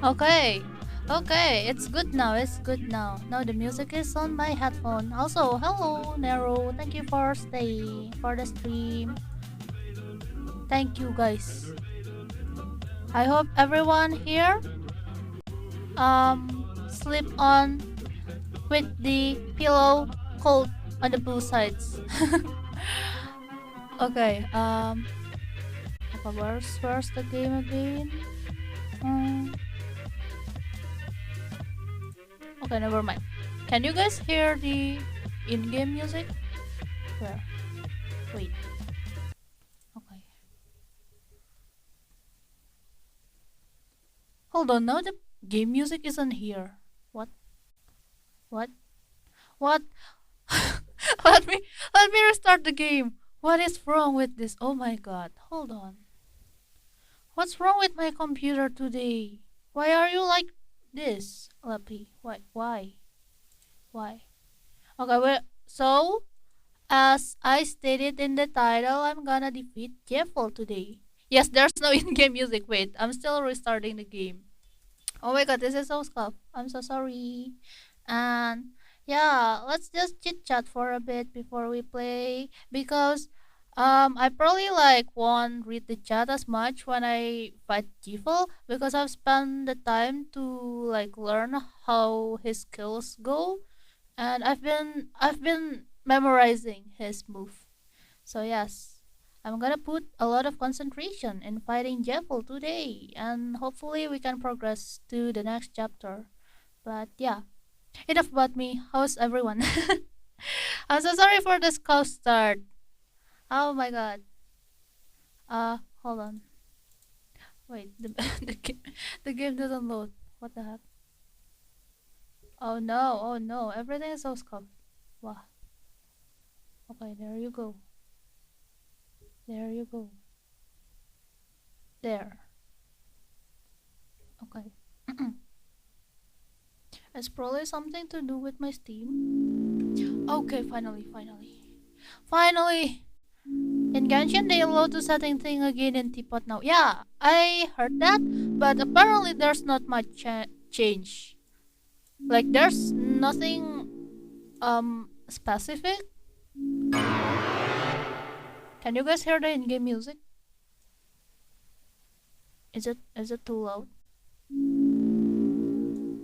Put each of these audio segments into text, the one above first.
Okay. Okay, it's good now. It's good now. Now the music is on my headphone. Also, hello, Nero. Thank you for staying for the stream. Thank you, guys. I hope everyone here sleep on with the pillow cold on the blue sides. Okay. Where's the game again? Okay, never mind. Can you guys hear the in-game music? Where? Wait. Okay. Hold on, now the game music isn't here. What? What? What? let me restart the game. What is wrong with this? Oh my god. Hold on. What's wrong with my computer today? Why are you like this, Lappy? Why? Okay, well, so as I stated in the title, I'm gonna defeat Jevil today. Yes, there's no in-game music. Wait, I'm still restarting the game. Oh my god, this is so scuffed. I'm so sorry. And yeah, let's just chit chat for a bit before we play, because I probably like won't read the chat as much when I fight Jevil, because I've spent the time to like learn how his skills go, and I've been memorizing his move. So yes, I'm gonna put a lot of concentration in fighting Jevil today, and hopefully we can progress to the next chapter. But yeah, enough about me. How's everyone? I'm so sorry for this cow start. Oh my god. Hold on. Wait, the game doesn't load. What the heck? Oh no, everything is so scuffed. Wow. Okay, there you go. There you go. There. Okay. It's probably something to do with my Steam. Okay, finally. Finally! In Genshin, they allow to setting thing again in Teapot now. Yeah, I heard that, but apparently there's not much change. Like, there's nothing specific. Can you guys hear the in-game music? Is it too loud?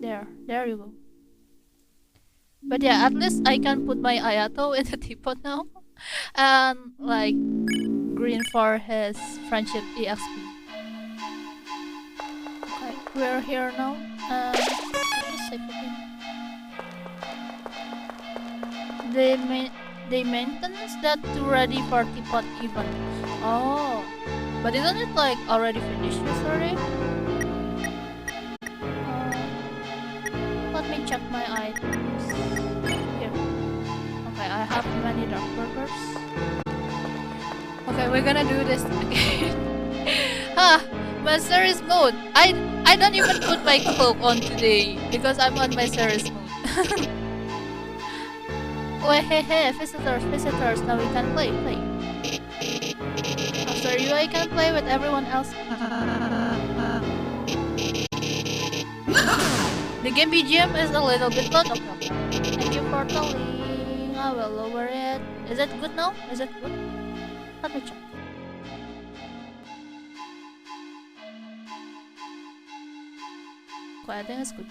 There you go. But yeah, at least I can put my Ayato in the teapot now. And like green for his friendship EXP. Okay, we're here now. Let's save again. The maintenance that too ready for teapot even. Oh, but isn't it like already finished yesterday? Let me check my items. Here. Okay, I have many dark burgers. Okay, we're gonna do this again. My series mode. I don't even put my cloak on today because I'm on my series mode. Wait, hey, visitors. Now we can play. After you, I can play with everyone else. The game BGM is a little bit loud. Okay. Thank you for telling. I will lower it. Is it good now? Is it good? Let me check. Okay, I think it's good.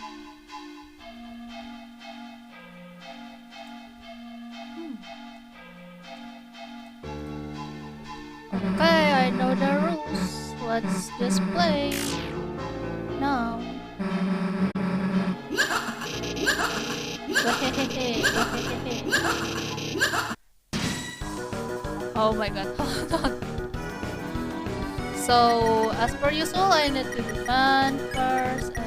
Okay, I know the rules. Let's just play now. Oh my god, hold on. So, as per usual, I need to defend first and...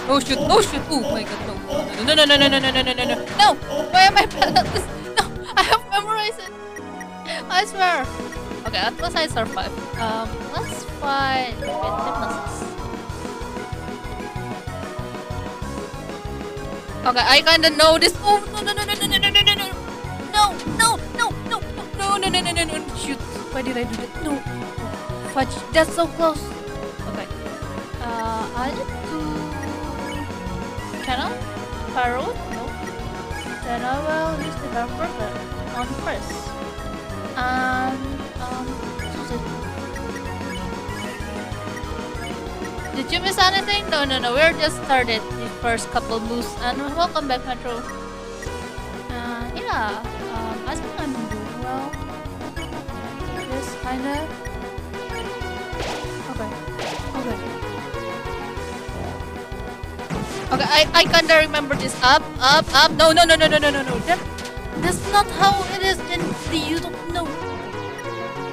Oh shoot, oh my god, no, why am I bad at this? No, I have memorized it, I swear. Okay, at least I survived. Let's fight with hypnosis. Okay, I kinda know this. Oh no, shoot, why did I do that? No, fudge. That's so close. Okay. I need to... Can I? Pyro? No. Then I will use the dark burger on press. And did you miss anything? No, we're just started the first couple moves. And welcome back, Metro. Yeah, I think I'm doing well. This kinda... Okay, I kinda remember this. Up. No. That's not how it is in the... You don't know.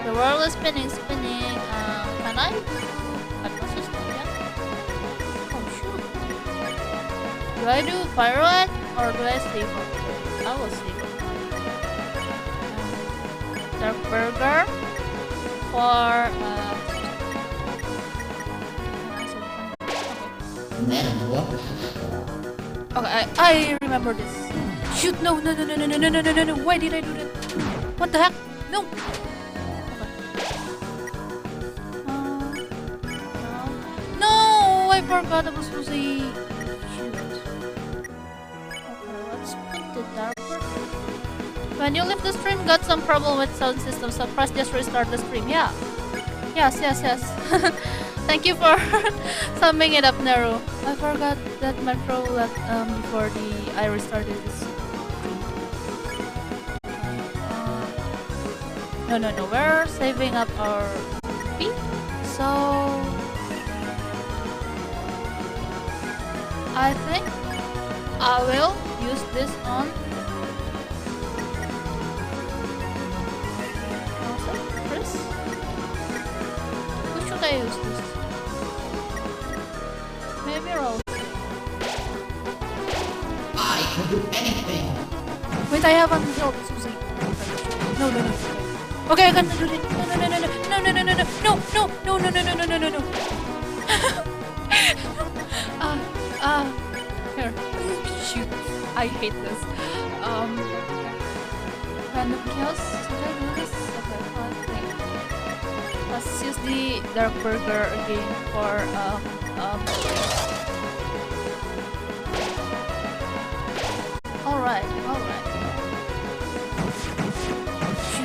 The world is spinning. Can I? Do I do VRoid or do I save it? I will save it. Dark burger for okay, I remember this. Shoot! No! Why did I do that? What the heck? No! Okay. No! I forgot I was supposed to shoot. When you leave the stream, got some problem with sound system, so press just restart the stream. Yeah. Yes. Thank you for summing it up, Nero. I forgot that Metro left before I restarted this stream. No. We're saving up our feet, so I think I will use this on Chris. Who should I use this? Maybe Rose. I can do anything. Wait, I haven't healed Susie. No. Okay, I can do it. No. Here. Shoot. I hate this. Random kills. Should I do this? Okay, fine. Let's use the dark burger again for Alright.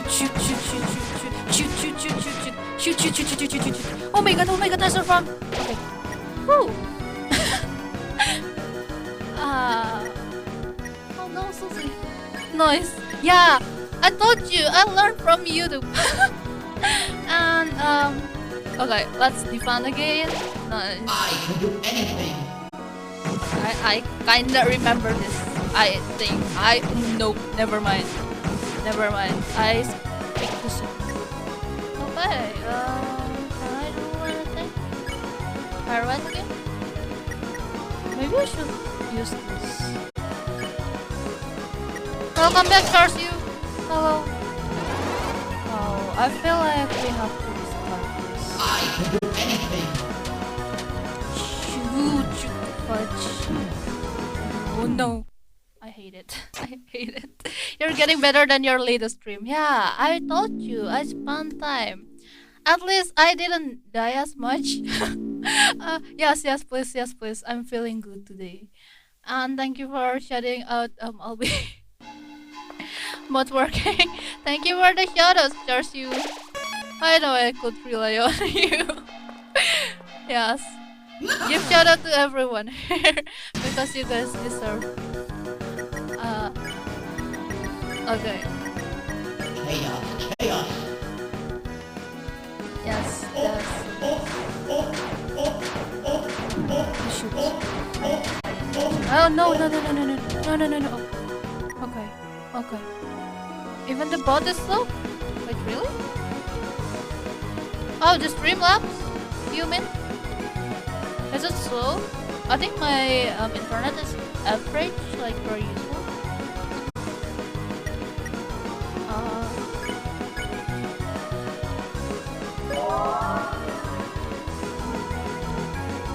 Shoot. Oh my god, that's so fun. Okay. Woo! Oh no, Susie. Nice. Yeah, I told you, I learned from YouTube. And okay, let's defend again. Nice. I can do anything. I kinda remember this. I think nope, never mind. I speak too soon. Okay, can I do anything? Pyroid again? Maybe I should use this. Welcome back, Charles. You. Hello. Oh, I feel like we have to restart this. I can do anything. Shoot, fudge. Oh no. I hate it. You're getting better than your latest stream. Yeah, I told you. I spent time. At least I didn't die as much. Yes, please. I'm feeling good today. And thank you for shouting out Albi. Not working. Thank you for the shoutouts, Charles. You. I know I could rely on you. Yes. Give shoutout to everyone here because you guys deserve. Okay. Chaos. Yes. Shoot. Oh no. Okay. Even the bot is slow? Wait, really? Oh, the Streamlabs? You mean? Is it slow? I think my internet is average, like very useful.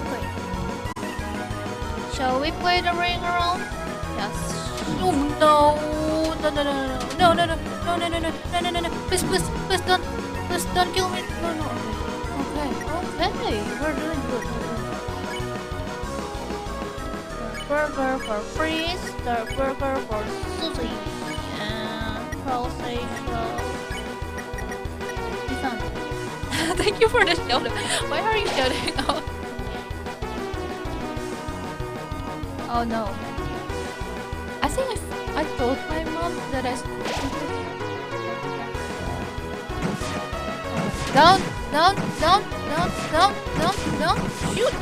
Okay. Shall we play the ring around? Yes. Oh no! No! Please don't kill me! No. Okay. Okay, we're doing good. Burger for Freeze, the burger for Susie, and Processor. Thank you for the shout out. Why are you shouting out? Oh no. I think I told my mom that I down, shoot!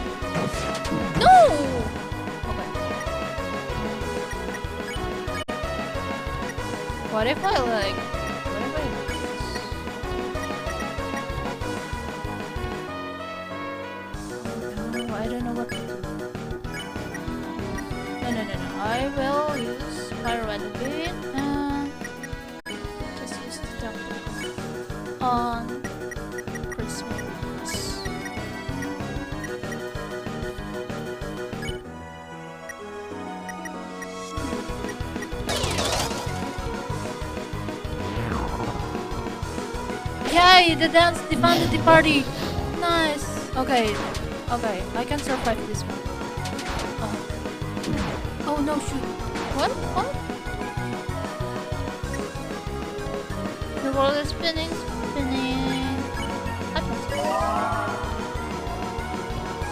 No! Okay. What if I like? What if I? No, I don't know what to do. No. I will use VRoid a bit and just use the Chatbox on Christmas. Yay! The dance defunded the party! Nice! Okay, I can survive this one. Oh no, shoot. What? The world is spinning.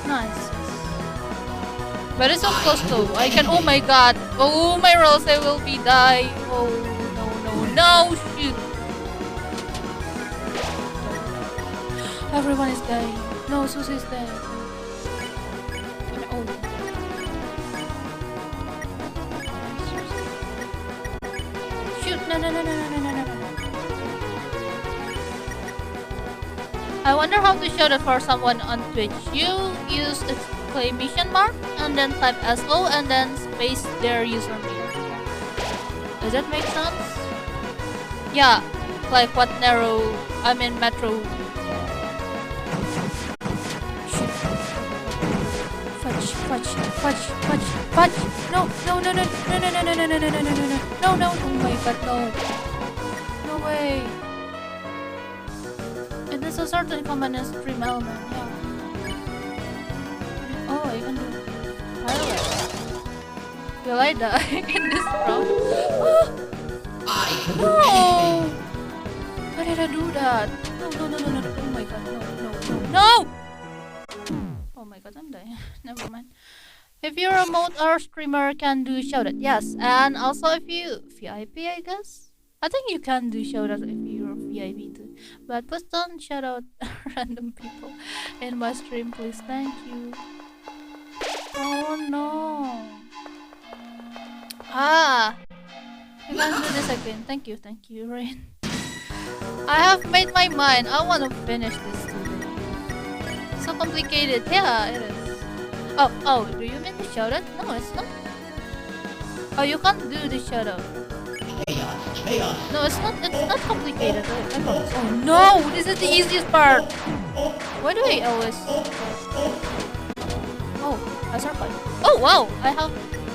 Nice. But it's so close though. I can, oh my god. Oh, my rolls, I will be die. Oh, no, shoot. Everyone is dying. No, Susie is dead. Oh. Shoot, no. I wonder how to show that for someone on Twitch. You use exclamation mark and then type SO and then space their username. Does that make sense? Yeah, like what Metro. Fudge. No. Oh my god, no. No way. It is a certain command and stream element, yeah. Oh, I can do pirate. Will I die in this round? No! Why did I do that? No. Oh my god, no! Oh my god, I'm dying. Never mind. If you're a remote or streamer, can do shoutout. Yes, and also if you VIP, I guess. I think you can do shoutout if you're VIP too. But please don't shout out random people in my stream, please. Thank you. Oh no. You can do this again. Thank you, Rain. I have made my mind. I want to finish this today. So complicated. Yeah, it is. Oh, do you mean the shoutout? No, it's not. Oh, you can't do the shoutout. No, it's not complicated. Oh no, this is the easiest part. Why do I always... Oh, I survived. Oh wow, I have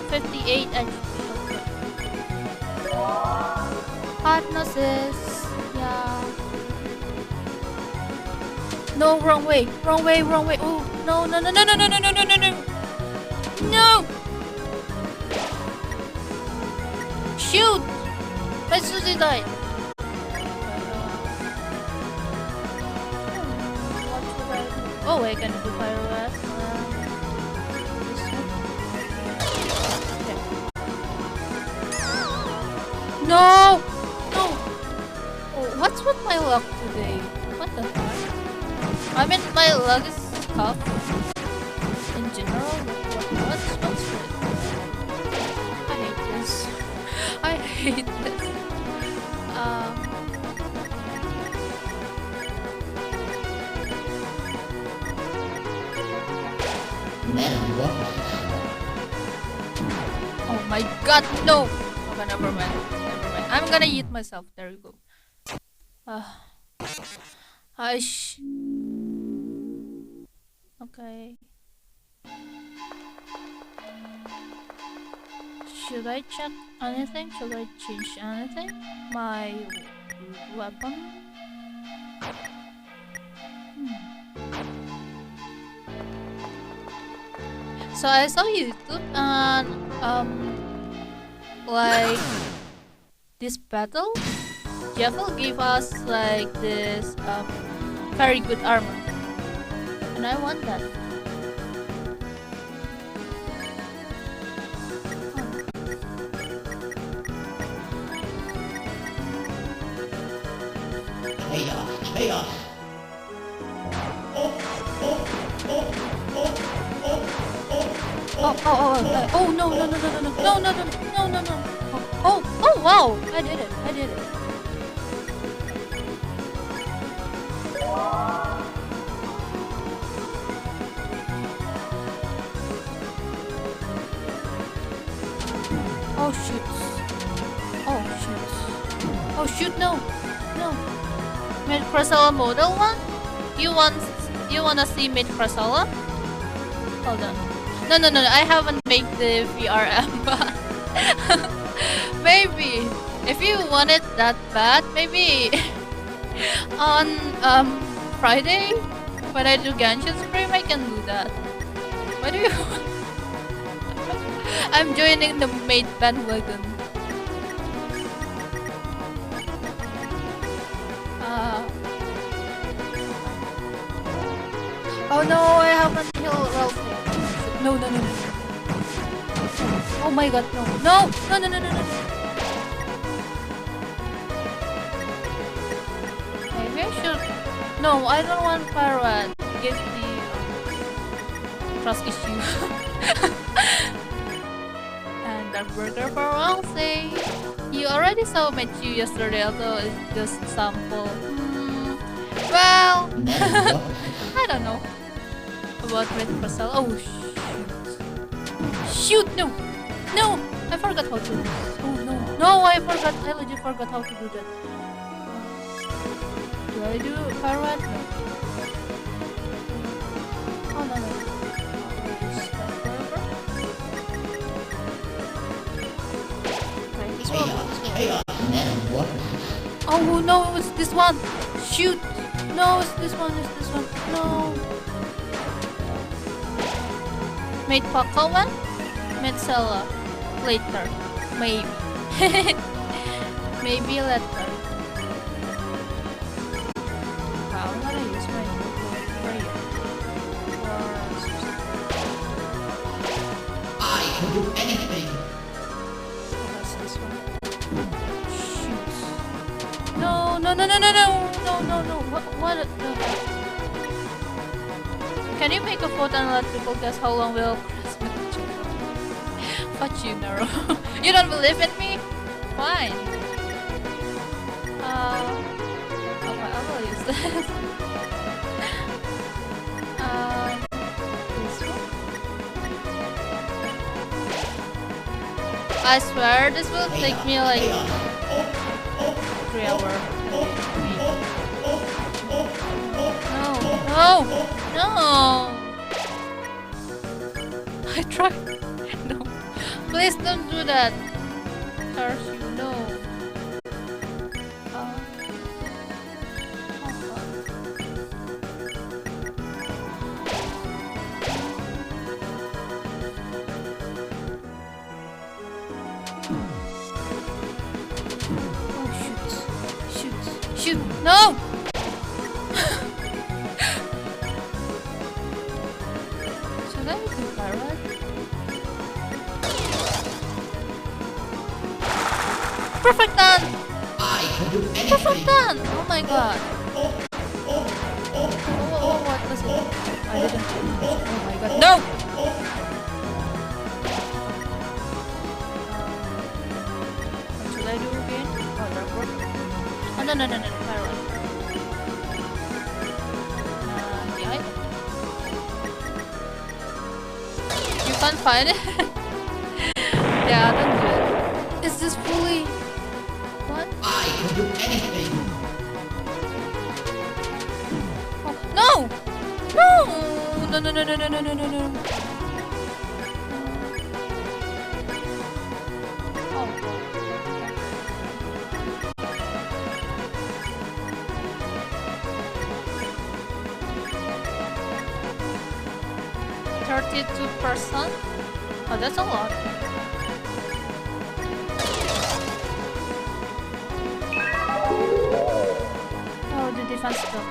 58 HP. Hypnosis. Yeah. No, wrong way. Oh, no. No! Shoot! My Susie died. Oh, I can do VRoid. No! Oh, what's with my luck today? What the fuck? I mean, my luck is tough. In general, what's with it? I hate this. Oh my god, no! Okay, never mind. I'm gonna eat myself. There you go. Okay. Should I check anything? Should I change anything? My weapon? So I saw YouTube and like this battle, Jevil gave us like this very good armor, and I want that. Chaos. Oh no oh wow, I did it. Oh shoot, no. Mid-Crescella model one? You wanna see Mid-Crescella? Hold on. No, I haven't made the VRM. Maybe if you want it that bad, maybe on Friday when I do Genshin stream, I can do that. What do you want? I'm joining the maid bandwagon. Oh no, I haven't healed Ralph. No. Oh my god, no. Maybe I should. No, I don't want Parrot. Give me trust issue. And Dark Burger for Walsey. You already saw my chew yesterday, although it's just sample. Well, I don't know about Mid-Crescella. Oh shoot! No! I forgot how to do this. Oh no! I forgot. I legit forgot how to do that. Do I do Parrot? No. Oh no. Oh no, it's this one! Shoot! No, it's this one. No! Made Pokemon? Mid-Cella. Later. Maybe. Maybe later. Wow, I'm gonna use my brain. I can do anything. What's this one? Shoot. No. What the heck? Can you make a photo and let people guess how long will Christmas take? Fuck you, Nero. You don't believe in me? Fine. Okay, I will use this. This one. I swear this will take me like 3 hours. No! I tried. No. Please don't do that. Curse you, no. Oh, shoot. No! Perfect done! I can do anything. Perfect done! Oh my god. What was it? I didn't. Oh my god. No! What should I do again? Oh, that worked. Oh, no. Parrot. The item. You can't find it? Yeah, don't do it. Is this fully... What? I can do anything. Oh, no! No! No. Oh. 32%. Oh, that's a lot. Oh, the defense built up.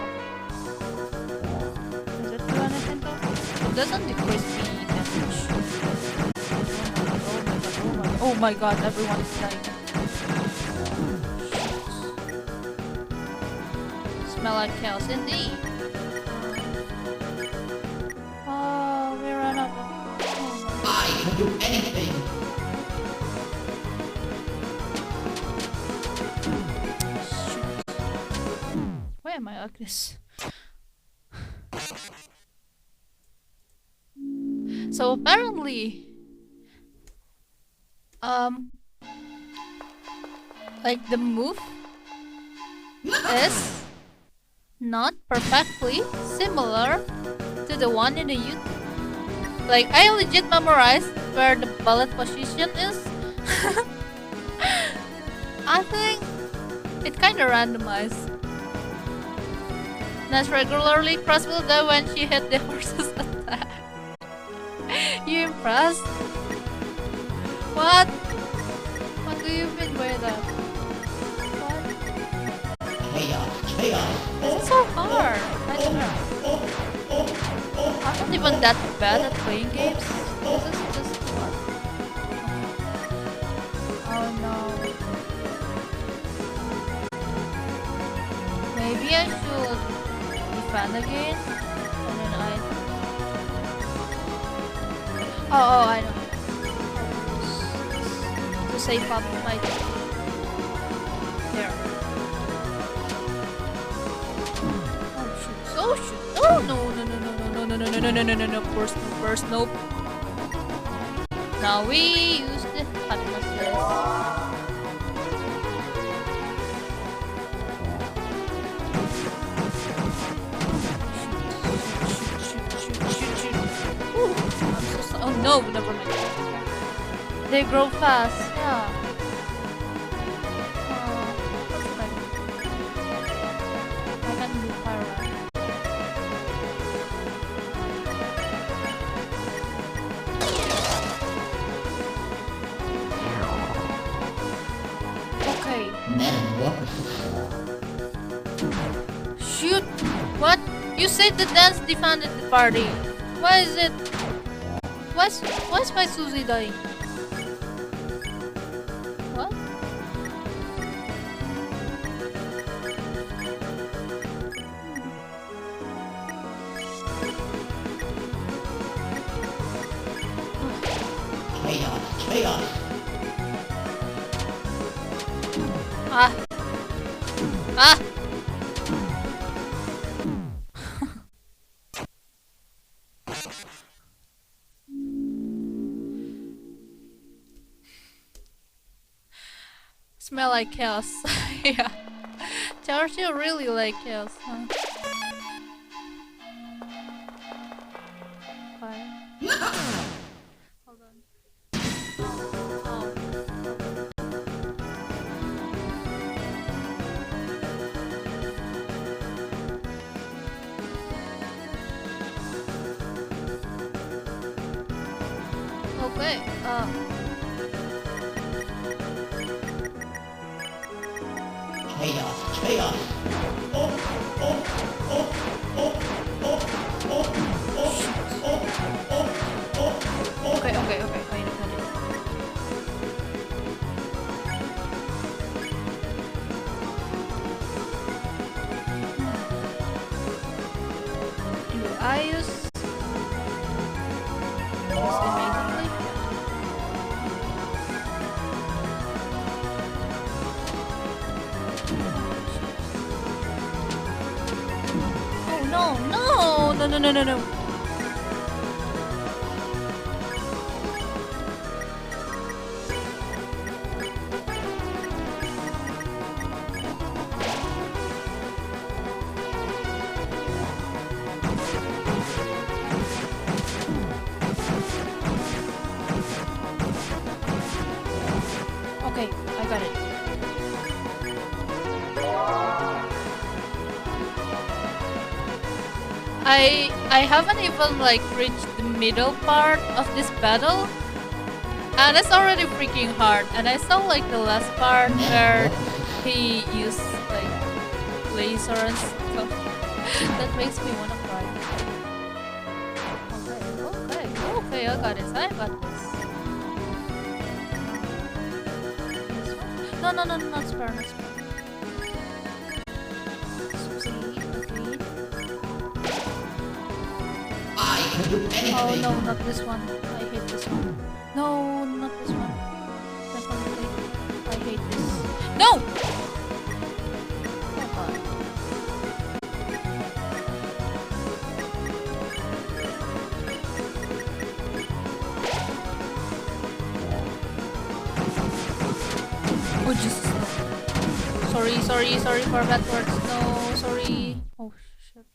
Does it do anything though? It doesn't decrease the damage. Oh my god, everyone is dying. Smell like chaos indeed. Oh, we ran out of... I can do anything. Why am I like this? So apparently, like the move is not perfectly similar to the one in the YouTube. Like I legit memorized where the bullet position is. I think it kinda randomized. Nas regularly Cross will die when she hit the horse's attack. You impressed? What? What do you mean by that? What? Chaos, chaos. This is so hard. I don't know. I'm not even that bad at playing games. This is just hard. Oh no. Maybe I should defend again? And then Oh, I know. To save up my... There. Oh shoot. Oh shoot. Oh no, no, no, no, no, no, no, no, no, no, no, no, no, burst, nope. Now we use the Alpacellas. Oh no, never mind. They grow fast, yeah. What's like? I can do fire. Okay. Shoot! What? You said the dance defended the party. Why is it? Why's my Susie dying? What? Chaos, chaos. Ah! Ah! Smell like chaos. Yeah. Charge you really like chaos, huh? Fire. Hold on. Oh. Okay, Chaos, chaos. okay, I know. Do I use this immediately? Oh no. Okay, I got it. I haven't even like reached the middle part of this battle, and it's already freaking hard. And I saw like the last part where he used like laser and stuff. That makes me wanna cry. Okay, I got this. I got this. No, not spare, not spare. Oh no, not this one. I hate this one. No, not this one. Definitely. I hate this. No! Oh god. Oh Jesus. Sorry for bad words. No, sorry. Oh shit.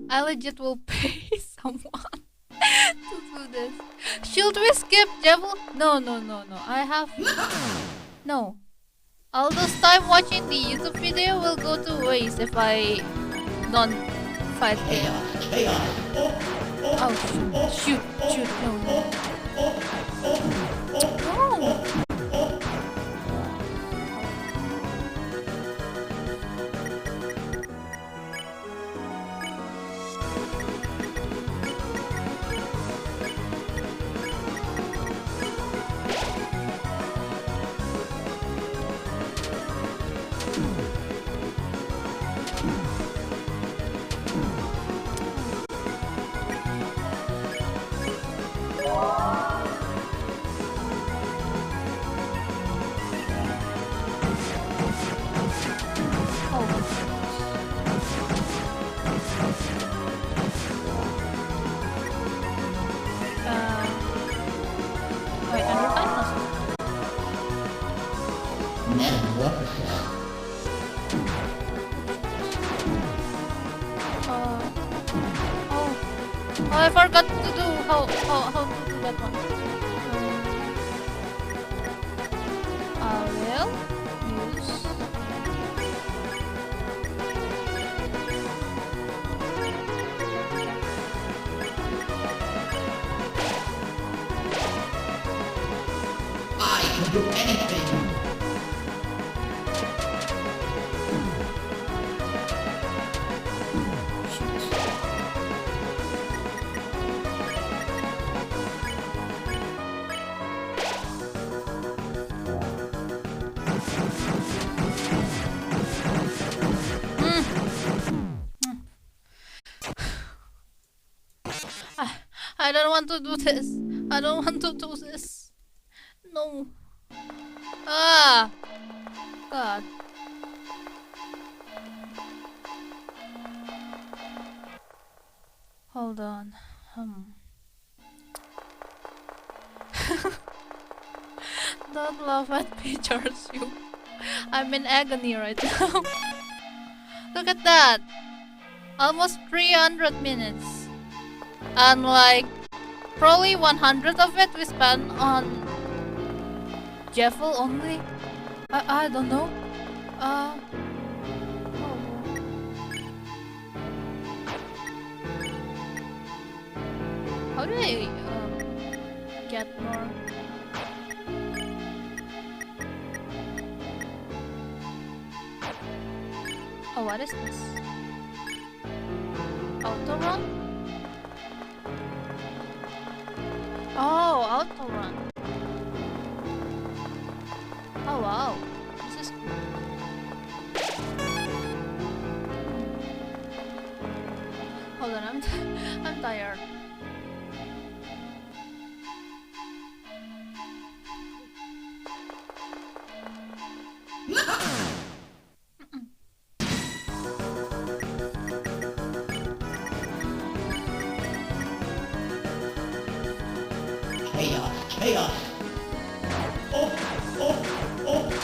I legit will pay someone to do this. Should we skip Jevil? No. I have no. All this time watching the YouTube video will go to waste if I don't fight him. Oh shoot! No. I forgot to do how to do that one. I will use I can do anything. I don't want to do this. I don't want to do this. No. Ah. God. Hold on. Don't laugh at me, Charles. You. I'm in agony right now. Look at that. Almost 300 minutes. And like probably 100 of it we spent on Jevil only. I don't know. Oh. How do I get more? Oh, what is this? Auto run? Oh, auto run. Oh wow, this is cool. Hold on, I'm tired. Chaos. No. Okay.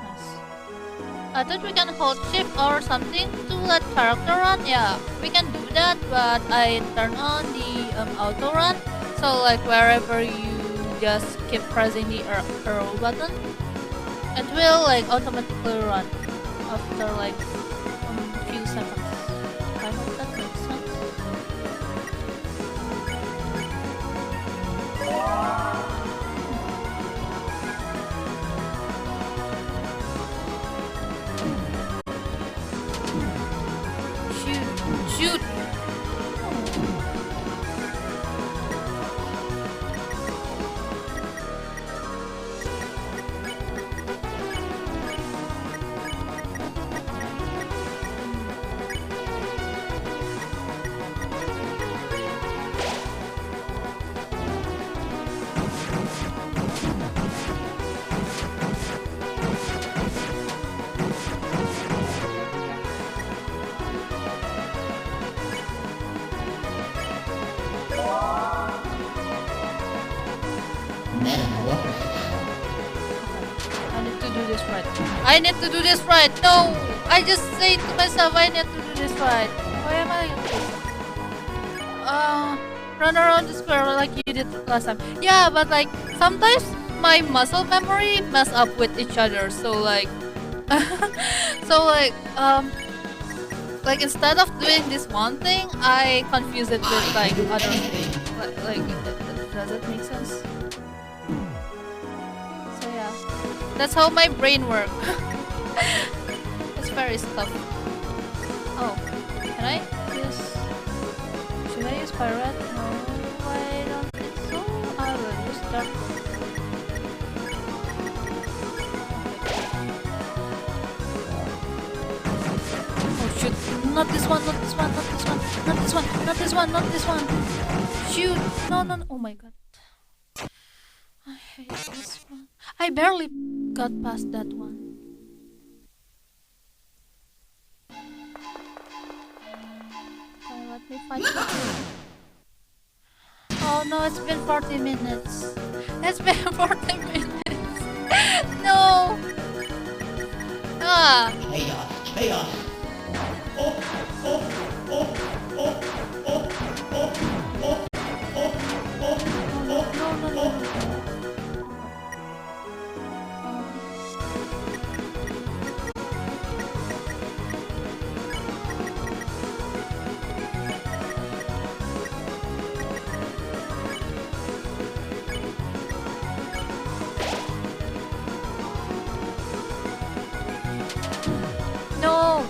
Nice. I thought we can hold shift or something to let character run. Yeah, we can do that, but I turn on the auto run. So like wherever you just keep pressing the arrow button. It will like automatically run after like few seconds. I hope that makes sense. Shoot! I need to do this right. No! I just say to myself, I need to do this right. Why am I doing this? Run around the square like you did last time. Yeah, but like, sometimes my muscle memory mess up with each other. So like, like instead of doing this one thing, I confuse it with like other things. Like, does it make sense? So yeah, that's how my brain works. It's very stuff. Oh, can I use? Should I use pirate? No, I don't think so. I will use dark. Oh shoot! Not this one! Not this one! Not this one! Not this one! Not this one! Not this one! Shoot! No! No! No. Oh my god! I hate this one. I barely got past that one. Okay, let me find it. Oh no, it's been 40 minutes. It's been 40 minutes. No! Ah! Chaos. No.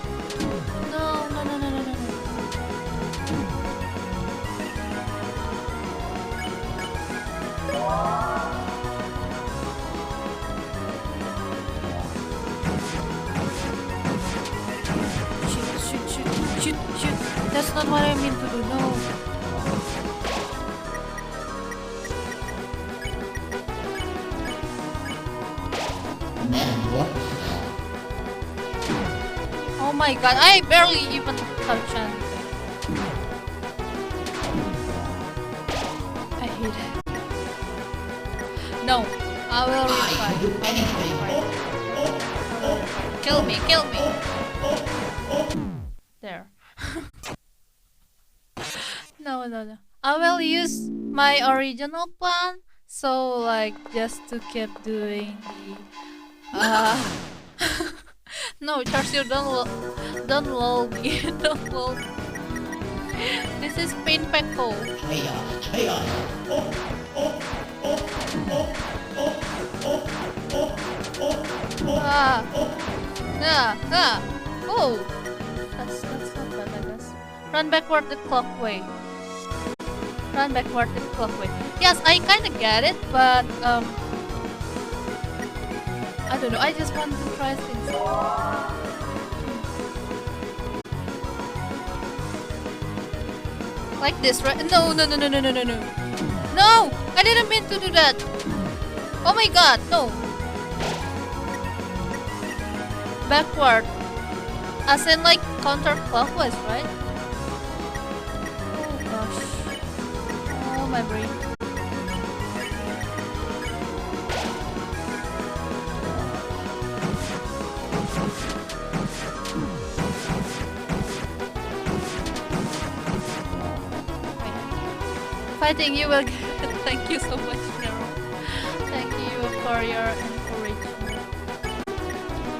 Shoot. That's not what I mean to do, no. Oh my god, I barely even touch anything. I hate it. No, I will refight. Kill me. There. No. I will use my original plan. So like just to keep doing the no, Charcio, don't lull me. Don't lull me. This is pain packle. Chaos. Oh, that's not bad, I guess. Run backward the clock way. Yes, I kind of get it, but I don't know. I just want to try things. Like this, right? No. No! I didn't mean to do that. Oh my god, no. Backward. As in like counterclockwise, right? Oh gosh. Oh, my brain. Fighting you will get it. Thank you so much, Nero. Thank you for your encouragement.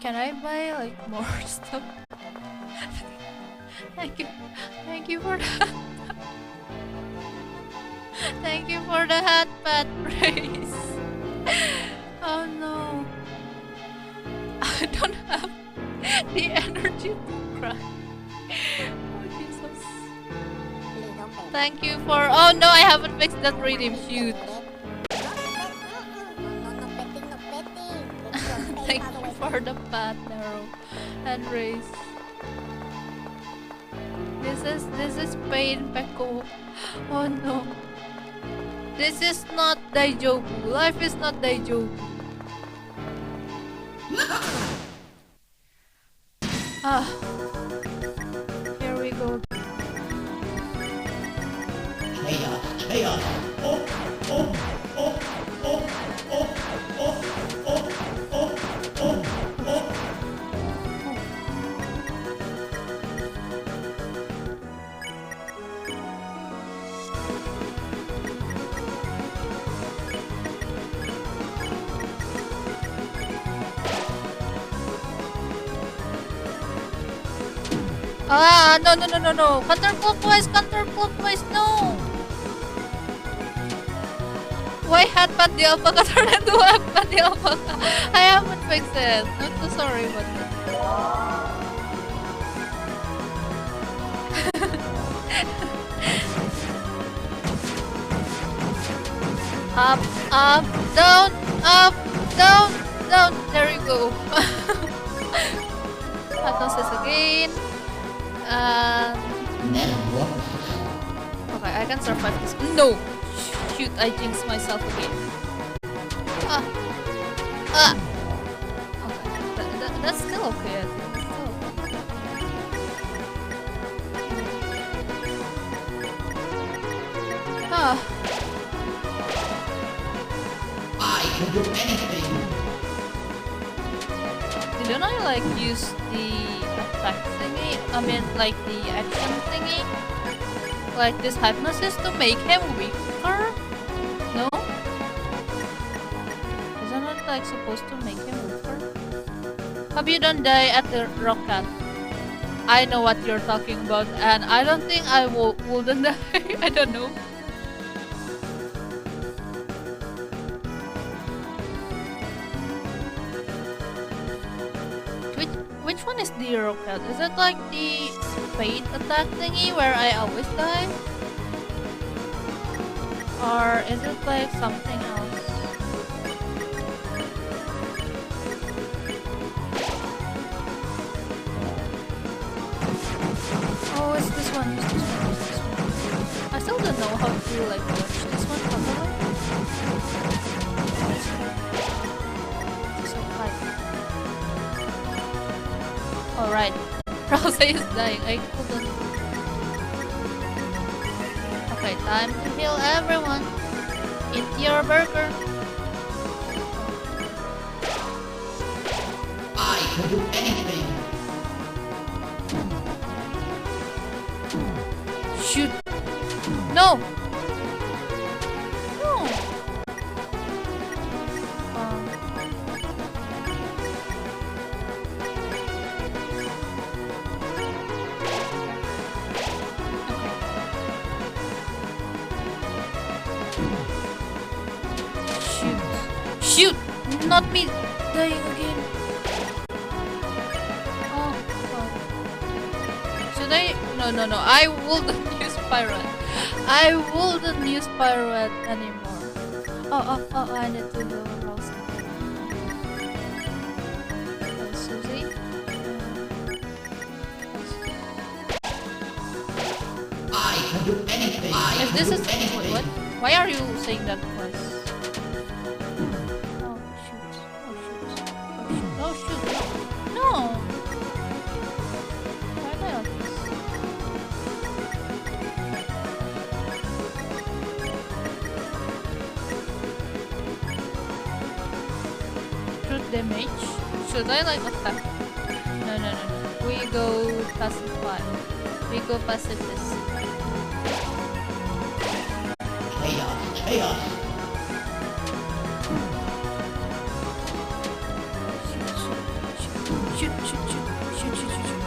Can I buy like more stuff? Thank you. Thank you for that. Thank you for the hat pat praise. Oh no. I don't have the energy to cry. Oh Jesus. Thank you for. Oh no, I haven't fixed that redeem. Shoot. Thank you for the pat arrow and raise. This is pain, Peko. Oh no. This is not Daijobu. Life is not Daijobu. Ah. Here we go. Chaos, chaos. Oh, oh, oh, oh, oh, oh, oh, oh, oh, oh. Ah, no. Counterclockwise, no! Why headbutt the alpaca turn into headbutt the alpaca? I haven't fixed it. I'm so sorry about that. Up, down, up, down. There you go. Hypnosis again. Okay, I can survive this. No! Shoot, I jinxed myself again. Okay, that's still okay. I think that's still okay. I can do anything. Didn't I like use the attack thingy? I mean like the action thingy? Like this hypnosis to make him weaker? No? Isn't it like supposed to make him weaker? Hope you don't die at the rocket. I know what you're talking about and I don't think I wouldn't die. I don't know. Which one is the rocket? Is it like the spade attack thingy where I always die? Or is it like something else? Oh, it's this one. I still don't know how to like watch this one properly. So alright. Rosa is dying. I couldn't. Okay, time to heal everyone. Eat your burger. I can do anything. Shoot. No. No. Shoot! Not me dying again. Oh god. Should I? No. I wouldn't use pirate. I wouldn't use pirate anymore. Oh, I need to do Rosa. Susie. I can do anything. If this is what? Why are you saying that twice? Oh shoot! No! Why am I like this? Shoot damage? Should I like attack? No. We go pacify. We go pacifist. Chaos. Shoot, shoot, shoot, shoot, shoot, shoot, shoot.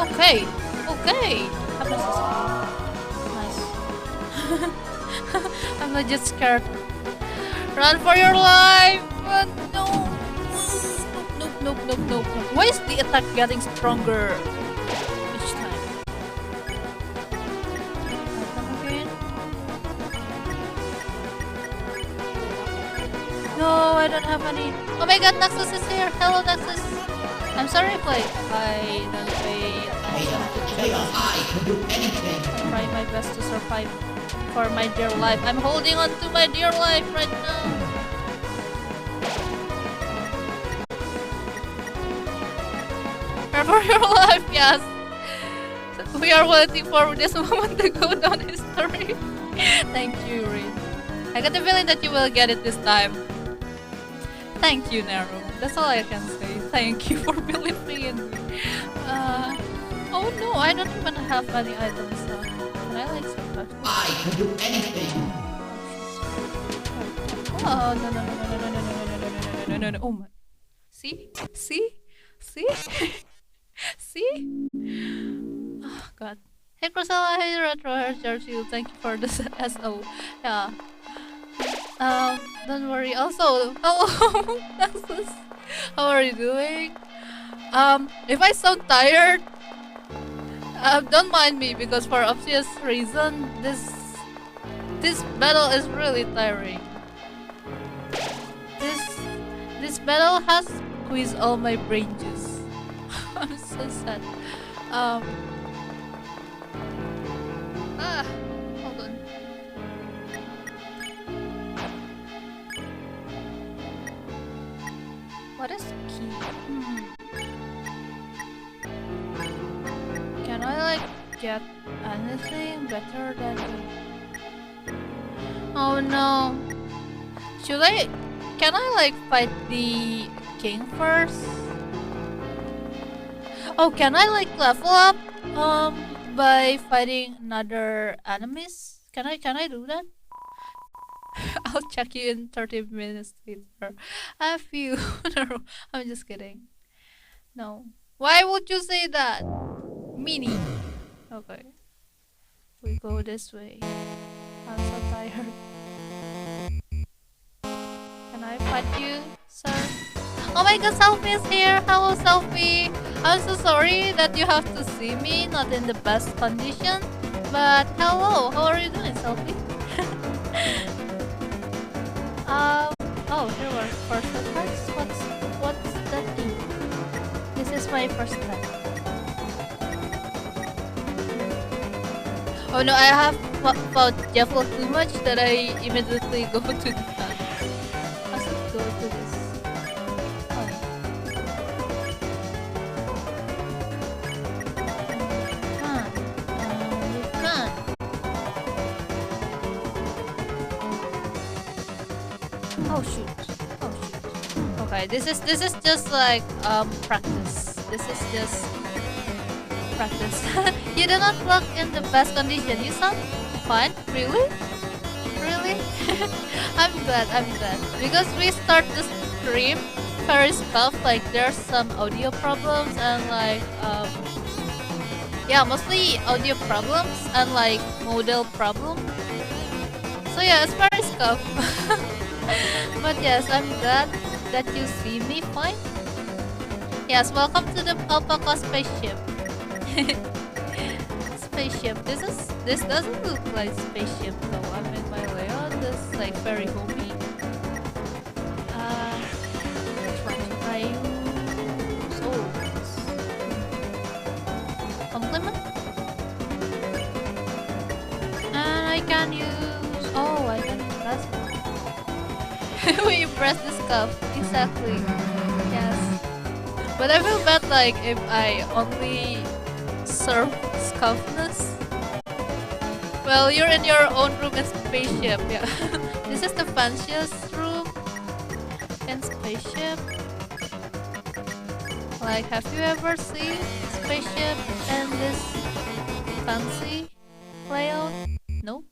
Okay, okay. Nice. I'm not just scared. Run for your life! No! Nope, nope, nope, nope, nope. Why is the attack getting stronger each time? Attack again. No, I don't have any. Oh my god, Naxos is here! Hello, Naxos! I'm sorry if I don't pay attention to chat. I try my best to survive for my dear life. I'm holding on to my dear life right now. Run for your life, yes. We are waiting for this moment to go down history. Thank you, Rin. I got the feeling that you will get it this time. Thank you, Nero. That's all I can say. Thank you for believing in me. Oh no, I don't even have any items now. Can I like survive? I can do anything. Oh no no no no no no no no no no no no no. Oh my. See? See? See? See? Oh god. Hey Crosella, hey Retro, hey Churchill, thank you for this SO. Yeah. Don't worry. Also, hello, Nexus. How are you doing? If I sound tired, don't mind me because for obvious reason, this battle is really tiring. This battle has squeezed all my brain juice. I'm so sad. Hold on. What is key? Can I like get anything better than? Oh no! Should I? Can I like fight the king first? Oh, can I like level up? By fighting another enemies? Can I do that? I'll check you in 30 minutes later. I feel no, I'm just kidding. No. Why would you say that? Mini. Okay. We go this way. I'm so tired. Can I fight you, sir? Oh my god, Selfie is here! Hello, Selfie! I'm so sorry that you have to see me not in the best condition. But hello, how are you doing, Selfie? Oh, here were first attacks. What's that thing? This is my first attack. Oh no, I have fought Jevil too much that I immediately go to the front. I should go to this. Oh shoot. Oh shoot. Okay, this is just like practice. This is just practice. You do not look in the best condition. You sound fine? Really? Really? I'm glad, because we start the stream very tough, like there's some audio problems and like yeah, mostly audio problems and like model problem. So yeah, it's very scuff. But yes, I'm glad that you see me fine. Yes, welcome to the alpaca spaceship. Spaceship. This doesn't look like spaceship though. I'm in my layout. This is like very homey. I use compliment. And I can use I can use that. When you press the scuff, exactly. Yes. But I feel bad like if I only serve scuffness. Well, you're in your own room in spaceship, yeah. This is the fanciest room in spaceship. Like, have you ever seen spaceship in this fancy layout? Nope.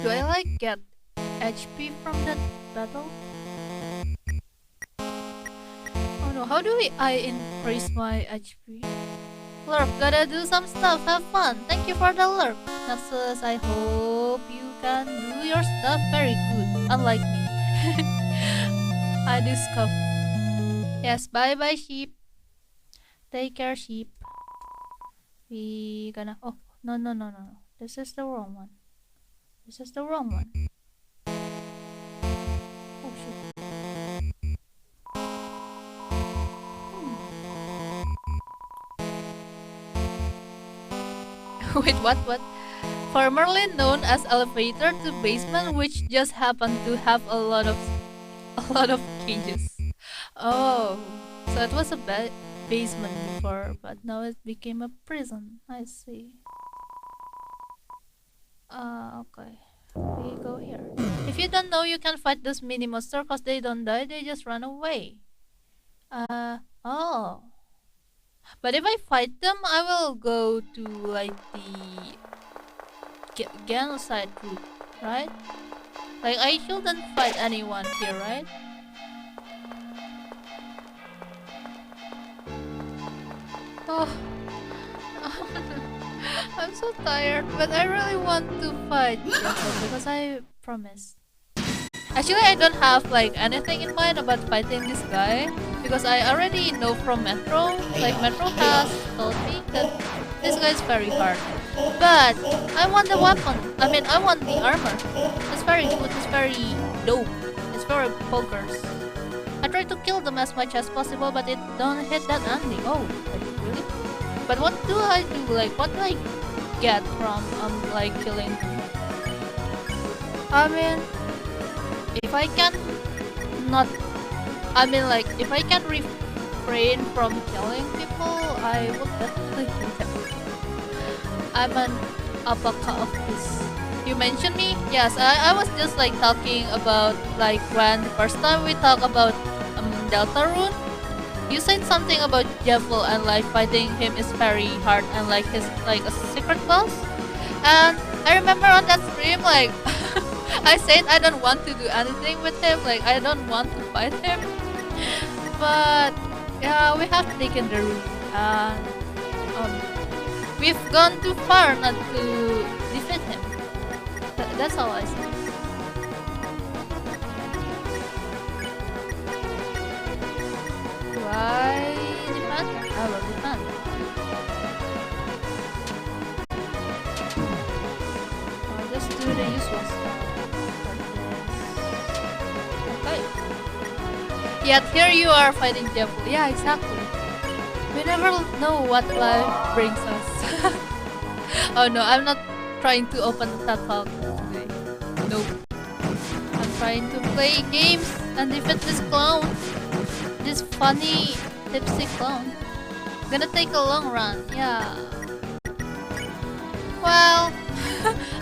Do I like get HP from that battle? Oh no, how do I increase my HP? Lurk, gotta do some stuff, have fun. Thank you for the lurk. Nexus, I hope you can do your stuff very good, unlike me. I do scuff. Yes, bye bye sheep. Take care sheep. We gonna, oh, no. This is the wrong one. This is the wrong one. Oh shit. Wait, what? Formerly known as elevator to basement, which just happened to have a lot of cages. Oh, so it was a basement before, but now it became a prison. I see. Okay. We go here. If you don't know, you can fight those mini monsters because they don't die, they just run away. Oh. But if I fight them, I will go to like the genocide route, right? Like I shouldn't fight anyone here, right? Oh. I'm so tired, but I really want to fight Jevil because I promised. Actually, I don't have like anything in mind about fighting this guy because I already know from Metro. Like Metro has told me that this guy is very hard. But I want the weapon. I mean, I want the armor. It's very good. It's very dope. It's very pokers. I try to kill them as much as possible, but it don't hit that ending. Oh, really? But what do I do? Like, what do I get from like killing them? I mean, if I can not, I mean like if I can refrain from killing people, I would definitely do that. I'm an alpaca of this. You mentioned me? Yes, I was just like talking about like when the first time we talked about Deltarune. You said something about Jevil and like fighting him is very hard and like his like a secret boss. And I remember on that stream like I said I don't want to do anything with him, like I don't want to fight him. But yeah, we have taken the route and we've gone too far not to defeat him. That's all I say. I defend? I will defend. I'll just do the usual stuff. Okay. Yet here you are fighting Jevil. Yeah, exactly. We never know what life brings us. Oh no, I'm not trying to open that talk today. Nope. I'm trying to play games and defeat this clown. This funny tipsy clown. Gonna take a long run, yeah. Well,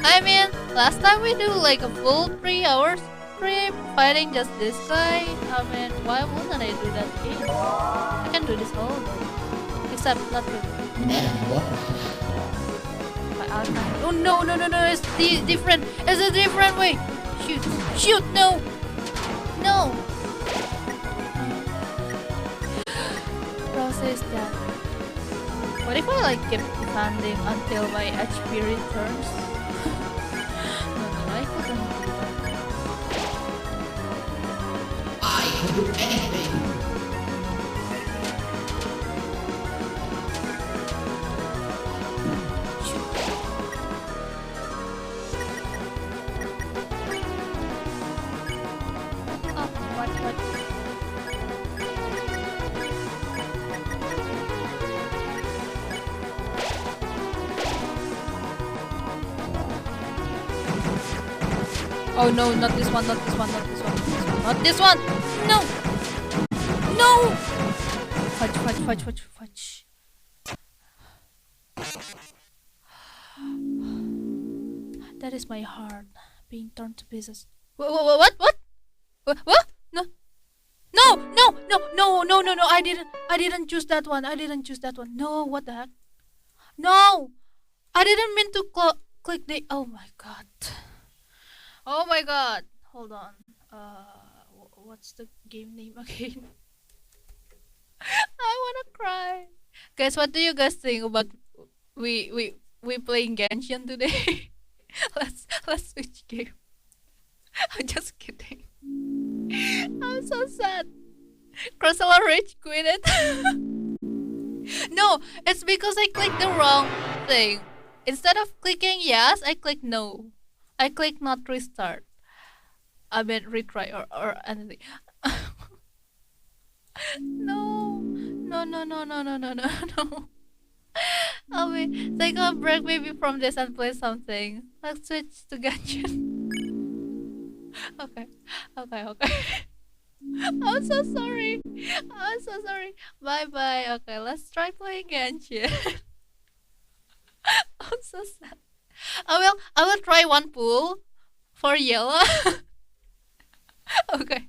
I mean, last time we do like a full 3 hours stream fighting just this guy. I mean, why wouldn't I do that again? I can do this all day. Except not really. Oh no, it's different. It's a different way. Shoot, no. Process that. What if I like keep defending until my HP returns? No, I couldn't do that. I can do anything. Oh no, not this one. No! Fudge. That is my heart being torn to pieces. What? What? No! I didn't choose that one. No, what the heck? No! I didn't mean to click the... Oh my god. Oh my god. Hold on. What's the game name again? I wanna cry. Guys, what do you guys think about we playing Genshin today? let's switch game. I'm just kidding. I'm so sad. Crystal Rage quit it. No, it's because I clicked the wrong thing. Instead of clicking yes, I click no. I click not restart. I mean retry or anything. No. No, no, no, no, no, no, no, no. I'll take a break maybe from this and play something. Let's switch to Genshin. Okay. Okay, okay. I'm so sorry. I'm so sorry. Bye bye. Okay, let's try playing Genshin. I'm so sad. I will try one pool for yellow. Okay.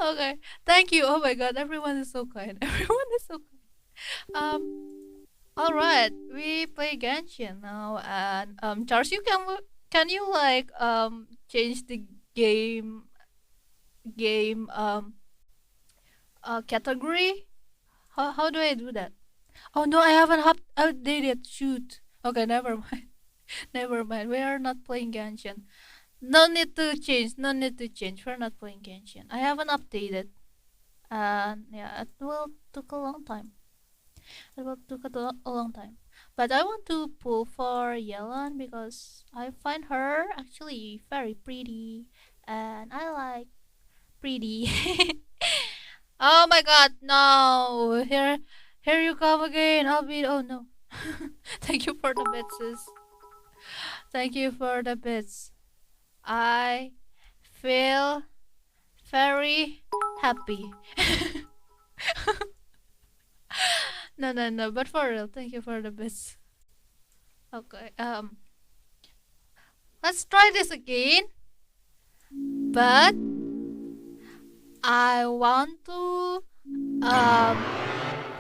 Okay. Thank you. Oh my god, everyone is so kind. Everyone is so kind. All right. We play Genshin now and Charles, can you like change the game category? How do I do that? Oh no, I haven't updated. Shoot. Okay, never mind. Never mind. We are not playing Genshin. No need to change. No need to change. We're not playing Genshin. I haven't updated. And yeah, it will took a long time. It will took a long time. But I want to pull for Yelan because I find her actually very pretty, and I like pretty. Oh my god, no! Here you come again. Oh no. Thank you for the bits, sis. Thank you for the bits. I feel very happy. No, no, no, but for real, thank you for the bits. Okay, let's try this again. But I want to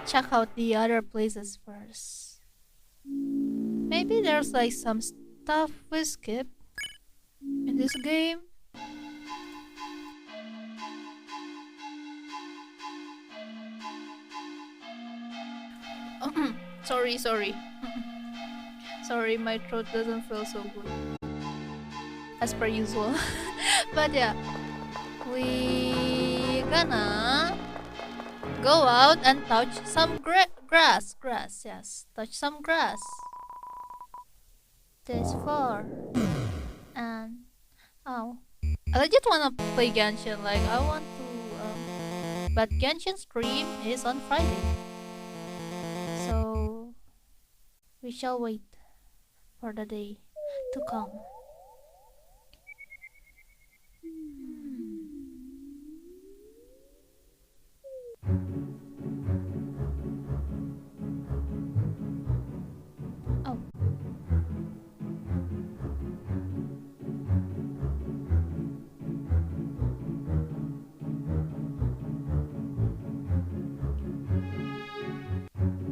check out the other places first. Maybe there's like some stuff we skip in this game. Sorry. Sorry, my throat doesn't feel so good. As per usual. But yeah, we gonna go out and touch some grass. Yes, touch some grass. This far. And oh, I just wanna play Genshin. Like I want to, but Genshin stream is on Friday, so we shall wait for the day to come. Oh.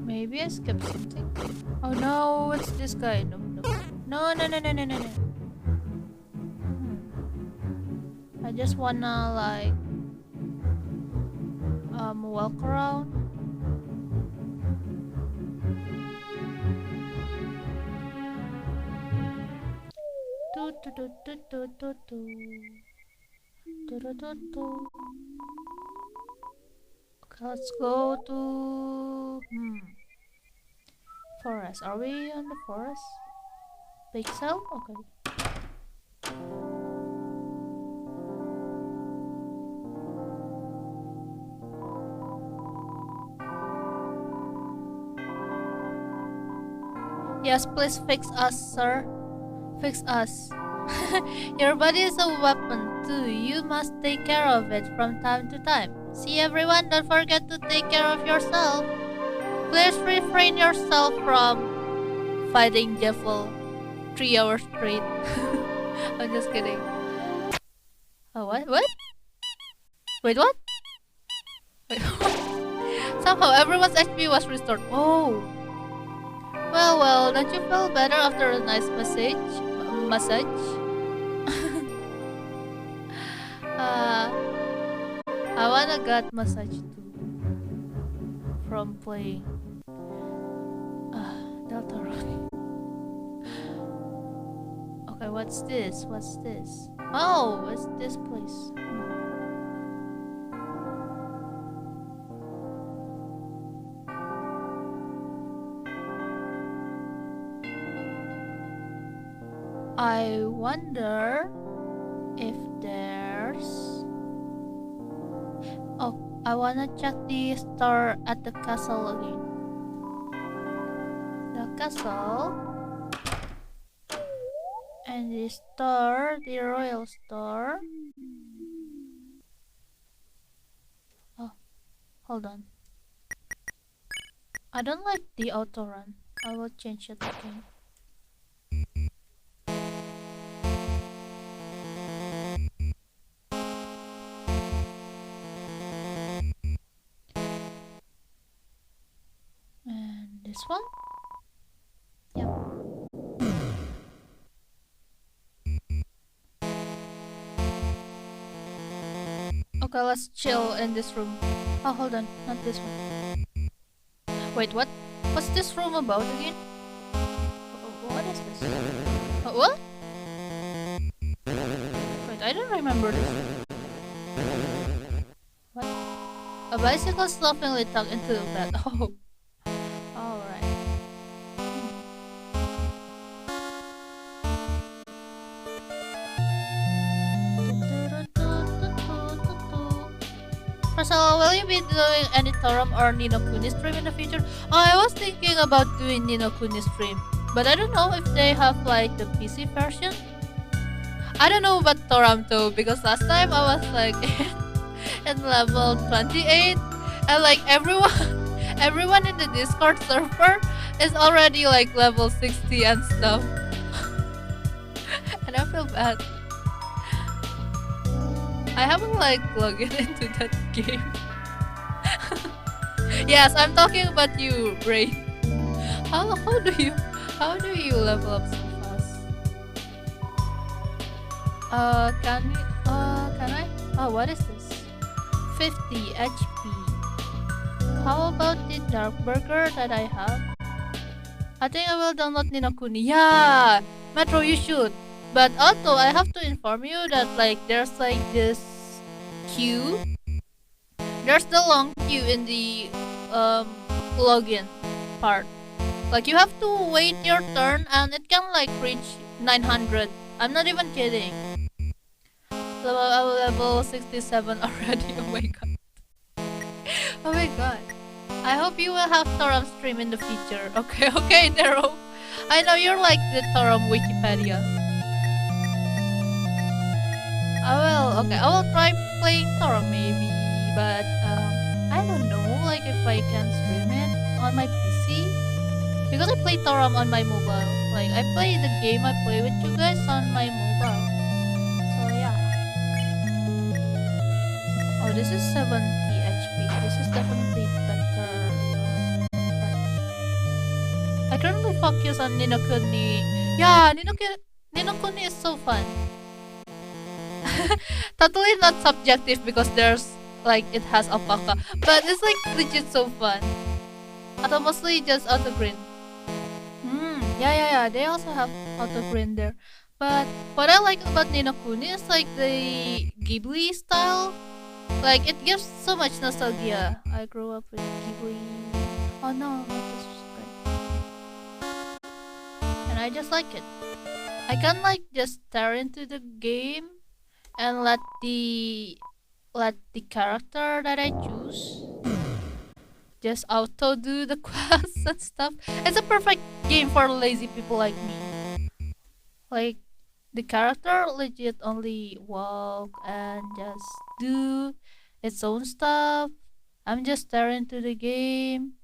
Maybe I skipped something. Oh no, it's this guy. No. I just wanna like walk around. Okay, let's go to forest. Are we on the forest? Pixel? Okay. Yes, please fix us, sir. Fix us. Your body is a weapon too. You must take care of it from time to time. See everyone, don't forget to take care of yourself. Please refrain yourself from fighting Jevil 3 hours straight. I'm just kidding. Oh, what? Wait, what? Wait, somehow everyone's HP was restored. Oh. Well, don't you feel better after a nice massage? I wanna get massage too from playing Deltarune. Okay, what's this? What's this? Oh, what's this place? I wonder if there's... Oh, I wanna check the store at the castle again. The castle. And the store, the royal store. Oh, hold on. I don't like the auto run. I will change it again. And this one? Yep. Okay, let's chill in this room. Oh, hold on, not this one. Wait, what? What's this room about again? What is this? What? Wait, I don't remember this. What? A bicycle laughingly tucked into the bed. Oh. Alright. Marcelo, will you be doing any Toram or Ni no Kuni stream in the future? Oh, I was thinking about doing Ni no Kuni stream, but I don't know if they have like the PC version. I don't know about Toram though, because last time I was like in level 28 and like everyone in the Discord server is already like level 60 and stuff. And I feel bad. I haven't like logged into that game. Yes, I'm talking about you, Ray. How do you level up so fast? Can I? Oh, what is this? 50 HP. How about the dark burger that I have? I think I will download Ni no Kuni. Yeah, Metro, you should. But also, I have to inform you that like there's like this queue. There's the long queue in the login part. Like you have to wait your turn, and it can like reach 900. I'm not even kidding. So I'm level 67 already. Oh my god. Oh my god. I hope you will have Toram stream in the future. Okay, Nero. I know you're like the Toram Wikipedia. I will try playing Toram maybe, but I don't know like if I can stream it on my PC, because I play Toram on my mobile. Like I play the game I play with you guys on my mobile. So yeah. Oh, this is 70 HP. This is definitely better. I currently focus on Ni no Kuni. Yeah, Ni no Kuni is so fun. Totally not subjective because there's like it has alpaca, but it's like legit so fun. Atau mostly just auto green. Yeah. They also have auto green there. But what I like about Ni no Kuni is like the Ghibli style. Like it gives so much nostalgia. I grew up with Ghibli. Oh no, not this right. And I just like it. I can like just stare into the game and let the character that I choose just auto do the quests and stuff. It's a perfect game for lazy people like me. Like the character legit only walk and just do its own stuff. I'm just staring to the game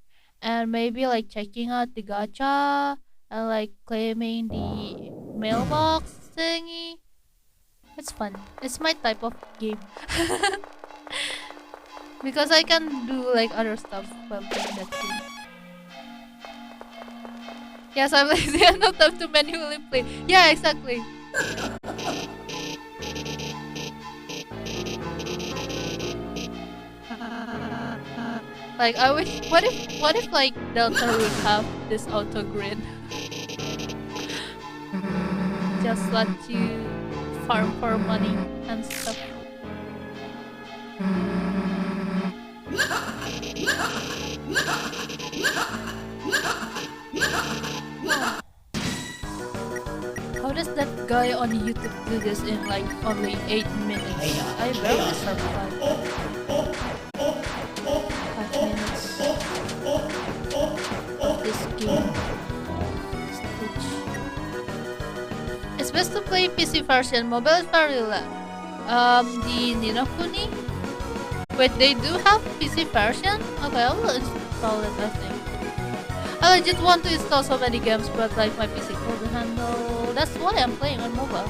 and maybe like checking out the gacha and like claiming the mailbox thingy. It's fun. It's my type of game. Because I can do like other stuff while playing that game. Yes, I'm lazy and not have to manually play. Yeah, exactly. Like I wish. What if like Deltarune have this auto grid? Just let you farm for money and stuff. How does that guy on YouTube do this in like only 8 minutes? I barely survived. 5 minutes of this game. Stage. It's best to play PC version. Mobile is very lag. The Ninokuni? Wait, they do have PC version? Okay, I will install it, I think. I legit want to install so many games, but like my PC couldn't handle. That's why I'm playing on mobile.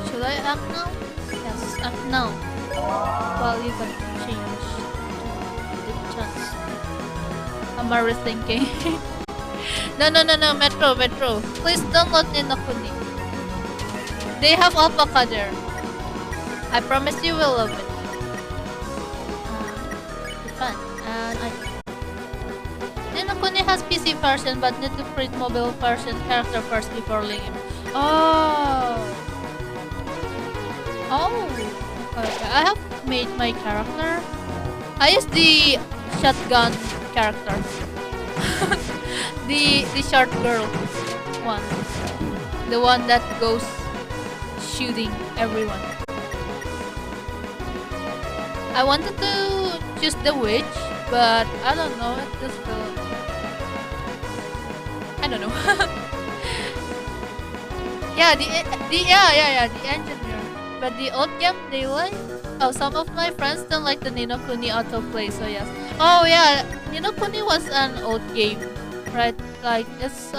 Should I act now? Yes, act now. Well, you can change the chance. I'm rethinking. No, Metro. Please download Ninokuni. They have alpaca there. I promise you will love it. It's fun. And Ninokuni has PC version but need to print mobile version character first before linking. Oh. Okay. I have made my character. I use the shotgun character. the short girl one. The one that goes shooting everyone. I wanted to choose the witch, but I don't know. It just felt... I don't know. Yeah, the engineer. But the old game they like. Oh, some of my friends don't like the Ninokuni autoplay, so yes. Oh yeah, Ninokuni was an old game, right? Like it's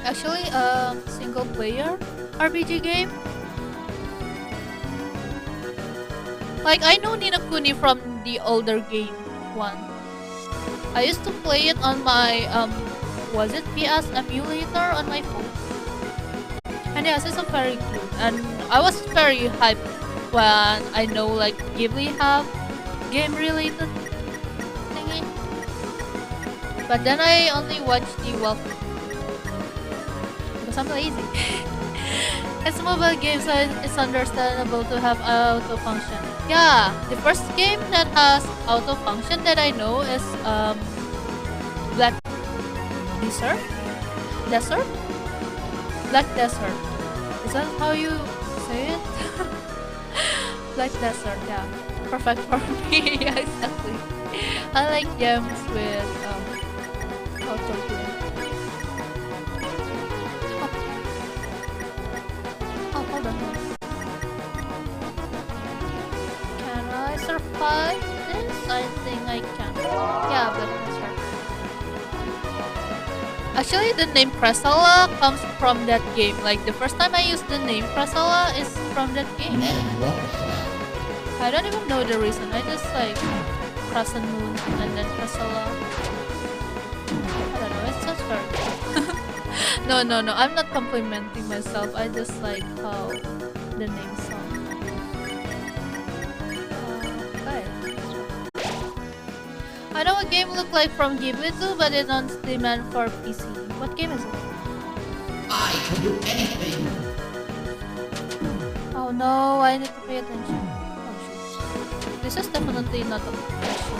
actually a single player RPG game. Like I know Ninokuni from the older game one. I used to play it on my was it PS emulator on my phone. And yes, it's a very good. And I was very hyped when I know like Ghibli have game related thingy. But then I only watched the walkthrough because I'm lazy. It's a mobile game, so it's understandable to have auto function. Yeah, the first game that has auto function that I know is Black Desert. Black Desert. Is that how you say it? Black Desert, yeah. Perfect for me. Yeah, exactly. I like games with auto play. Oh, hold on. Can I survive this? I think I can. Yeah, Black Desert. Actually, the name Chatbox comes from that game. Like, the first time I used the name Chatbox is from that game. I don't even know the reason. I just like Crescent Moon and then Chatbox. I don't know, it's just very good. No, I'm not complimenting myself. I just like how the name sounds. Okay. I know a game look like from Ghibli too, but it's on Steam and for PC. What game is it? I can do anything. Oh no, I need to pay attention. Oh shoot. This is definitely not a question.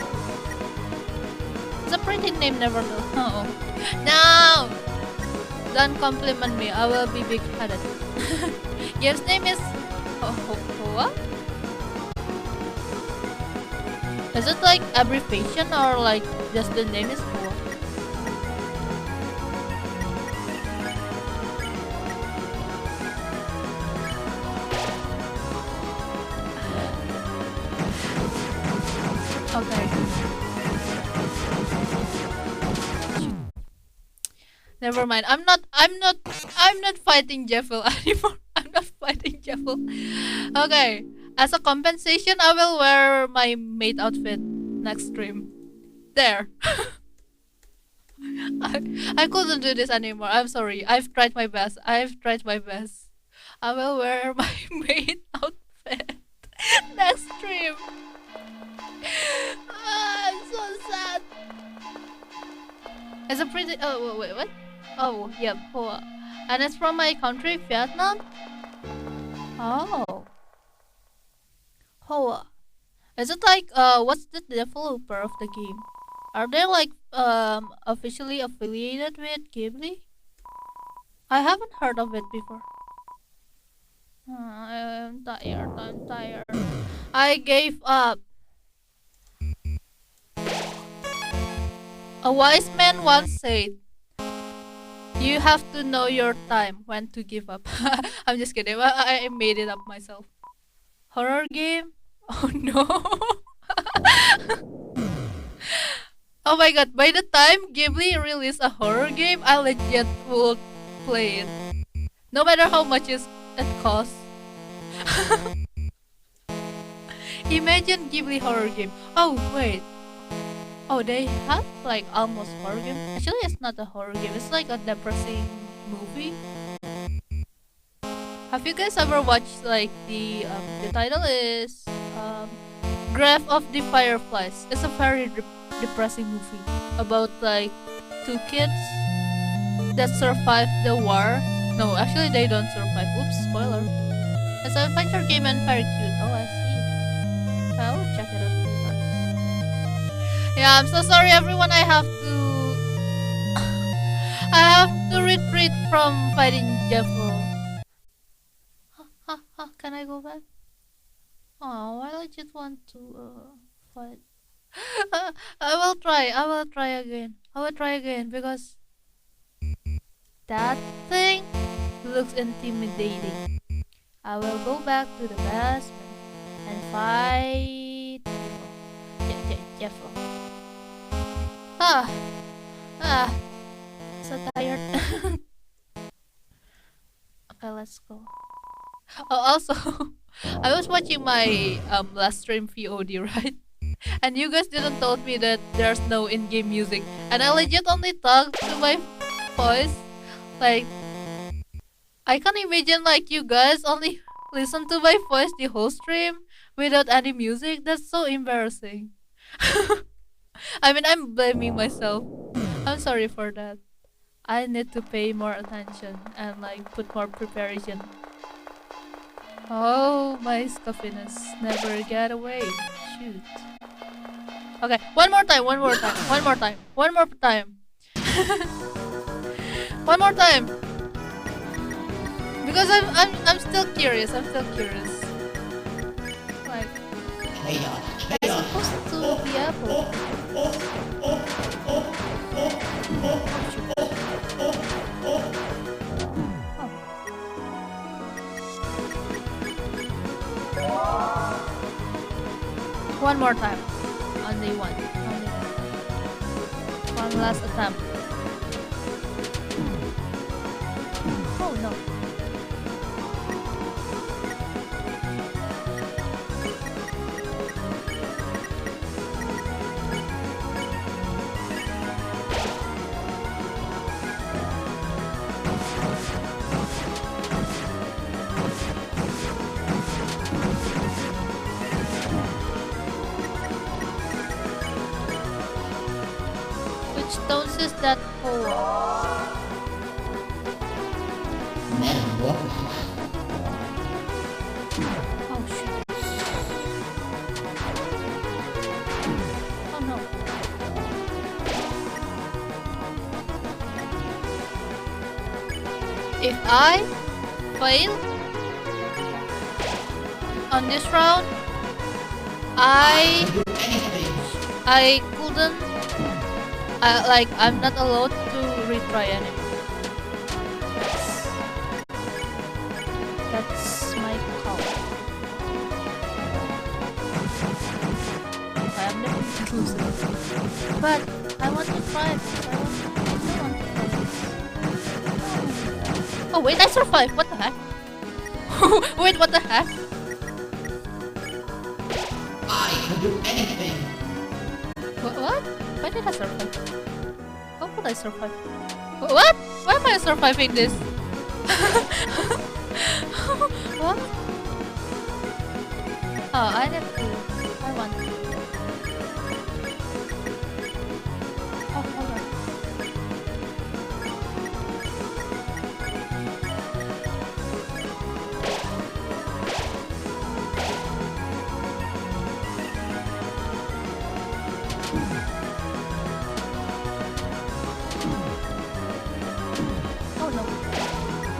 It's a pretty name, nevertheless. Oh no! Don't compliment me, I will be big-headed. Game's name is... what? Is it like abbreviation or like just the name is cool? Okay. Never mind. I'm not fighting Jevil anymore. I'm not fighting Jevil. Okay. As a compensation, I will wear my maid outfit next stream. There. I couldn't do this anymore. I'm sorry. I've tried my best. I will wear my main outfit next stream. I'm so sad. It's a pretty. Oh wait, what? Oh yeah, Hoa. And it's from my country, Vietnam. Oh, Hoa. Is it like what's the developer of the game? Are they like officially affiliated with Ghibli? I haven't heard of it before. I'm tired. I'm tired. I gave up. A wise man once said, "You have to know your time when to give up." I'm just kidding. I made it up myself. Horror game? Oh no. Oh my god, by the time Ghibli released a horror game, I legit would play it. No matter how much it costs. Imagine Ghibli horror game. Oh wait. Oh, they have like almost horror game. Actually, it's not a horror game. It's like a depressing movie. Have you guys ever watched like the title is Grave of the Fireflies? It's a very depressing movie about like two kids that survived the war. No, actually they don't survive. Oops, spoiler. It's an adventure game and very cute. Oh, I see. I will check it out. Yeah, I'm so sorry everyone. I have to retreat from fighting Jevil. Can I go back? Oh, I just want to fight. I will try. I will try again. I will try again because that thing looks intimidating. I will go back to the basement and fight Jevil. So tired. Okay, let's go. Oh, also, I was watching my last stream VOD, right? And you guys didn't told me that there's no in-game music, and I legit only talk to my voice. Like, I can't imagine like you guys only listen to my voice the whole stream without any music. That's so embarrassing. I mean, I'm blaming myself. I'm sorry for that. I need to pay more attention and like put more preparation. Oh, my stuffiness never get away. Shoot. Okay, one more time. One more time. One more time. Because I'm still curious. Like, I'm supposed to be able. One more time. Only one. One last attempt. Oh no. Which stones is that for? Oh shoot. Oh no. If I fail on this round, I couldn't. Like, I'm not allowed to retry anymore. That's my call. I'm never losing. But I want to try this. Oh wait, I survived. What the heck? Wait, what the heck? I can do anything. What? Why did I survive? How could I survive? What? Why am I surviving this? What? Oh, I need to. I want to. Oh, hold on. Oh no.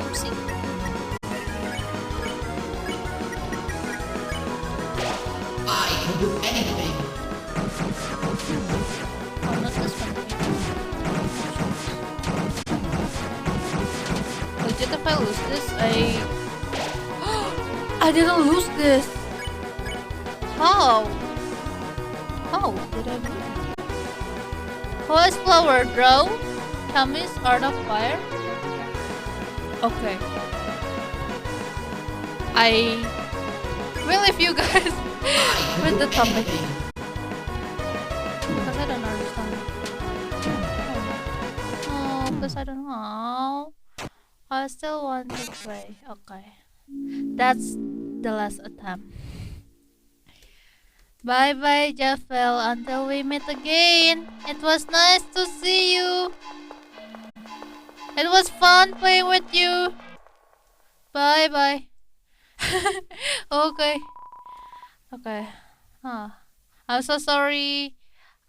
Oopsie. I can do anything. Oh, not this one. Legit, if I lose this, I didn't lose this. How? How did I lose it? How is flower draw? Tummies art of fire? Okay. I will leave you guys with the topic. Because I don't understand. Oh, because I don't know. I still want to play. Okay. That's the last attempt. Bye bye, Jevil. Until we meet again. It was nice to see you. It was fun playing with you. Bye bye. Okay. Okay. I'm so sorry.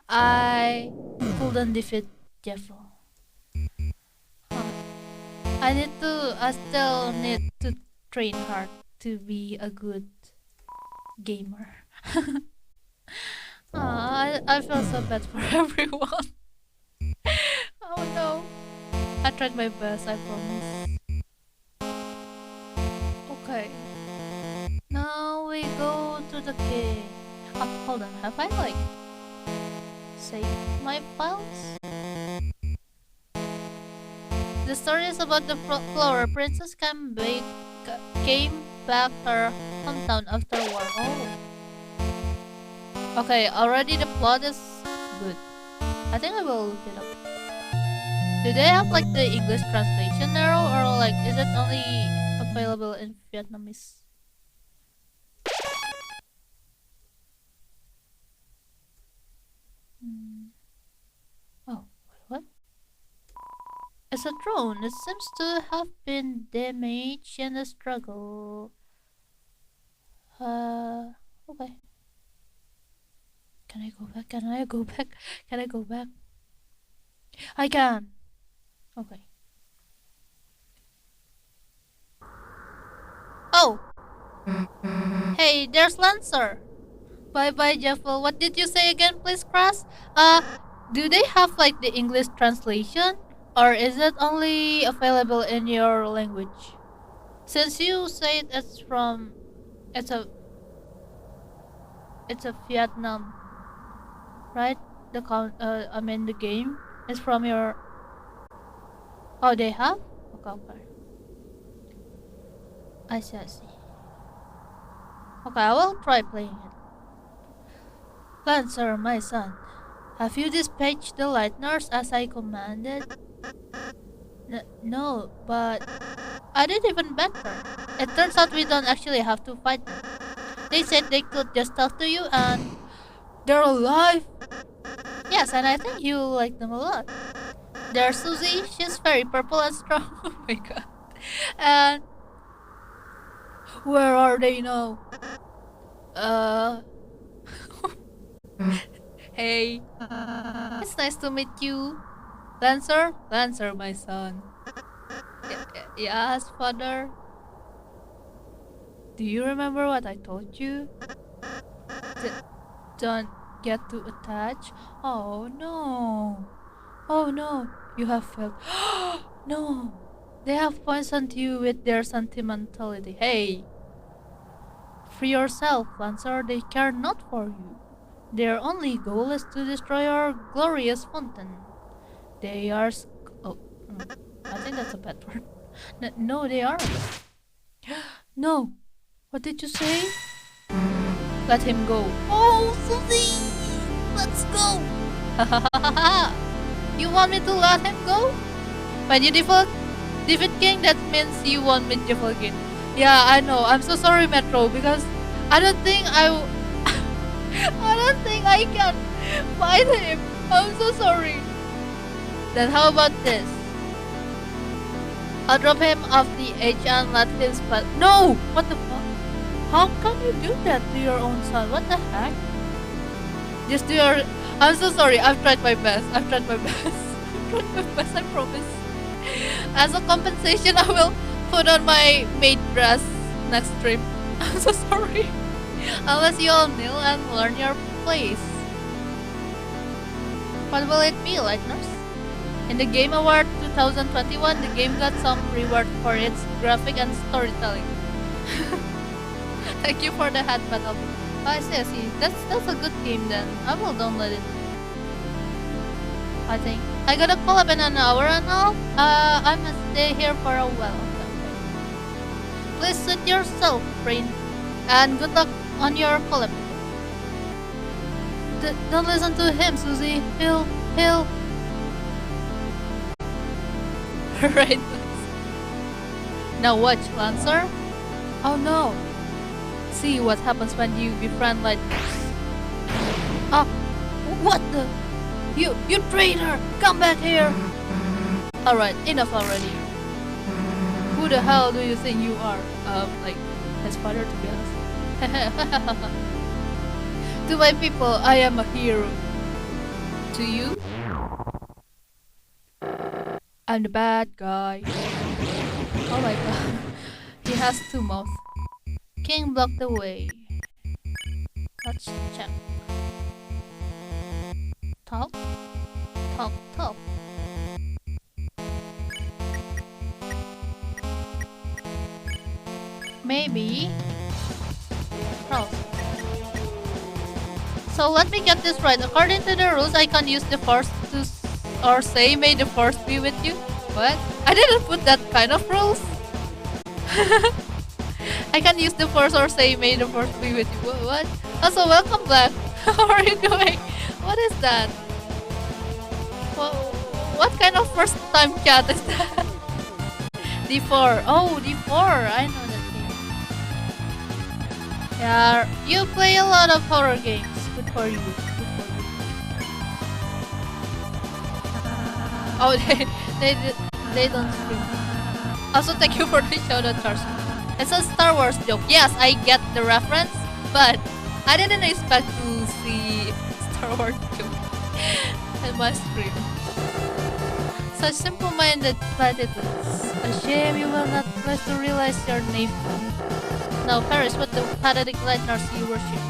I couldn't defeat Jevil. I still need to train hard to be a good gamer. I feel so bad for everyone. Oh no. I tried my best, I promise. Okay. Now we go to the cave. Hold on, have I saved my files? The story is about the flower princess came back her hometown after war. Oh. Okay, already the plot is good. I think I will look it up. Do they have the English translation there, or is it only available in Vietnamese? Oh, what? It's a drone. It seems to have been damaged in the struggle. Okay. Can I go back? Can I go back? Can I go back? I can. Okay. Oh! Hey, there's Lancer! Bye bye, Jevil. What did you say again, please, Crass? Do they have the English translation? Or is it only available in your language? Since you said it's a Vietnam, right? The game is from your. Oh, they have? Okay. I see. Okay, I will try playing it. Lancer, my son, have you dispatched the lighteners as I commanded? No, but I did even better. It turns out we don't actually have to fight them. They said they could just talk to you and they're alive. Yes, and I think you like them a lot. There's Susie, she's very purple and strong. Oh my god. And where are they now? Hey. It's nice to meet you. Lancer, my son. Yes, father. Do you remember what I told you? Don't get too attached. Oh no, you have failed. No, they have poisoned you with their sentimentality. Hey, free yourself, Lancer. They care not for you. Their only goal is to destroy our glorious fountain. They are. I think that's a bad word. No, they aren't. No. What did you say? Let him go. Oh, Susie! Let's go! You want me to let him go? When you defeat King, that means you won't meet Jevil again. Yeah, I know. I'm so sorry, Metro, because I don't think I don't think I can fight him. I'm so sorry. Then how about this? I'll drop him off the edge and let him spot. No! What the fuck? How can you do that to your own son? What the heck? Just do your... I'm so sorry. I've tried my best. I've tried my best. I've tried my best, I promise. As a compensation, I will put on my maid dress next stream. I'm so sorry. Unless you all kneel and learn your place. What will it be, Lightners? In the Game Award 2021, the game got some reward for its graphic and storytelling. Thank you for the hat battle. Oh, I see. That's a good game then. I will download it. I think. I gotta call up in an hour and all. I must stay here for a while. Please suit yourself, friend. And good luck on your collab. Don't listen to him, Susie. He'll... Right. Now watch, Lancer. Oh no. See what happens when you befriend Lightners. Ah, what the? You traitor! Come back here! Alright, enough already. Who the hell do you think you are? Like, his father, to be honest. To my people, I am a hero. To you? I'm the bad guy. Oh my god. He has two mouths. King blocked the way. Let's check. Talk? Talk. Maybe. Cross. So let me get this right. According to the rules, I can use the force to or say may the force be with you. What? I didn't put that kind of rules. I can use the force or say may the force be with you. What? Also, welcome back. How are you doing? What is that? What kind of first time cat is that? D4. Oh, D4. I know that game. Yeah, you play a lot of horror games. Good for you. Oh, they don't stream. Also, thank you for the shout out, Charles. It's a Star Wars joke. Yes, I get the reference, but I didn't expect to see Star Wars joke in my stream. Such simple-minded platitudes. A shame you will not live to realize your name. Now perish with the pathetic Lightners you worship.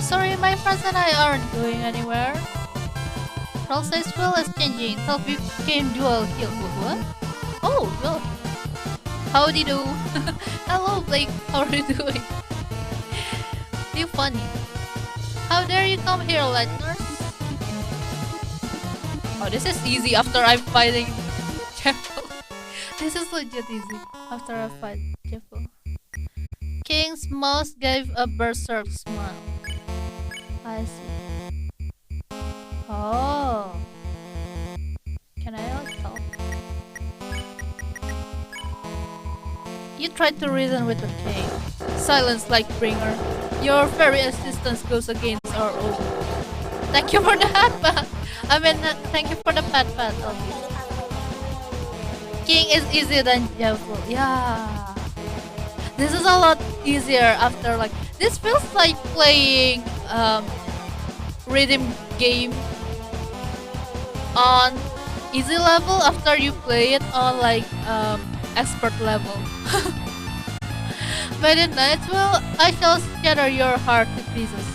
Sorry, my friends and I aren't going anywhere. Roll says Will is changing. Self became dual heal. What? Oh, dual. Howdy do. Hello, Blake. How are you doing? You funny. How dare you come here, Lightners? Oh, this is easy after I'm fighting Jevil. This is legit easy after I fight Jevil. King's mouse gave a berserk smile. I see. Oh. Can I like talk? You tried to reason with the king. Silence, Lightbringer. Your very existence goes against our own. Thank you for the hat pat. Thank you for the pat pat. King is easier than Jevil. Yeah. This is a lot easier after like this feels like playing rhythm game on easy level after you play it on like expert level. By the night, well, I shall shatter your heart to pieces.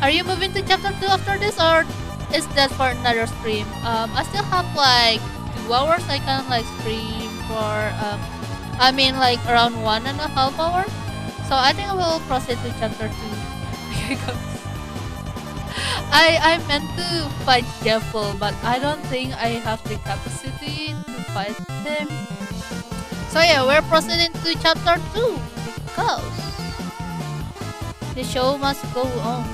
Are you moving to chapter 2 after this, or is that for another stream? I still have like 2 hours I can like stream for like around 1.5 hours. So I think I will proceed to chapter 2. Because I meant to fight Jevil, but I don't think I have the capacity to fight him. So yeah, we're proceeding to chapter 2 because the show must go on.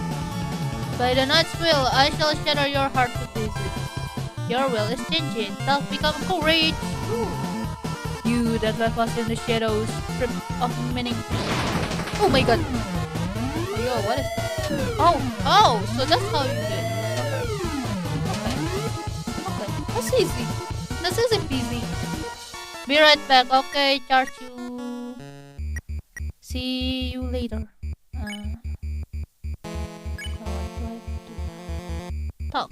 By the night's will, I shall shatter your heart to pieces. Your will is changing. Thou become courage. Ooh. You do that was in the shadows, stripped of meaning. Oh my god! Oh, yo, what is that? Oh, so that's how you do it. Okay, that's easy. That's easy peasy. Be right back. Okay, charge you. See you later. Talk.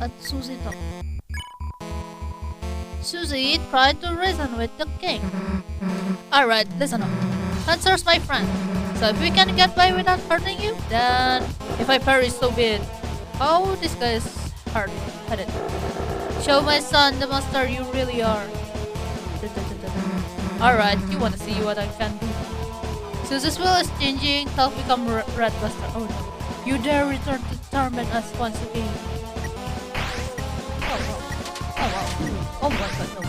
Let Susie talk. Susie tried to reason with the king. Alright, listen up. Answers, my friend. So if we can get by without hurting you, then if I perish, so be it. Oh, this guy is hard-headed. Show my son the monster you really are. Alright, you wanna see what I can do. Susie's will is changing, self become red buster. Oh no. You dare return to torment us once again. Oh my god, no.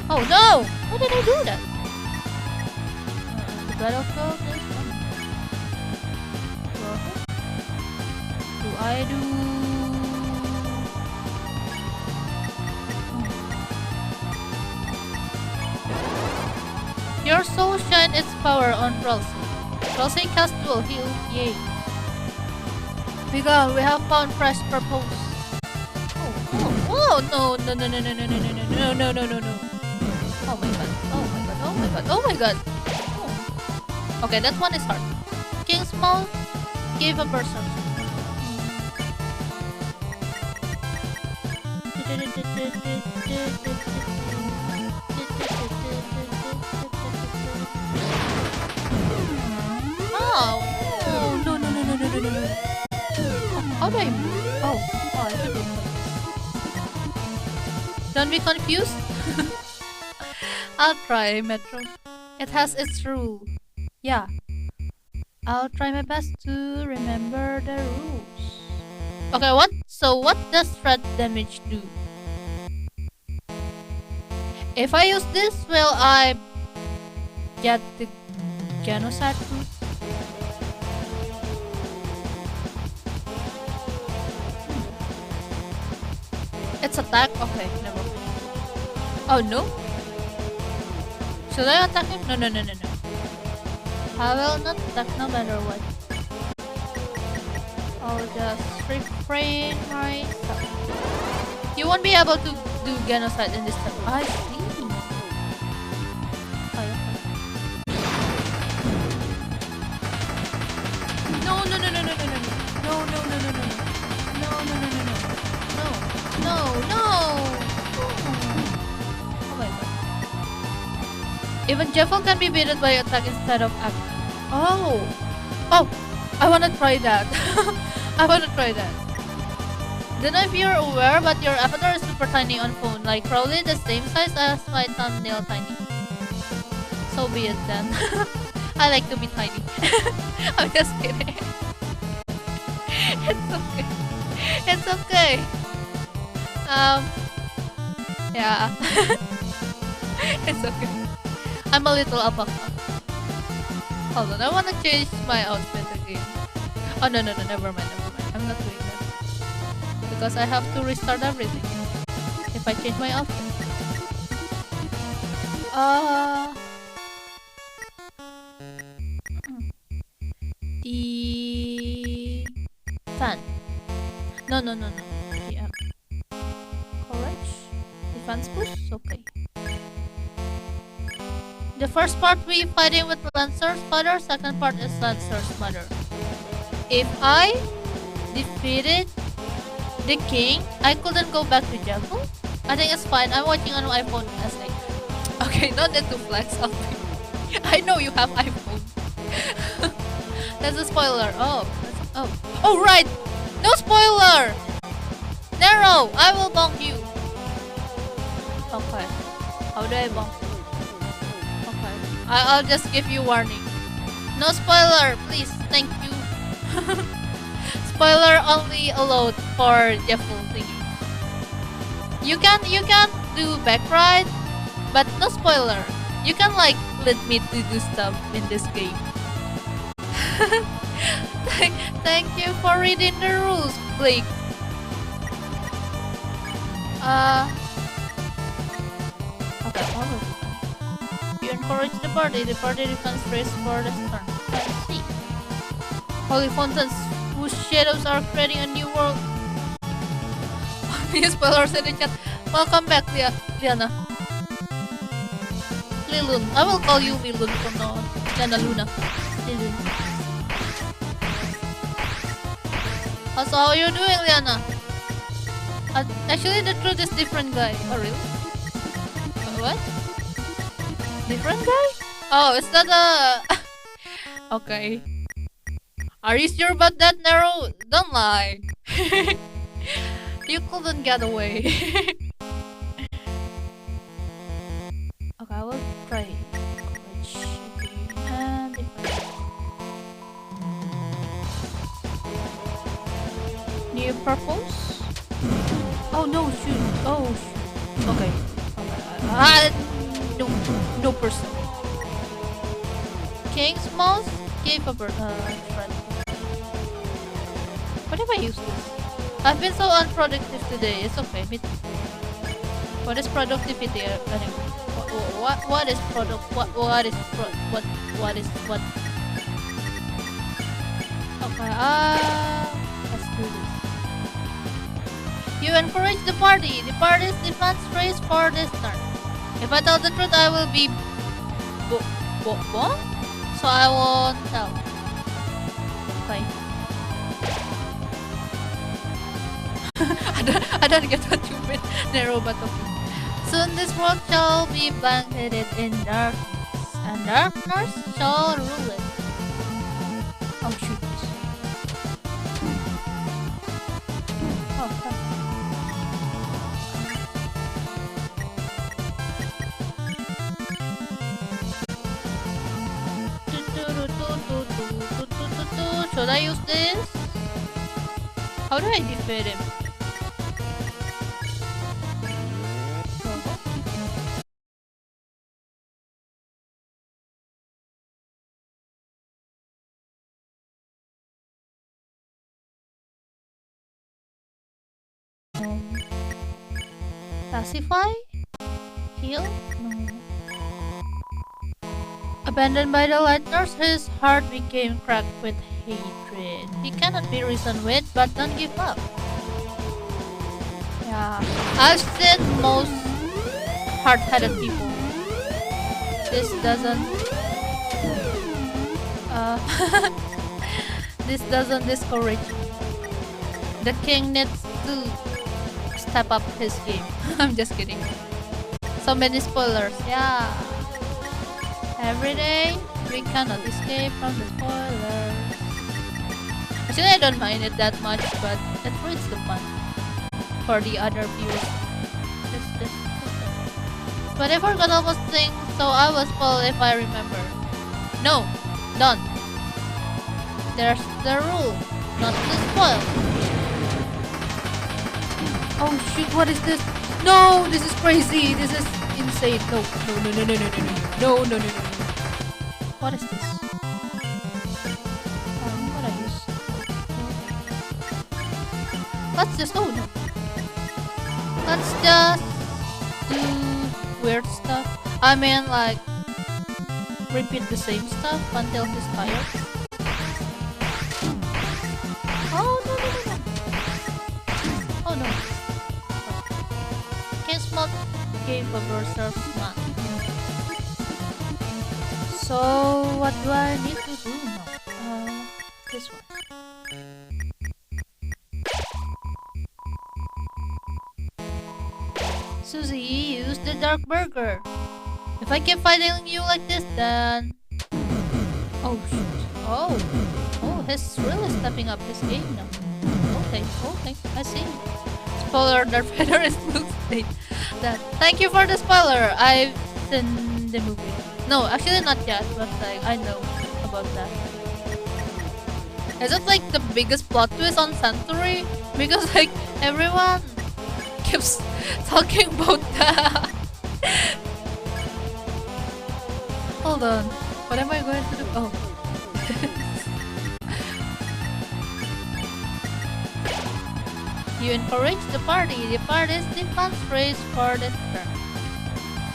Oh no! How did I do that? The battlefield is coming. Do I do... Your soul shine its power on Ralsei. Ralsei cast will heal, yay. Miguel, we have found fresh purpose. Oh no. Oh my god. Oh. Okay, that one is hard. King's Mouth gave a person. Oh no. How do I move? Oh, I should do it. Don't be confused. I'll try, Metro. It has its rule. Yeah. I'll try my best to remember the rules. Okay, what does threat damage do? If I use this, will I get the genocide fruit? It's attack? Okay, never mind. Oh no? Should I attack him? No. I will not attack no matter what. I'll just refrain myself. You won't be able to do genocide in this time. I see. No. Oh my god. Even Jevil can be beaten by attack instead of act. Oh, I wanna try that. Don't know if you're aware, but your avatar is super tiny on phone, like probably the same size as my thumbnail tiny. So be it then. I like to be tiny. I'm just kidding. It's okay. Yeah. It's okay. I'm a little alpaca. Hold on, I wanna change my outfit again. Oh no, never mind. I'm not doing that. Because I have to restart everything if I change my outfit. The fan. No. Yeah. Courage. Defense push. Okay. The first part we fighting with Lancer's father. Second part is Lancer's mother. If I defeated the king, I couldn't go back to Jevil. I think it's fine. I'm watching on iPhone SE. Okay, no need to flex. I know you have iPhone. That's a spoiler. Oh, right. No spoiler. Nero, I will bonk you. Okay. How do I bonk you? Okay. I'll just give you warning. No spoiler, please. Thank you. Spoiler only allowed for Jevil thingy. You can do back ride, but no spoiler. You can like let me to do stuff in this game. Thank you for reading the rules, Blake. Okay, all of it. You encourage the party defense race for the turn. Let's see. Holy fountains whose shadows are creating a new world. New spoilers in the chat. Welcome back, Liana. Lilun. I will call you Lilun from now on. Liana Luna. Lilun. Also, how are you doing, Liana? Actually, the truth is different guy. Oh, really? What? Different guy? Oh, it's not a... Okay. Are you sure about that, Nero? Don't lie. You couldn't get away. Okay, I will try. And new purples? Oh no, shoot. Oh, shoot. Okay. No person. King's mouse gave a friend. What if I use this? I've been so unproductive today. It's okay. What is productivity anyway? What is product? What is what? Okay. Let's do this. You encourage the party. The party's defense race for this turn. If I tell the truth, I will be so I won't tell. Okay. I don't get what you mean, Nero, but okay. Soon this world shall be blanketed in darkness, and darkness shall rule it. Oh shoot. Oh, fuck. Should I use this? How do I defeat him? Pacify? Heal? No. Abandoned by the lightners, his heart became cracked with hatred. He cannot be reasoned with, but don't give up. Yeah, I've seen most hard-headed people. This doesn't... this doesn't discourage me. The king needs to step up his game. I'm just kidding. So many spoilers. Yeah. Every day, we cannot escape from the spoilers. Actually, I don't mind it that much, but it ruins the fun for the other viewers. But I forgot almost thing, so I will spoil if I remember. No, don't. There's the rule, not to spoil. Oh shoot, what is this? No, this is crazy. This is insane. No. No. What is this? What I use? Let's just, oh no. Let's just do weird stuff. I mean, like, repeat the same stuff until he's tired. Oh no. Oh no. Kingsmod gave a berserk man. So what do I need to do now? This one. Susie, use the dark burger. If I keep fighting you like this, then... Oh shoot. Oh, he's really stepping up his game now. Okay, I see. Spoiler, Darth Vader is Luke's state. Thank you for the spoiler. I've seen the movie. No, actually not yet, but like, I know about that. Is it like the biggest plot twist on Century? Because like, everyone keeps talking about that. Hold on. What am I going to do? Oh. You encourage the party. The party's defense race for this turn.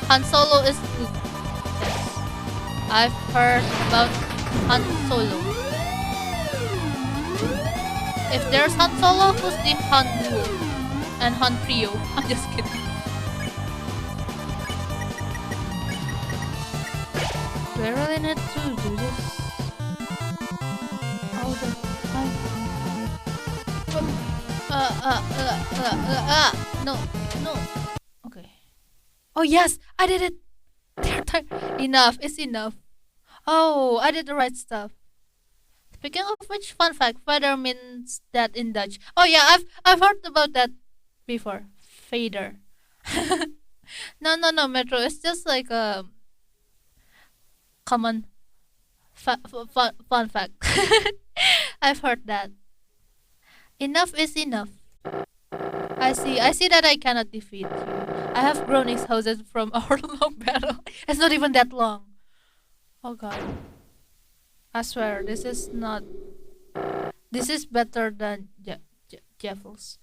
Han Solo is good. Yes. I've heard about Han Solo. If there's Han Solo, who's the Han Duo? And Han Trio? I'm just kidding. Do I really need to do this? All the time? No, no. Okay. Oh yes, I did it. Enough, it's enough. Oh, I did the right stuff. Speaking of which, fun fact, feather means that in Dutch. Oh yeah, I've heard about that before. Fader. No, Metro. It's just like a common fun fact. I've heard that. Enough is enough. I see that I cannot defeat you. I have grown exhausted from our long battle. It's not even that long. Oh god. I swear, this is better than Jevil's.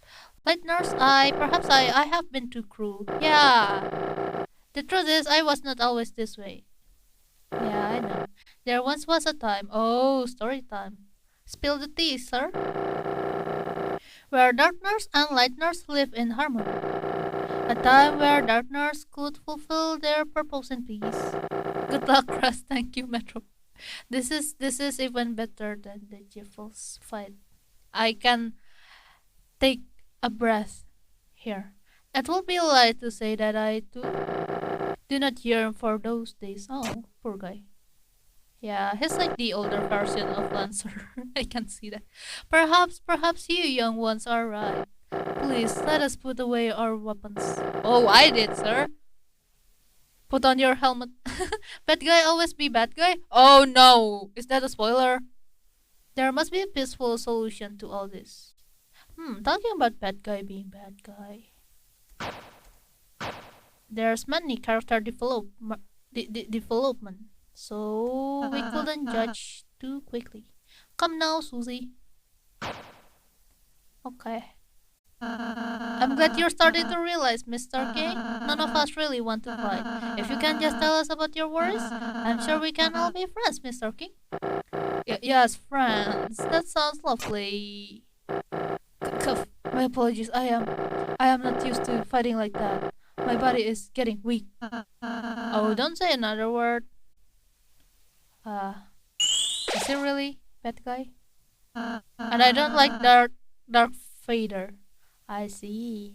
Late nurse, perhaps I have been too cruel. Yeah. The truth is, I was not always this way. Yeah, I know. There once was a time. Oh, story time. Spill the tea, sir. Where darkness and lightness live in harmony. A time where darkness could fulfill their purpose in peace. Good luck, Russ. Thank you, Metro. This is even better than the Jevil's fight. I can take a breath here. It would be a lie to say that I too do not yearn for those days. Oh, poor guy. Yeah, he's like the older version of Lancer. I can see that. Perhaps you young ones are right. Please, let us put away our weapons. Oh, I did, sir. Put on your helmet. Bad guy always be bad guy? Oh no! Is that a spoiler? There must be a peaceful solution to all this. Talking about bad guy being bad guy. There's many character development. So we couldn't judge too quickly. Come now, Susie. Okay. I'm glad you're starting to realize, Mr. K. None of us really want to fight. If you can just tell us about your worries, I'm sure we can all be friends, Mr. King. Yes, friends. That sounds lovely. Cuff. My apologies. I am not used to fighting like that. My body is getting weak. Oh, don't say another word. Is he really bad guy? And I don't like dark fader. I see.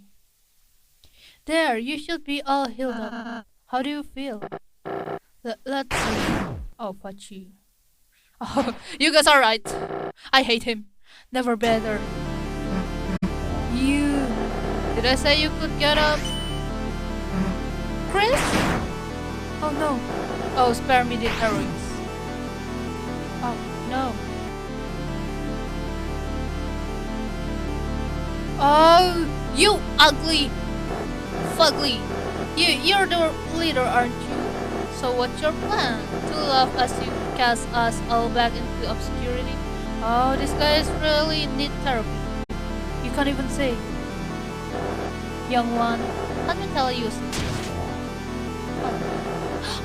There, you should be all healed up. How do you feel? Let's see. Oh, Pachi. Oh, you guys are right. I hate him. Never better. You. Did I say you could get up? Chris? Oh no. Oh, spare me the heroics. Oh no. Oh, you ugly, fugly. You're the leader, aren't you? So what's your plan? To laugh as you cast us all back into obscurity? Oh, this guy really need therapy. You can't even say. Young one, let me tell you something.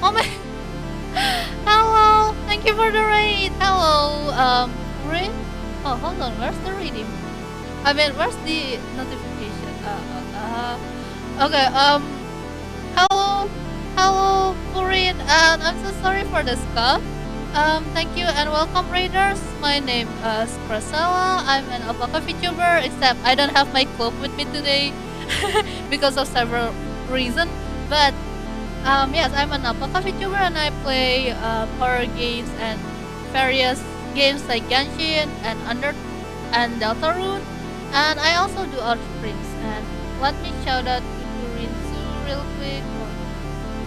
Oh my. Hello, thank you for the raid. Hello, raid? Oh, hold on, where's the reading? I mean, where's the notification? Okay, hello, Corinne, and I'm so sorry for the stuff. Thank you and welcome, raiders. My name is Ch.Cleselah. I'm an alpaca VTuber, except I don't have my cloak with me today because of several reasons. But yes, I'm an alpaca VTuber and I play horror games and various games like Genshin and Deltarune. And I also do art streams. And let me shout out to Rinsu real quick.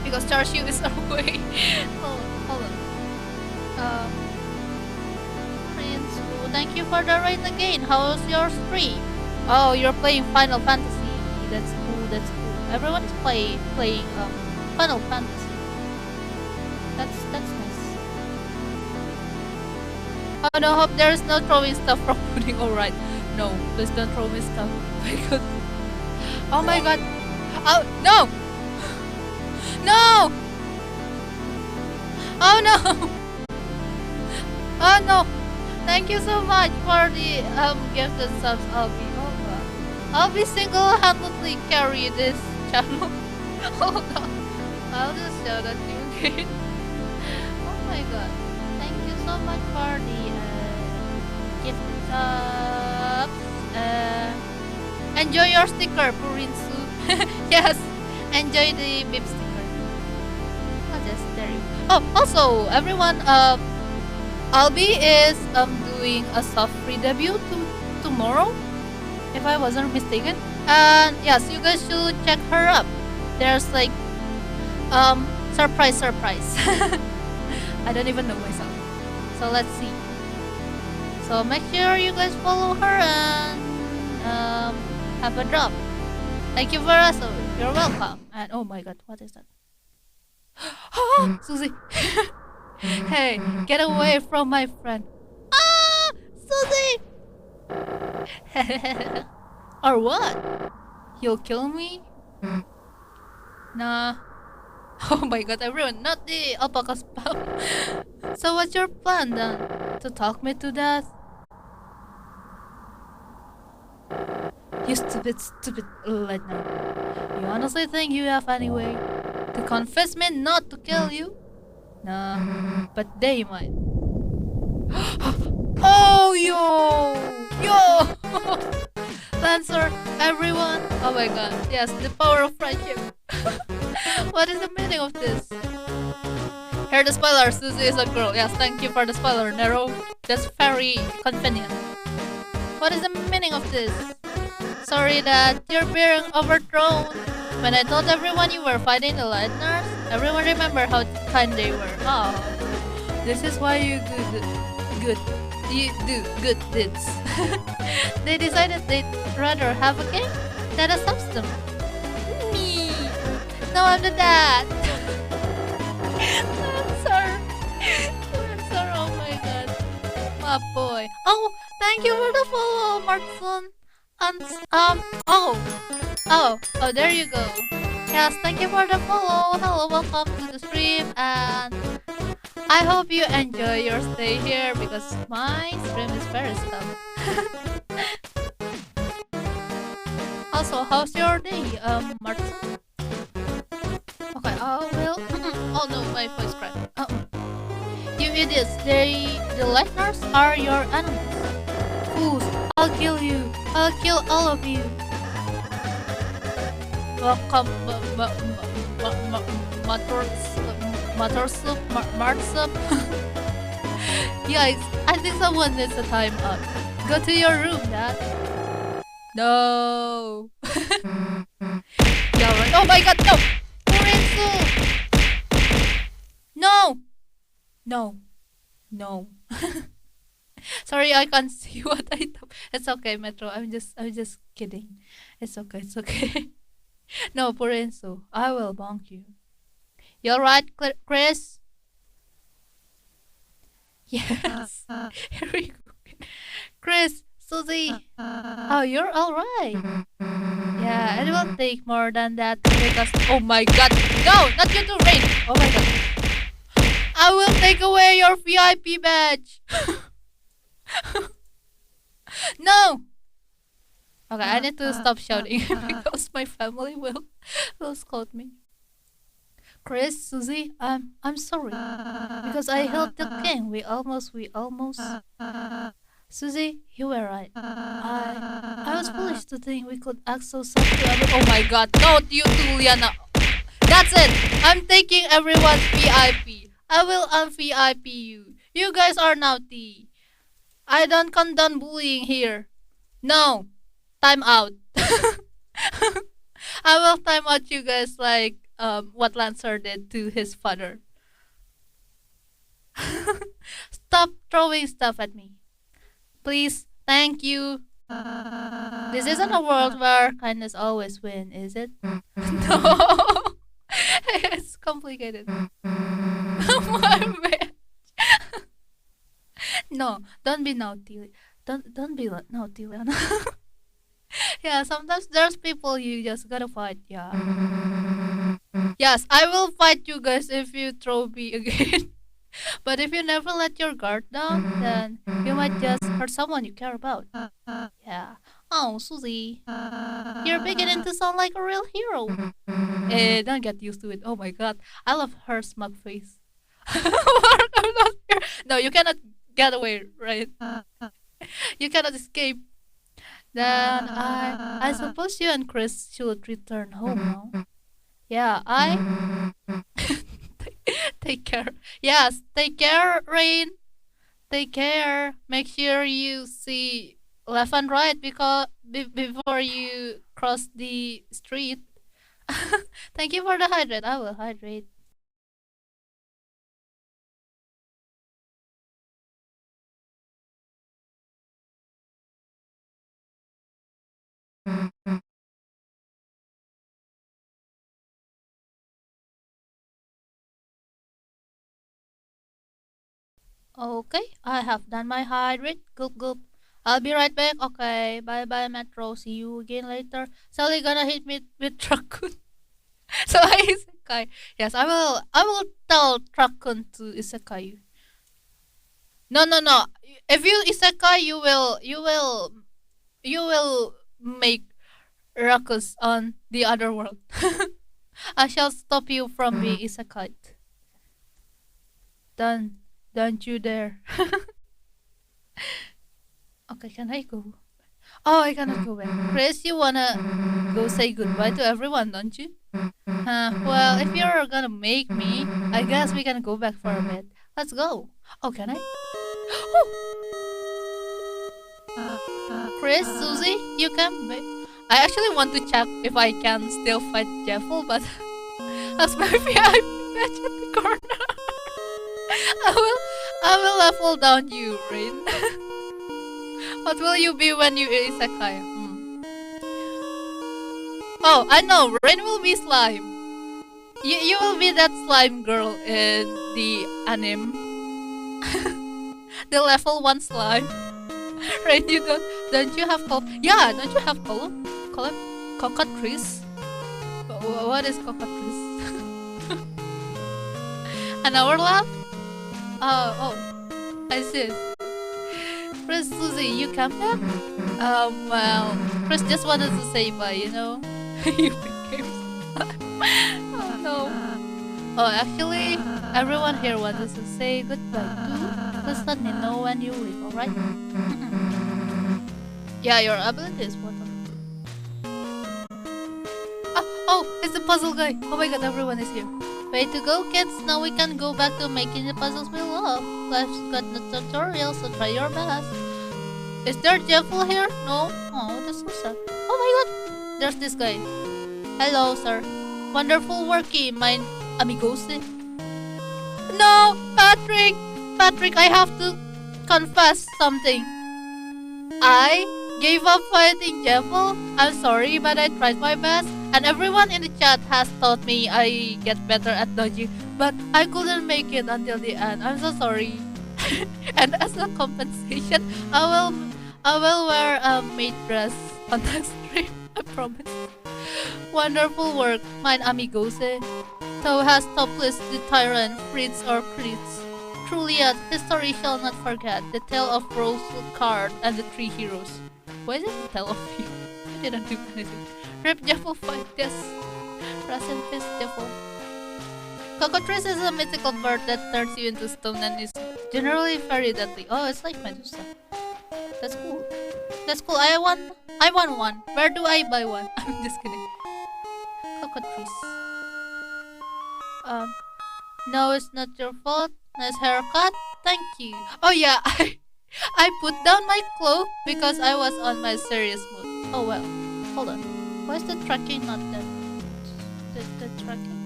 Because Charshu is away. hold on. Rinsu, thank you for the raid again. How's your stream? Oh, you're playing Final Fantasy. That's cool. Everyone's playing Final Fantasy. That's nice. Oh no, hope there's no throwing stuff from pudding. Alright. No, please don't throw me stuff. Oh my god. Oh my god. Oh, no! No! Oh no! Oh no! Thank you so much for the gifted subs, Albi. Oh god. I'll be single-handedly carry this channel. Hold on. I'll just show that to you again. Oh my god. Thank you so much for the gifted subs. Enjoy your sticker, Purinsu. Yes. Enjoy the bib sticker. Oh, just there you go. Oh, also, everyone, Albi is doing a soft free debut tomorrow, if I wasn't mistaken. And yes, you guys should check her up. There's like surprise. I don't even know myself. So let's see. So make sure you guys follow her and have a drop. Thank you for us. You're welcome. And oh my god, what is that? Susie. Hey, get away from my friend. Ah, Susie. Or what? You'll kill me? Nah. Oh my god, everyone, not the alpaca spam. So what's your plan then? To talk me to death? You stupid Lightner. You honestly think you have any way to convince me not to kill you? Nah, but they might. Oh, yo! Lancer, everyone! Oh my god, yes, the power of friendship. What is the meaning of this? Here the spoiler, Susie is a girl. Yes, thank you for the spoiler, Nero. That's very convenient. What is the meaning of this? Sorry that you're being overthrown. When I told everyone you were fighting the Lightners, everyone remember how kind they were. Oh, this is why you do good deeds. They decided they'd rather have a king than a substance. Me. Now I'm the dad. Lancer, oh my god. My boy. Oh, thank you for the follow, Martson. And oh, there you go. Yes, thank you for the follow. Hello, welcome to the stream, and I hope you enjoy your stay here because my stream is very tough. Also, how's your day, Martin? Okay, well, oh no, my voice cracked. You idiots, the Lightners are your enemies. Fools, I'll kill you. I'll kill all of you. Welcome, Martsup. Yikes, I think someone needs a time out. Go to your room, Dad. No. Yeah, right. Oh my god, no! Purinsu! No. Sorry, I can't see what I thought. It's okay, Metro. I'm just kidding. It's okay. No, Purinsu, I will bonk you. You alright, Chris? Yes. Here we go. Chris, Susie. Oh, you're alright. Yeah, it will take more than that to make us. Oh my god. No, not you too, Rain. Oh my god. I will take away your VIP badge. No. Okay, I need to stop shouting because my family will scold me. Chris, Susie, I'm sorry because I helped the king. We almost. Susie, you were right. I was foolish to think we could act so softly. Oh my god, not you too, Liana. That's it. I'm taking everyone's VIP. I will un-VIP you. You guys are naughty. I don't condone bullying here. No. Time out. I will time out you guys like what Lancer did to his father. Stop throwing stuff at me. Please, thank you. This isn't a world where kindness always wins, is it? No. It's complicated. My man. No, don't be naughty. Don't be naughty, Leona. Yeah, sometimes there's people you just gotta fight. Yeah. Yes, I will fight you guys if you throw me again. But if you never let your guard down, then you might just hurt someone you care about. Yeah. Oh, Susie, you're beginning to sound like a real hero. Don't get used to it. Oh my god, I love her smug face. I'm not here. No, you cannot get away, right? You cannot escape. Then I suppose you and Chris should return home now. Yeah, I take care. Yes, take care, Rain. Take care. Make sure you see left and right because before you cross the street. Thank you for the hydrate. I will hydrate. Okay, I have done my hydrate. Gulp gulp. I'll be right back. Okay, bye bye, Metro. See you again later. Sally gonna hit me with Truckun. So I isekai. Yes, I will. I will tell Truckun to isekai. No, no, no. If you isekai, you will make ruckus on the other world. I shall stop you from being isekai. Don't you dare. Okay, can I go? Oh, I cannot go back. Chris, you wanna go say goodbye to everyone, don't you? Well, if you're gonna make me, I guess we can go back for a bit. Let's go. Oh, can I? Chris, Susie, you can. I actually want to check if I can still fight Jevil, but as my VIP badge at the corner, I will level down you, Rain. What will you be when you isekai? Oh, I know. Rain will be slime. You will be that slime girl in the anime. The level 1 slime. Rain, you don't you have yeah, don't you have cockatrice? What is cockatrice? An hour left? Oh, I see. Chris, Susie, you come back? Well, Chris just wanted to say bye, you know? You became oh no. Oh, actually, everyone here wanted to say goodbye too. Just let me know when you leave, alright? Yeah, your ability is wonderful. Oh, it's the puzzle guy. Oh my god, everyone is here. Way to go, kids. Now we can go back to making the puzzles we love. Life's got the tutorial, so try your best. Is there Jevil here? No? Oh, that's so sad. Oh my god! There's this guy. Hello, sir. Wonderful worky, my amigos. No! Patrick! Patrick, I have to confess something. I gave up fighting Jevil. I'm sorry, but I tried my best. And everyone in the chat has taught me I get better at dodging, but I couldn't make it until the end. I'm so sorry. And as a compensation, I will wear a maid dress on the stream. I promise. Wonderful work, mine amigos. Thou hast topless the tyrant, Fritz or Kritz. Truly, history shall not forget the tale of Rose Card and the 3 heroes. Why is it the tale of you? I didn't do anything. Rip Jevil fight this. Rest in peace, Jevil. Cockatrice is a mythical bird that turns you into stone and is generally very deadly. Oh, it's like Medusa. That's cool. That's cool. I want one. Where do I buy one? I'm just kidding. Cockatrice. No, it's not your fault. Nice haircut. Thank you. Oh yeah, I put down my cloak because I was on my serious mood. Oh well. Hold on. Why is the tracking not that? The tracking?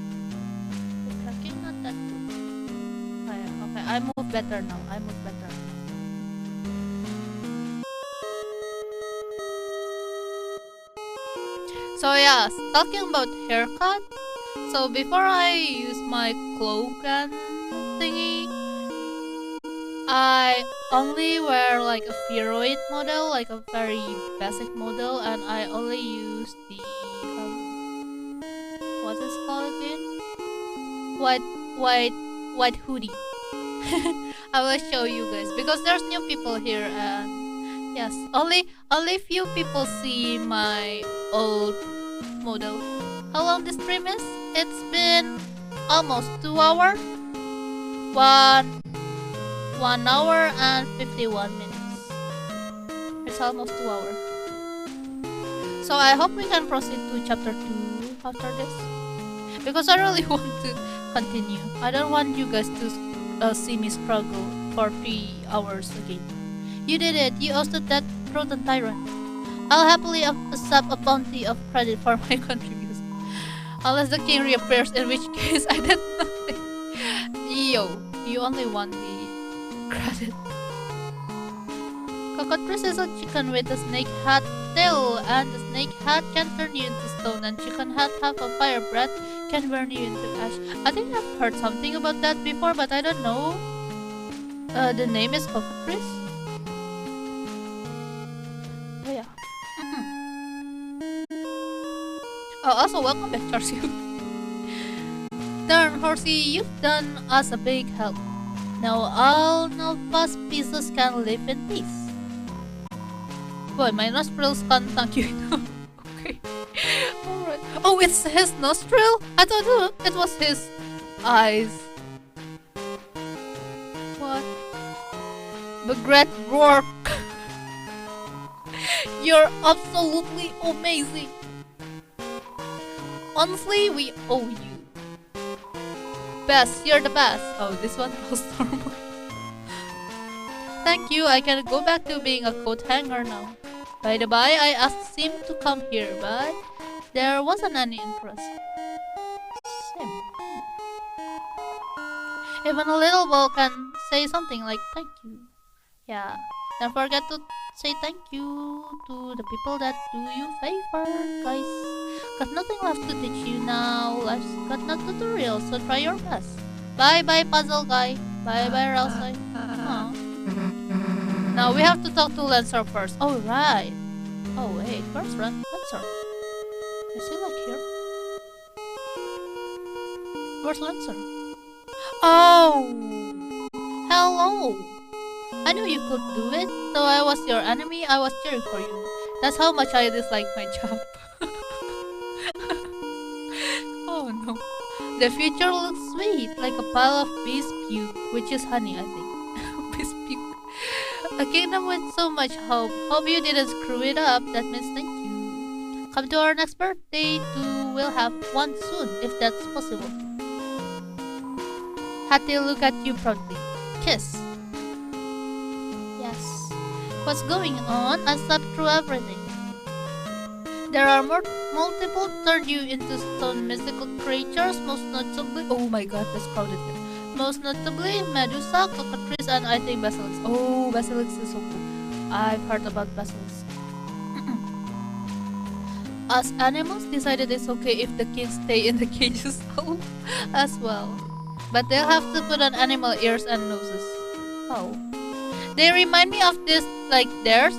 The tracking not that good. Oh, yeah. Okay, I move better now. I move better. So yeah, talking about haircut. So before I use my cloak and thingy, I only wear like a VRoid model, like a very basic model, and I only use the what is it called again? white white hoodie. I will show you guys because there's new people here and yes, only few people see my old model. How long this stream is? It's been almost 2 hours. 1 hour and 51 minutes. It's almost 2 hours. So I hope we can proceed to chapter 2 after this. Because I really want to continue. I don't want you guys to see me struggle for 3 hours again. You did it. You ousted that Proton Tyrant. I'll happily accept a bounty of credit for my contribution. Unless the king reappears, in which case I did nothing. Yo, you only want the credit. Cockatrice is a chicken with a snake hat tail, and the snake hat can turn you into stone, and chicken hat have a fire breath can burn you into ash. I think I've heard something about that before, but I don't know. The name is Cockatrice. Oh yeah. Oh, also welcome back, Charcy. Darn, Horsey, you've done us a big help. Now all Novas pieces can live in peace. Boy, my nostrils can't thank you enough. Okay. Alright. Oh, it's his nostril? I thought it was his eyes. What? The great work. You're absolutely amazing. Honestly, we owe you. Best, you're the best. Oh, this one was normal. Thank you, I can go back to being a coat hanger now. By the by, I asked Sim to come here, but there wasn't any interest. Sim. Even a little ball can say something like thank you. Yeah, don't forget to say thank you to the people that do you favor, guys. Got nothing left to teach you now. Life's got no tutorial, so try your best. Bye bye, puzzle guy. Bye bye, Ralsai. Now we have to talk to Lancer first. Oh right. Oh wait, where's Lancer? Is he like here? Where's Lancer? Oh, hello. I knew you could do it. Though I was your enemy, I was cheering for you. That's how much I dislike my job. Oh no. The future looks sweet, like a pile of bees puke, which is honey, I think. Bees puke. A kingdom with so much hope. Hope you didn't screw it up. That means thank you. Come to our next birthday too. We'll have one soon, if that's possible. Hattie look at you proudly. Kiss. Yes. What's going on? I slept through everything. There are multiple turn you into stone mystical creatures, most notably... Oh my god, that's crowded here. Most notably, Medusa, Cockatrice, and I think Basilisk. Oh, Basilisk is so cool. I've heard about Basilisk. Us animals decided it's okay if the kids stay in the cages as well. But they'll have to put on animal ears and noses. Oh. They remind me of this, like, there's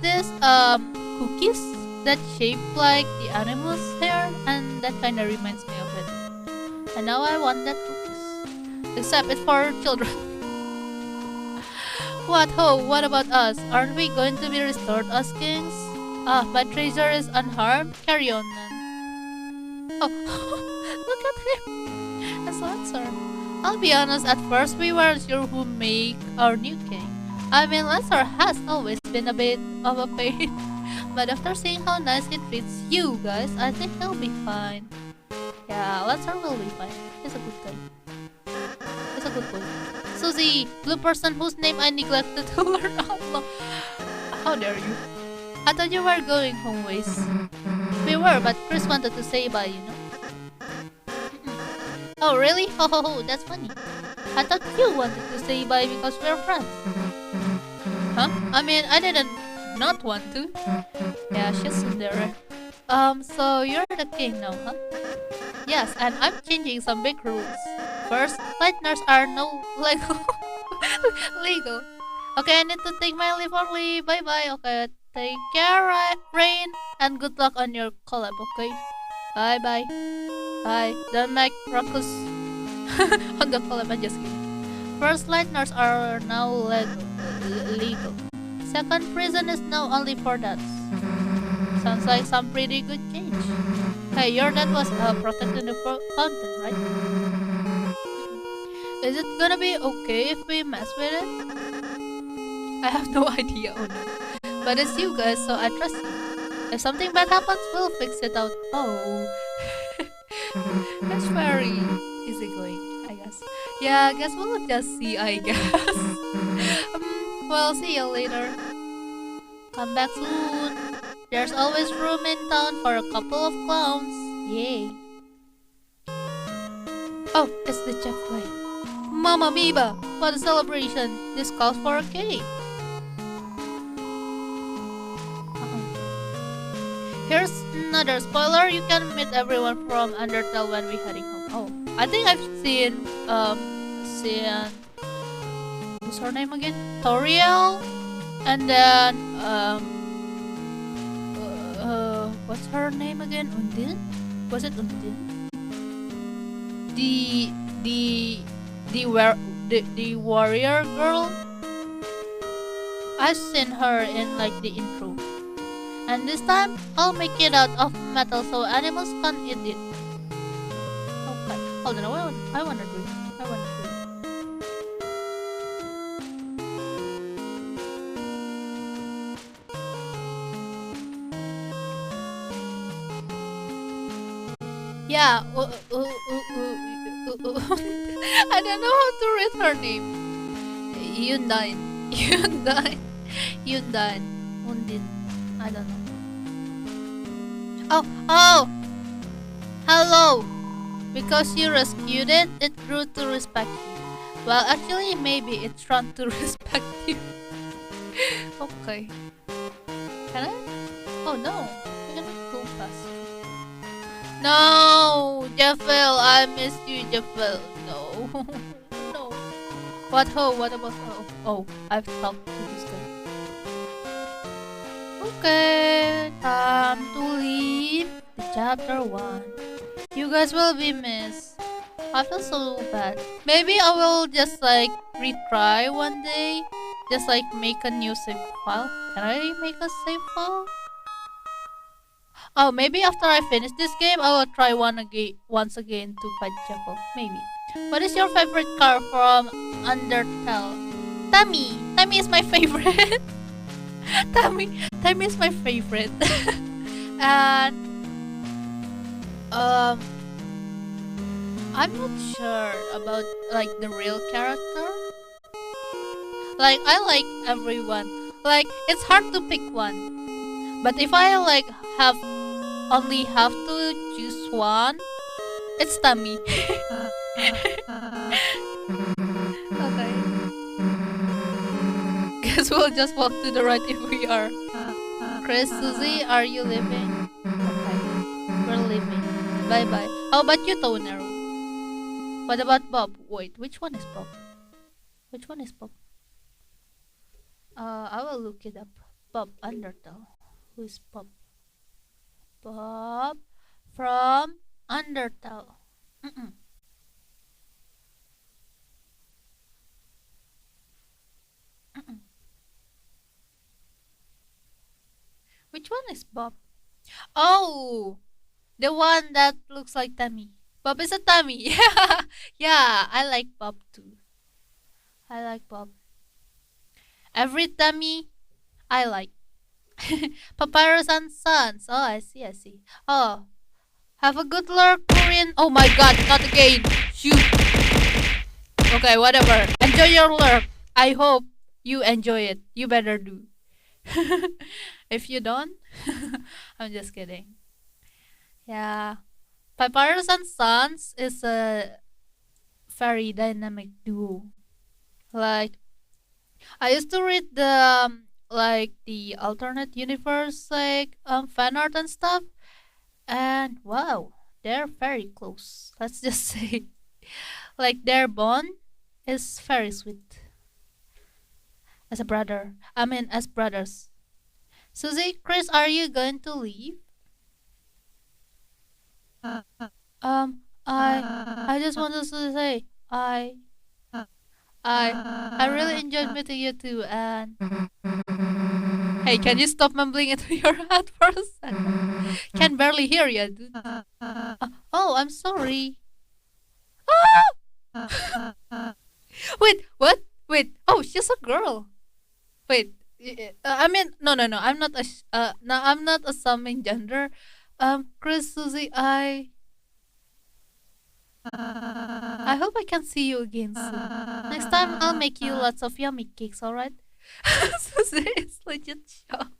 this, cookies that shape like the animal's hair, and that kinda reminds me of it. And now I want that cookies. Except it's for children. What ho, what about us? Aren't we going to be restored as kings? Ah, my treasure is unharmed. Carry on then. Oh, look at him. That's Lancer. I'll be honest, at first we weren't sure who make our new king. I mean, Lancer has always been a bit of a pain. But after seeing how nice he treats you guys, I think he'll be fine. Yeah, Lancer will be fine. He's a good guy. He's a good boy. Susie, blue person whose name I neglected to learn outlaw. How dare you? I thought you were going home ways. We were, but Chris wanted to say bye, you know? Oh really? Ho ho ho, that's funny. I thought you wanted to say bye because we're friends. Huh? I mean, I didn't not want to. Yeah, she's Cinderella. So you're the king now, huh? Yes, and I'm changing some big rules. First, lighteners are no legal. legal. Okay, I need to take my leave early. Bye bye. Okay, take care, Rain, and good luck on your collab. Okay. Bye bye. Bye. Don't make ruckus on the collab. I'm just kidding. First lighteners are now legal. Second prison is now only for dads. Sounds like some pretty good change. Hey, your dad was protecting the fountain, right? Is it gonna be okay if we mess with it? I have no idea, oh no. But it's you guys, so I trust you. If something bad happens, we'll fix it out. Oh. That's very easygoing, I guess. Yeah, I guess we'll just see, I guess. Well, see you later. Come back soon. There's always room in town for a couple of clowns. Yay. Oh, it's the chef guy. Mama Miba, what a celebration. This calls for a cake. Here's another spoiler. You can meet everyone from Undertale when we're heading home. Oh, I think I've seen what's her name again? Toriel, and then what's her name again? Undine? Was it Undine? The warrior girl. I've seen her in like the intro. And this time, I'll make it out of metal so animals can't eat it. Okay, hold on, I wanna do it. Yeah, I don't know how to read her name. Undine. Undine. I don't know. Oh! Hello! Because you rescued it, it grew to respect you. Well, actually, maybe it's run to respect you. Okay. Can I? Oh no! I cannot go fast. No! Jevil, I miss you, Jevil. No. No. What about Ho? Oh, I've talked to this guy. Okay, time to leave the chapter 1. You guys will be missed. I feel so bad. Maybe I will just like retry one day. Just like make a new save file. Can I make a save file? Oh, maybe after I finish this game, I will try once again to fight Jevil. Maybe. What is your favorite car from Undertale? Tammy! Tammy is my favorite! Tammy is my favorite. And I'm not sure about like the real character. Like I like everyone. Like it's hard to pick one. But if I like only have to choose one, it's Tammy. Okay. Guess we'll just walk to the right if we are. Chris, Susie, are you leaving? Okay, we're leaving. Bye bye. How about you, Toner? What about Bob? Wait, which one is Bob? Which one is Bob? I will look it up. Bob Undertale. Who is Bob? Bob from Undertale. Which one is Bob? Oh, the one that looks like Tammy. Bob is a Tammy. Yeah, I like Bob too. I like Bob. Every Tammy, I like. Papyrus and Sons. Oh, I see. Oh, have a good lurk, Korean. Oh my god, not again. Shoot. Okay, whatever. Enjoy your lurk. I hope you enjoy it. You better do. If you don't, I'm just kidding. Yeah. Papyrus and Sons is a very dynamic duo. Like, I used to read the like the alternate universe fan art and stuff, and wow, they're very close. Let's just say, like their bond is very sweet. As a brother, I mean as brothers. Susie, Chris, are you going to leave? I just wanted to say, I really enjoyed meeting you too, and hey, can you stop mumbling into your head for a second? Can barely hear you, dude. Oh, I'm sorry. Ah! Wait, what? Wait, oh, she's a girl. Wait, I mean, no, no, no. I'm not no, I'm not assuming gender. Chris, Susie, I hope I can see you again soon. Next time, I'll make you lots of yummy cakes. All right? Susie is legit shocked.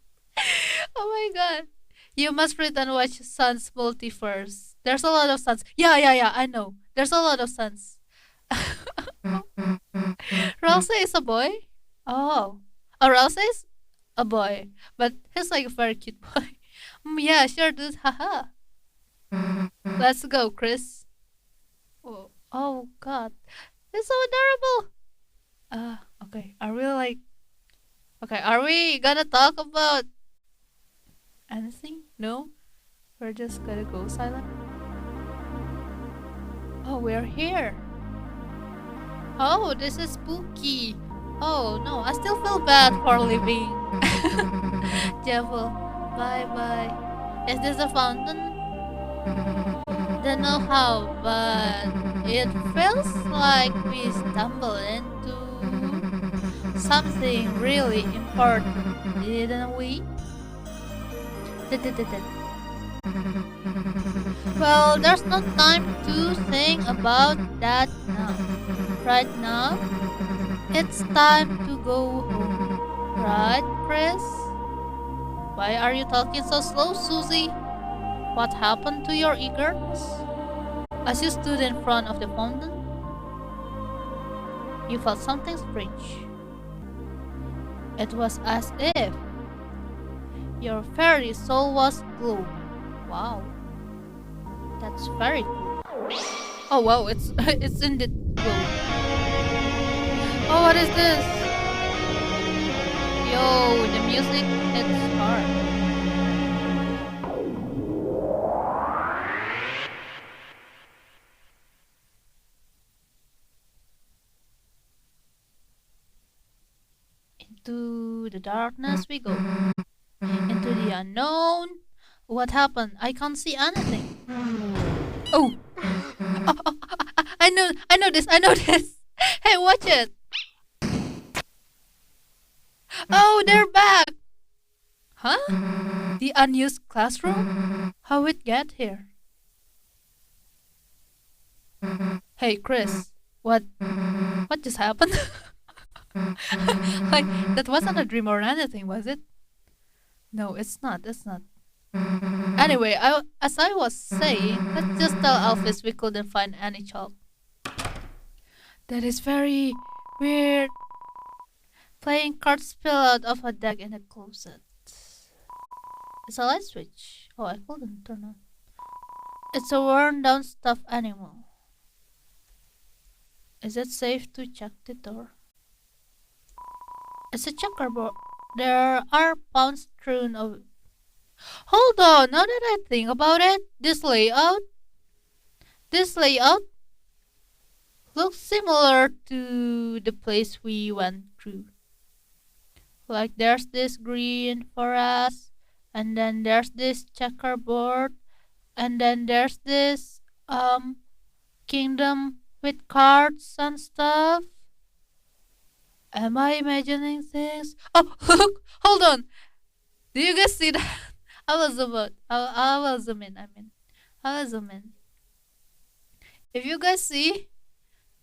Oh my god. You must read and watch Sun's Multiverse. There's a lot of suns. Yeah, yeah, yeah, I know. There's a lot of suns. Ralsei is a boy? Oh. Oh, Ralsei is a boy. But he's like a very cute boy. Yeah, sure, dude. Haha. Let's go, Chris. Oh, oh god. It's so adorable. Okay. Are we like... Okay, are we gonna talk about anything? No? We're just gonna go silent? Oh, we're here. Oh, this is spooky. Oh no, I still feel bad for leaving. Jevil, bye-bye. Is this a fountain? Don't know how, but it feels like we stumbled into something really important, didn't we? Well, there's no time to think about that now. Right now, it's time to go home. Right, Chris? Why are you talking so slow, Susie? What happened to your eagerness? As you stood in front of the fountain, you felt something strange. It was as if your very soul was glowing. Wow. That's very cool. Oh wow, it's it's in the glowing. Oh, what is this? Yo, the music hits hard. Into the darkness we go. Into the unknown. What happened? I can't see anything. Oh. I know this. Hey, watch it. Oh, they're back. Huh? The unused classroom? How it get here? Hey, Chris. What just happened? Like, that wasn't a dream or anything, was it? No, it's not. Anyway, as I was saying, let's just tell Alphys we couldn't find any chalk. That is very weird. Playing cards spill out of a deck in a closet. It's a light switch. Oh, I couldn't turn on. It's a worn down stuffed animal. Is it safe to check the door? It's a checkerboard. There are pawns strewn over. Hold on, now that I think about it, this layout looks similar to the place we went through. Like there's this green forest, and then there's this checkerboard, and then there's this kingdom with cards and stuff. Am I imagining things? Oh, look! Hold on! Do you guys see that? I will zoom out. I will zoom in. I will zoom in. If you guys see,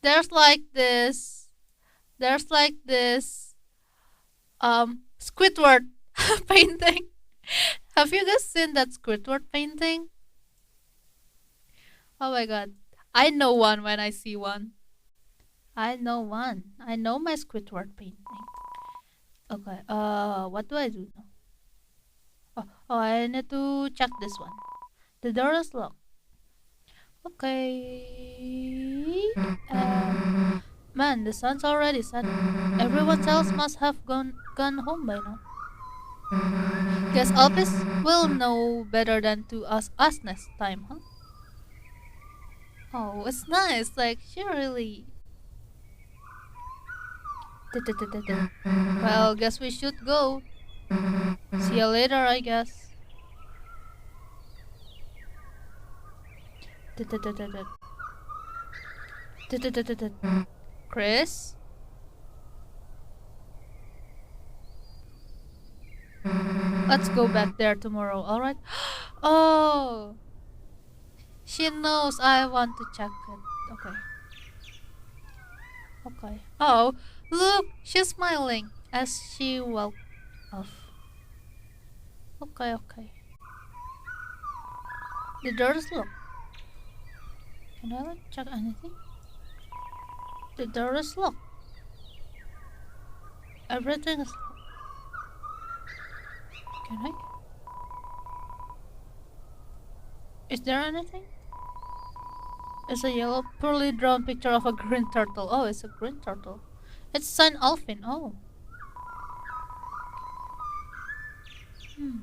there's like this Squidward painting. Have you guys seen that Squidward painting? Oh my god. I know one when I see one. I know one. I know my Squidward painting. Okay, what do I do now? Oh, I need to check this one. The door is locked. Okay. Man, the sun's already set. Everyone else must have gone home by now. Guess Alphys will know better than to ask us next time, huh? Oh, it's nice. Like, she really. Well, guess we should go. See you later, I guess. Chris? Let's go back there tomorrow, alright? Oh! She knows I want to check it. Okay. Okay. Oh, look! She's smiling as she walks off. Okay, okay. The door is locked. Can I like check anything? The door is locked. Everything is locked. Can I? Is there anything? It's a yellow, poorly drawn picture of a green turtle. Oh, it's a green turtle. It's Saint Alpin. Oh. Hmm.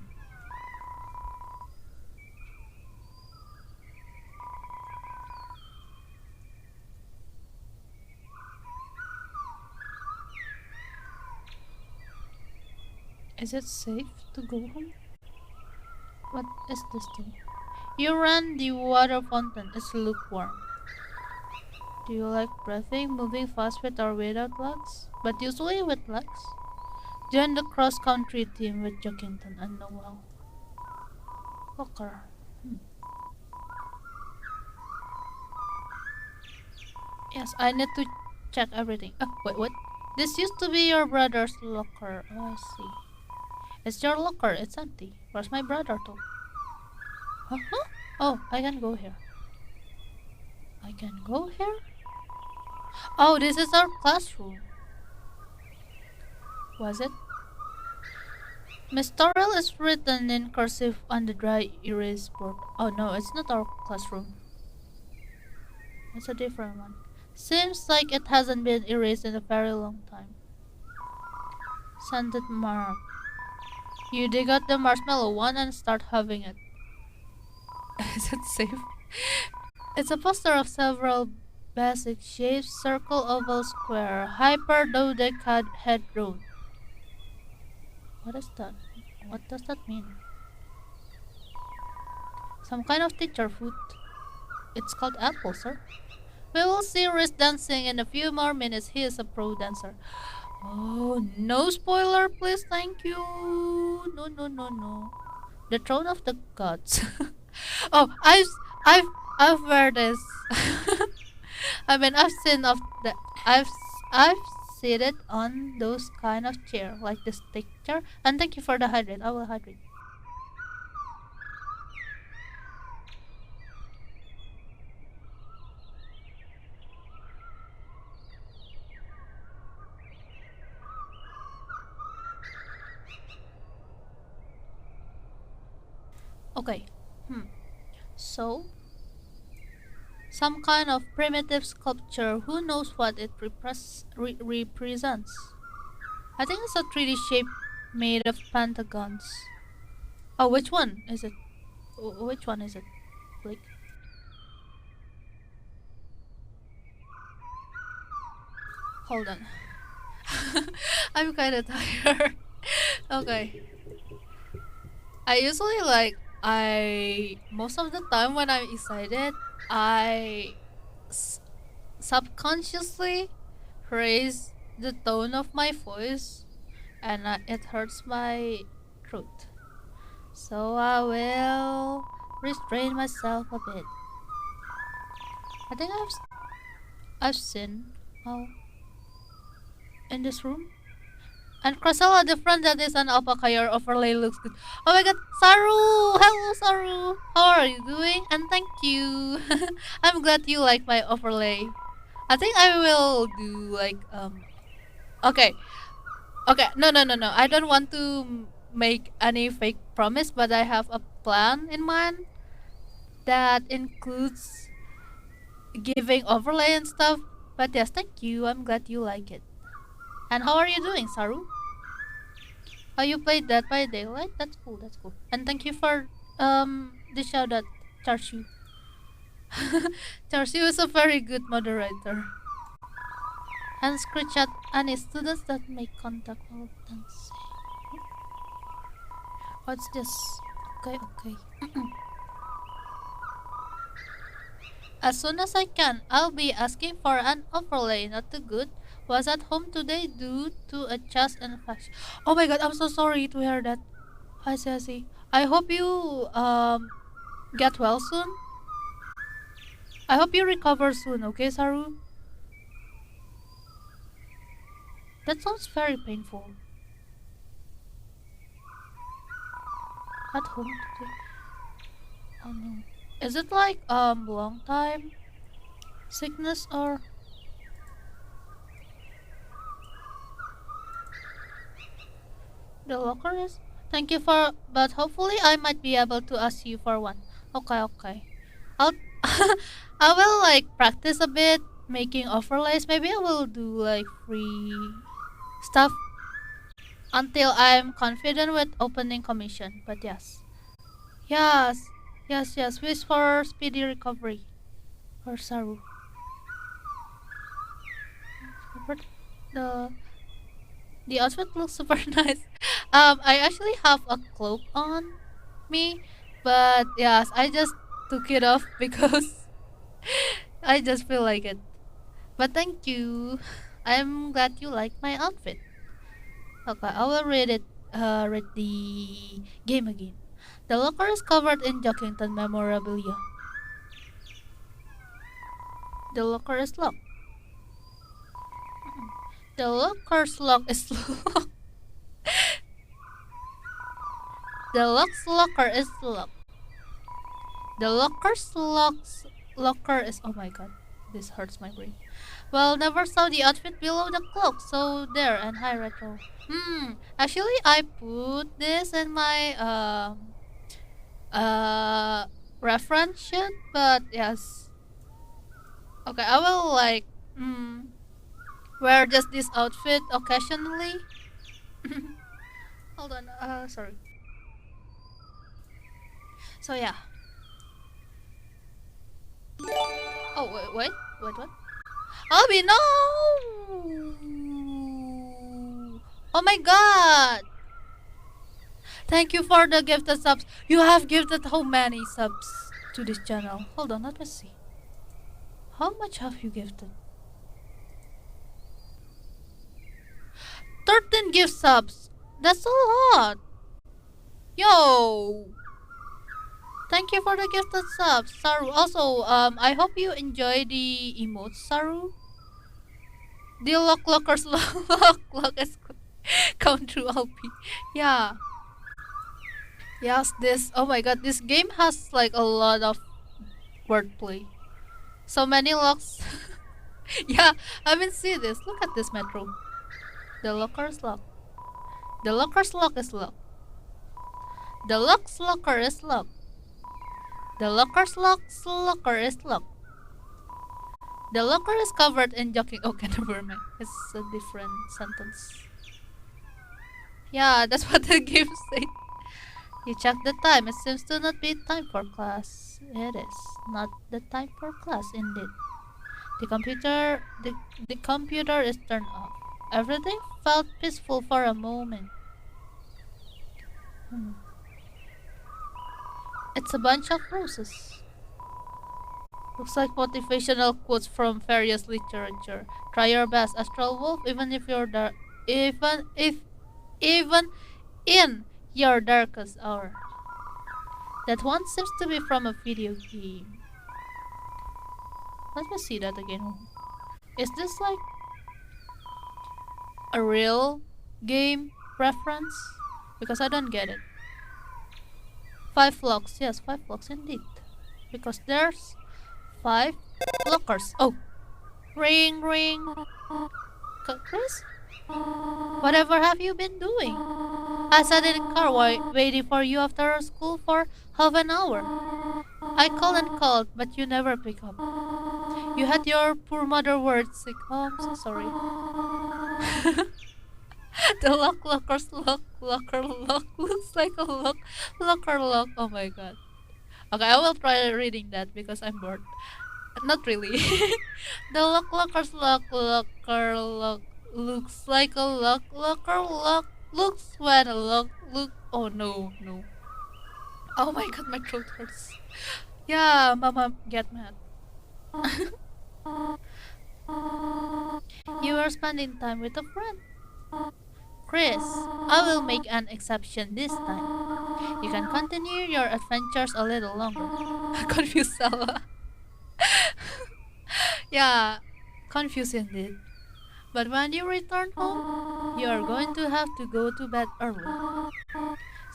Is it safe to go home? What is this thing? You ran the water fountain. It's lukewarm. Do you like breathing, moving fast with or without legs? But usually with legs. Join the cross-country team with Jockington and Noel. Locker. Yes, I need to check everything. Oh, wait, what? This used to be your brother's locker. Oh, I see. It's your locker. It's empty. Where's my brother too? Huh? Oh, I can go here. I can go here? Oh, this is our classroom. Was it? Miss Torrell is written in cursive on the dry erase board. Oh no, it's not our classroom. It's a different one. Seems like it hasn't been erased in a very long time. Scented mark. You dig out the marshmallow one and start having it. Is it safe? It's a poster of several basic shapes: circle, oval, square, hyperdodecahedron. What is that? What does that mean? Some kind of teacher food. It's called apple, sir. We will see Riz dancing in a few more minutes. He is a pro dancer. Oh, no spoiler, please, thank you. No, no, no, no. The throne of the gods. Oh, I've heard this. I mean, I've seen of the I've seen it on those kind of chair, like the stick chair. And thank you for the hydrate. I will hydrate. Okay. So, some kind of primitive sculpture. Who knows what it represents? I think it's a 3D shape made of pentagons. Oh, which one is it? Which one is it? Like, hold on. I'm kind of tired. Okay. I usually most of the time when I'm excited, I subconsciously raise the tone of my voice, and it hurts my throat. So I will restrain myself a bit. I think I've seen in this room. And Cloak, the friend that is an alpaca, your overlay looks good. Oh my god, Saru! Hello, Saru! How are you doing? And thank you. I'm glad you like my overlay. I think I will do like okay. Okay, no. I don't want to make any fake promise, but I have a plan in mind that includes giving overlay and stuff. But yes, thank you. I'm glad you like it. And how are you doing, Saru? Oh, you played Dead by Daylight? That's cool, that's cool. And thank you for the shout out, Charshu. Charcy was a very good moderator. And screech at any students that make contact while dancing. What's this? Okay, okay. As soon as I can, I'll be asking for an overlay. Not too good. Was at home today due to a chest infection. Oh my god, I'm so sorry to hear that. I see, I see. I hope you get well soon. I hope you recover soon, okay, Saru? That sounds very painful. At home today. Oh no. Is it like long time sickness or the locker is? Thank you for, but hopefully I might be able to ask you for one. Okay, okay. I'll I will like practice a bit making overlays. Maybe I will do like free stuff until I'm confident with opening commission. But yes. Yes. Yes, yes. Wish for speedy recovery. For Saru. The the outfit looks super nice. I actually have a cloak on me, but yes, I just took it off because I just feel like it. But thank you. I'm glad you like my outfit. Okay, I will read it. Read the game again. The locker is covered in Jockington memorabilia. The locker is locked. The locker's lock is locked. The locker is locked. The locker is. Oh my god, this hurts my brain. Well, never saw the outfit below the cloak, so there and hi retro. Actually, I put this in my reference sheet, but yes. Okay, I will like wear just this outfit occasionally. Hold on, sorry. So yeah. Oh wait, what? Albie, no! Oh my god! Thank you for the gifted subs. You have gifted how many subs to this channel? Hold on, let me see. How much have you gifted? 13 gift subs. That's a lot. Yo! Thank you for the gifted subs, Saru. Also, I hope you enjoy the emotes, Saru. The lockers lock is come true, LP. Yeah. Yes, this. Oh my god, this game has like a lot of wordplay. So many locks. Yeah, I mean, see this. Look at this metro. The locker's lock. The locker's lock is locked. The locker is locked. The locker is locked. The locker is covered in joking. Okay, never mind. It's a different sentence. Yeah, that's what the game said. You check the time. It seems to not be time for class. It is not the time for class, indeed. The computer is turned off. Everything felt peaceful for a moment. It's a bunch of roses. Looks like motivational quotes from various literature. Try your best, Astral Wolf, even if you're even in your darkest hour. That one seems to be from a video game. Let me see that again. Is this like a real game reference? Because I don't get it. 5 locks. Yes, 5 locks indeed. Because there's 5 lockers. Oh! Ring, ring. Chris? Whatever have you been doing? I sat in the car waiting for you after school for half an hour. I called and called, but you never pick up. You had your poor mother words sick. Oh, I'm so sorry. The locker lock looks like a locker lock. Oh my god. Okay, I will try reading that because I'm bored. Not really. The looks like a looks when a look. Oh no, no. Oh my god, my throat hurts. Yeah, mama, get mad. You are spending time with a friend. Chris, I will make an exception this time. You can continue your adventures a little longer. Confused Sella. Yeah, confused indeed. But when you return home, you are going to have to go to bed early.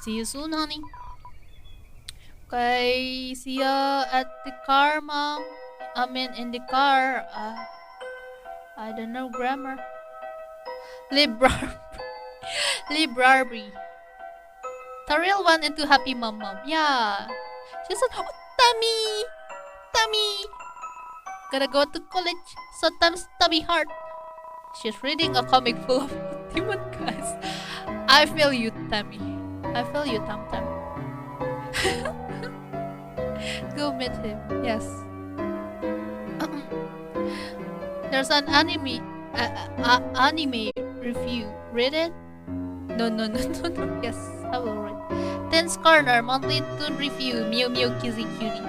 See you soon, honey. Okay, see ya at the car, mom. I mean, in the car. I don't know grammar. Librar. Library. The real one into happy mom. Yeah. She said, oh, tummy. Tummy. Gotta go to college. Sometimes tummy hard. She's reading a comic full of demon guys. I feel you, Tammy. I feel you, Tam Tam. Go meet him. Yes. There's an anime review. Read it? No. Yes, I will read. Ten's Corner monthly toon review. Mew Mew Kizzy Cutie.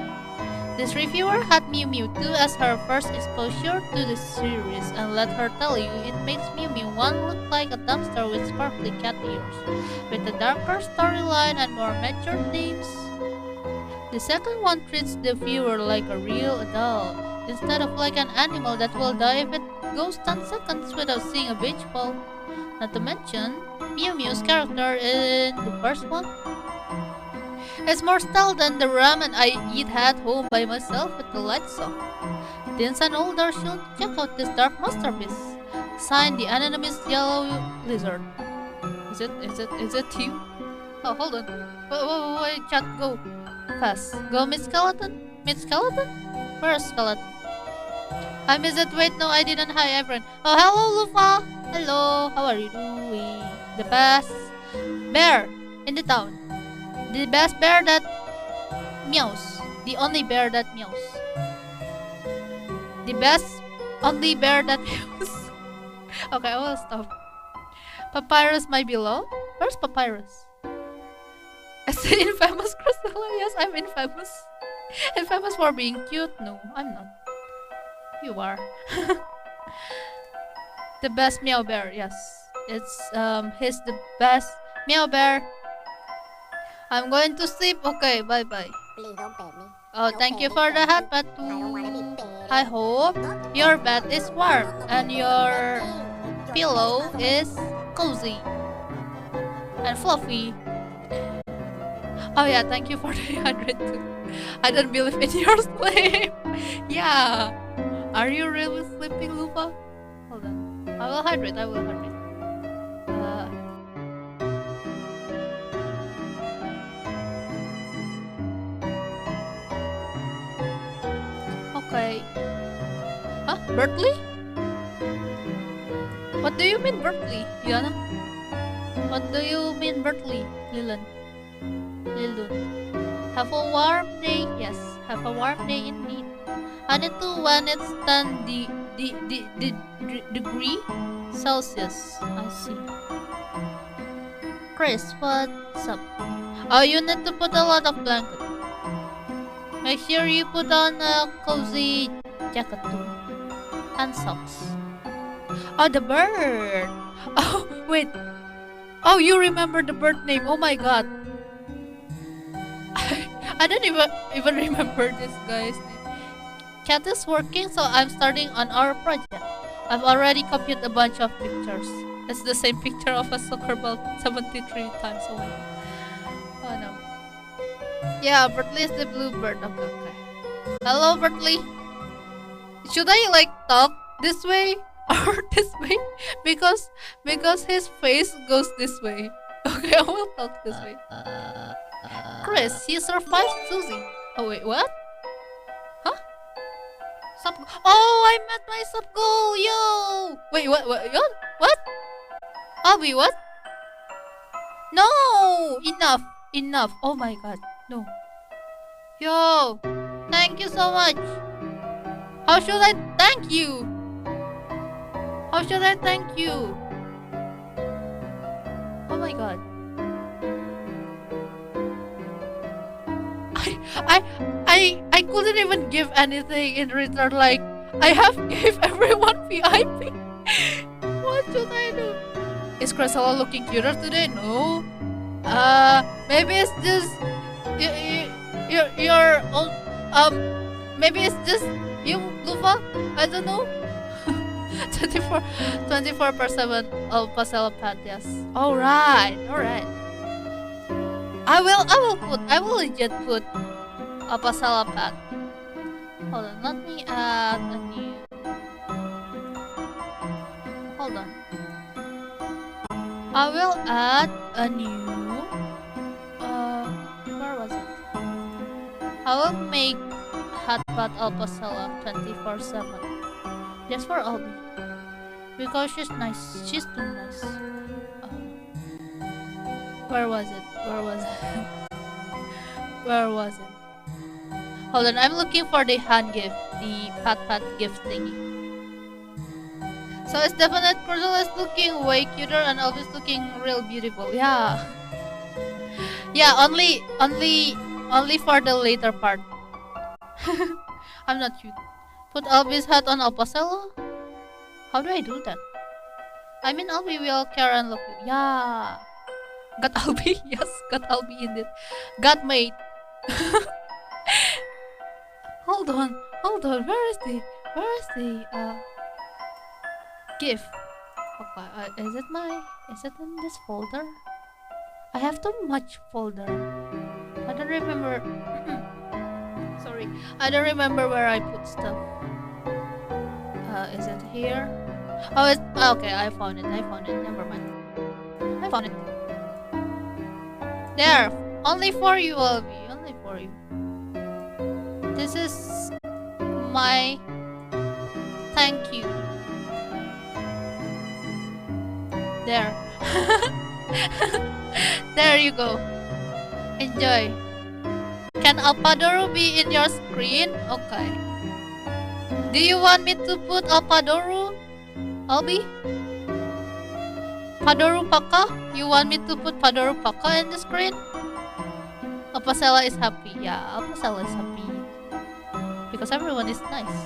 This reviewer had Mew Mew 2 as her first exposure to the series, and let her tell you, it makes Mew Mew 1 look like a dumpster with sparkly cat ears, with a darker storyline and more mature themes. The second one treats the viewer like a real adult, instead of like an animal that will die if it goes 10 seconds without seeing a beach ball. Not to mention, Mew Mew's character in the first one. It's more style than the ramen I eat at home by myself with the lights off. Teens and older should check out this dark masterpiece. Signed, the anonymous yellow lizard. Is it you? Oh, hold on. Wait, chat, go. Fast. Go meet skeleton? Meet skeleton? Where's skeleton? I missed it. Wait, no, I didn't. Hi, everyone. Oh, hello, Lufa. Hello, how are you doing? The best bear in the town. The best bear that meows. The only bear that meows. The best only bear that meows. Okay, I will stop. Papyrus my below? Where's Papyrus? I say infamous Crystalla. Yes, I'm infamous. Infamous for being cute? No, I'm not. You are. The best meow bear, yes. He's the best meow bear. I'm going to sleep. Okay, bye-bye. Please don't pet me. Oh, thank you for the hot pet too. I hope your bed is warm and your pillow is cozy and fluffy. Oh yeah, thank you for the 100 too. I don't believe in your sleep. Yeah. Are you really sleeping, Lupa? Hold on. I will hydrate. Okay. Huh? Bertley? What do you mean Bertley, Yana? What do you mean Bertley, Lilun? Have a warm day? Yes, have a warm day indeed. And it too when it's 10 degree Celsius. I see. Chris, what's up? Oh, you need to put a lot of blanket. Make sure you put on a cozy jacket too. And socks. Oh, the bird! Oh, wait. Oh, you remember the bird name. Oh my god. I don't even remember this guy's name. Cat is working, so I'm starting on our project. I've already copied a bunch of pictures. It's the same picture of a soccer ball 73 times away. Oh no. Yeah, Bertley is the blue bird. Okay. Hello, Bertley. Should I like talk this way or this way? Because his face goes this way. Okay, I will talk this way. Chris, he survived Susie. Oh wait, what? Huh? Sub. Oh, I met my sub goal. Yo. Wait, what? What? Abby, what? No, enough. Oh my god, no. Yo, thank you so much. How should I thank you? How should I thank you? Oh my god. I couldn't even give anything in return. Like, I have gave everyone VIP. What should I do? Is Crescella looking cuter today? No. Maybe it's just you're old. Maybe it's just you, Lufa. I don't know. 24/7 Alpacella pad. Yes. All right. I will legit put Alpacella pad. Hold on. Let me add a new. Hold on. I will add a new. Where was it? I will make Hotpot Alpacella 24/7. Just for Albi. Because she's nice. She's too nice. Where was it? Where was it? Hold on, I'm looking for the hand gift. The pat gift thingy. So it's definite Cruella is looking way cuter and Albi's looking real beautiful. Yeah. Yeah, only for the later part. I'm not cute. Put Albi's hat on Alpacella? How do I do that? I mean, Albi will care and look. Yeah. Got Albi? Yes, got Albi in it. Got mate. Hold on. Where is the gift? Okay, is it in this folder? I have too much folder. I don't remember. Sorry, I don't remember where I put stuff. Is it here? Oh, it's okay. I found it. Never mind. I found it. There. Only for you, Albi. Only for you. This is my thank you. There. There you go. Enjoy. Can Alpadoru be in your screen? Okay. Do you want me to put Alpadoru? Albi? Padoru Paka? You want me to put Padoru Paka in the screen? Alpacella is happy. Yeah, Alpacella is happy. Because everyone is nice.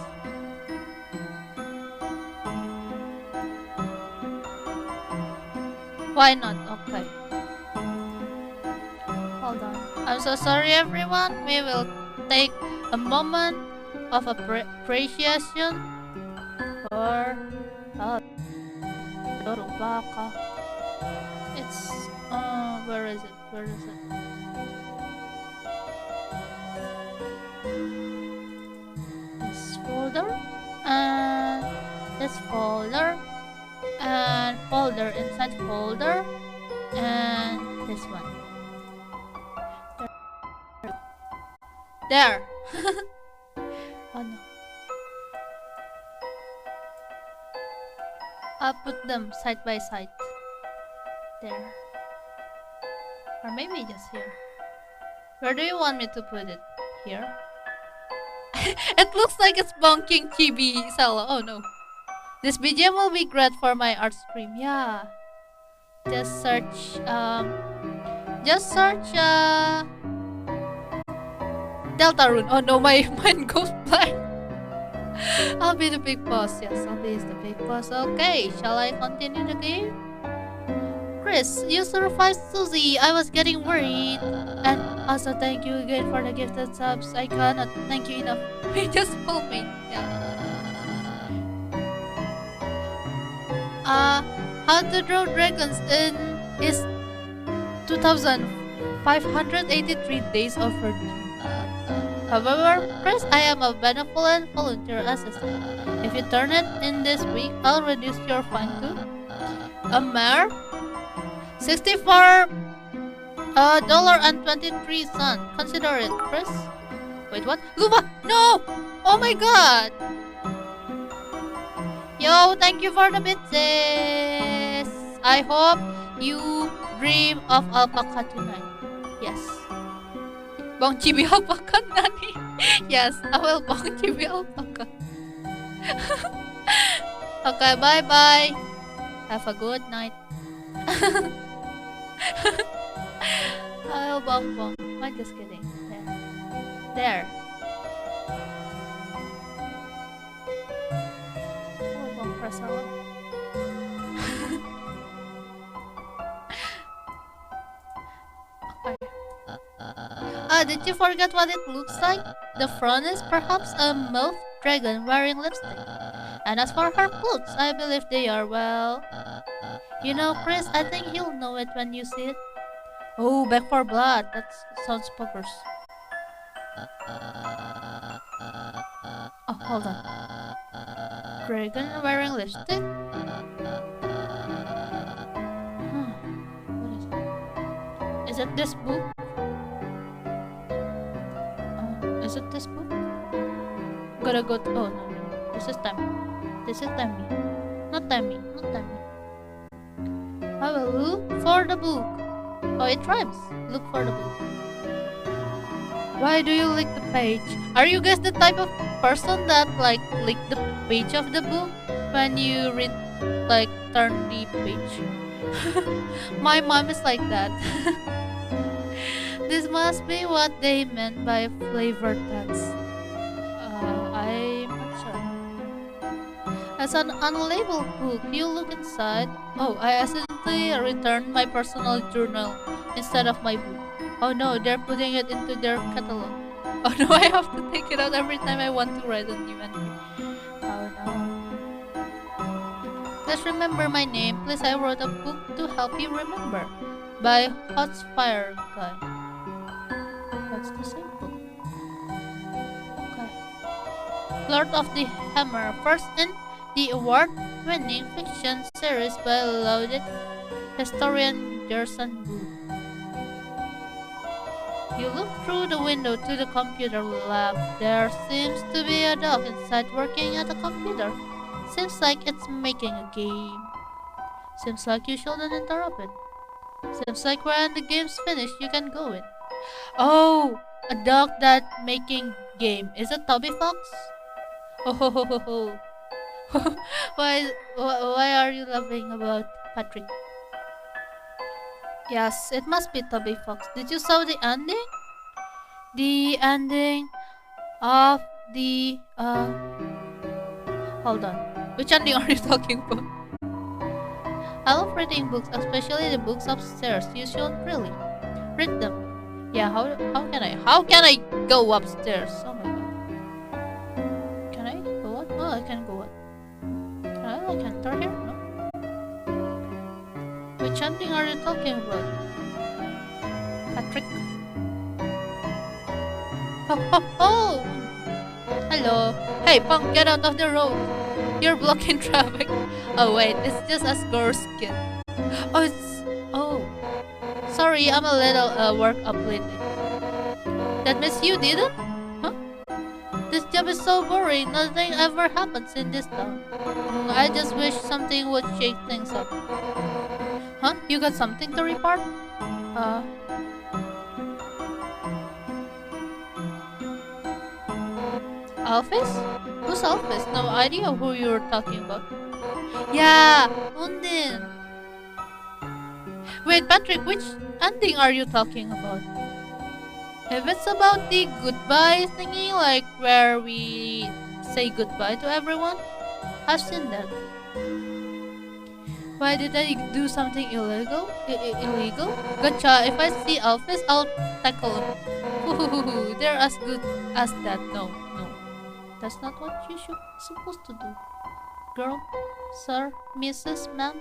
Why not? Okay. Hold on. I'm so sorry everyone. We will take a moment of appreciation for Alpaca. It's where is it? This folder and this folder and folder inside folder and this one. There. Oh no. I'll put them side by side. There. Or maybe just here. Where do you want me to put it? Here? It looks like it's bonking Chibi-Cella. Oh no. This BGM will be great for my art stream. Yeah. Just search Deltarune. Oh no, my mind goes blank. I'll be the big boss. Yes, I'll be the big boss. Okay, shall I continue the game? Chris, you survived Susie. I was getting worried. And also thank you again for the gifted subs. I cannot thank you enough. We just pulled me. Yeah. How to draw dragons is 2,583 days overdue. However, Chris, I am a benevolent volunteer assistant. If you turn it in this week, I'll reduce your fine to a mere $64.23. Consider it, Chris. Wait, what? Luba! No! Oh my god! Yo, thank you for the bitches! I hope you dream of alpaca tonight. Yes. Bong chibi alpaca, Nani? Yes, I will bong chibi alpaca. Okay, bye bye. Have a good night. I'll bong bong. I'm just kidding. There. Oh, bong prasala. Okay. Did you forget what it looks like? The front is perhaps a mouth dragon wearing lipstick. And as for her clothes, I believe they are, well... You know, Chris, I think you'll know it when you see it. Oh, back for blood. That sounds poggers. Oh, hold on. Dragon wearing lipstick? What is it? Is it this book? Is it this book? Gotta go to... Oh, no. This is Tammy. This is Tammy. Not Tammy. Not Tammy. I will look for the book. Oh, it rhymes. Look for the book. Why do you lick the page? Are you guys the type of person that like lick the page of the book when you read, like turn the page? My mom is like that. This must be what they meant by flavored text. I'm not sure. As an unlabeled book, you look inside. Oh, I accidentally returned my personal journal instead of my book. Oh no, they're putting it into their catalog. Oh no, I have to take it out every time I want to write a new entry. Oh no. Please remember my name. Please, I wrote a book to help you remember. By Hotspire Guy. That's the same book. Okay. Lord of the Hammer. First in the award-winning fiction series by lauded historian Gerson Boo. You look through the window to the computer lab. There seems to be a dog inside working at a computer. Seems like it's making a game. Seems like you shouldn't interrupt it. Seems like when the game's finished, you can go in. Oh, a dog that making game. Is it Toby Fox? Oh ho ho ho ho. why are you laughing about Patrick? Yes, it must be Toby Fox. Did you saw the ending? The ending of the hold on. Which ending are you talking about? I love reading books, especially the books upstairs. You should really read them. Yeah, how can I go upstairs? Oh my god. Can I go up? Oh, I can go up. I can enter here? No. Which ending are you talking about? Patrick? Oh! Hello. Hey, punk, get out of the road. You're blocking traffic. Oh wait, it's just a score's kid. Oh, it's... Oh. Sorry, I'm a little work up lately. That means you did it? Huh? This job is so boring. Nothing ever happens in this town. I just wish something would shake things up. Huh? You got something to report? Alphys? Who's Alphys? No idea who you're talking about. Yeah, Undin. Wait, Patrick, which ending are you talking about? If it's about the goodbye thingy, like where we say goodbye to everyone, I've seen that. Why did I do something illegal? Illegal? Gotcha, if I see Alphys, I'll tackle him. Ooh, they're as good as that. No. That's not what you should supposed to do. Girl, sir, Mrs., ma'am.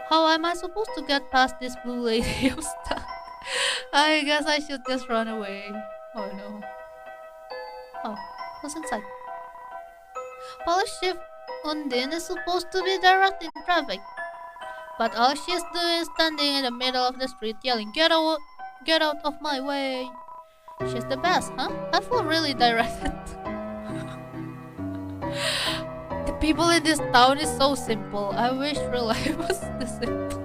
How am I supposed to get past this blue lady? I'm stuck. I guess I should just run away. Oh no. Oh, who's inside? Police Chief Undin is supposed to be directing traffic. But all she's doing is standing in the middle of the street yelling, Get out of my way! She's the best, huh? I feel really directed. The people in this town is so simple. I wish real life was this simple.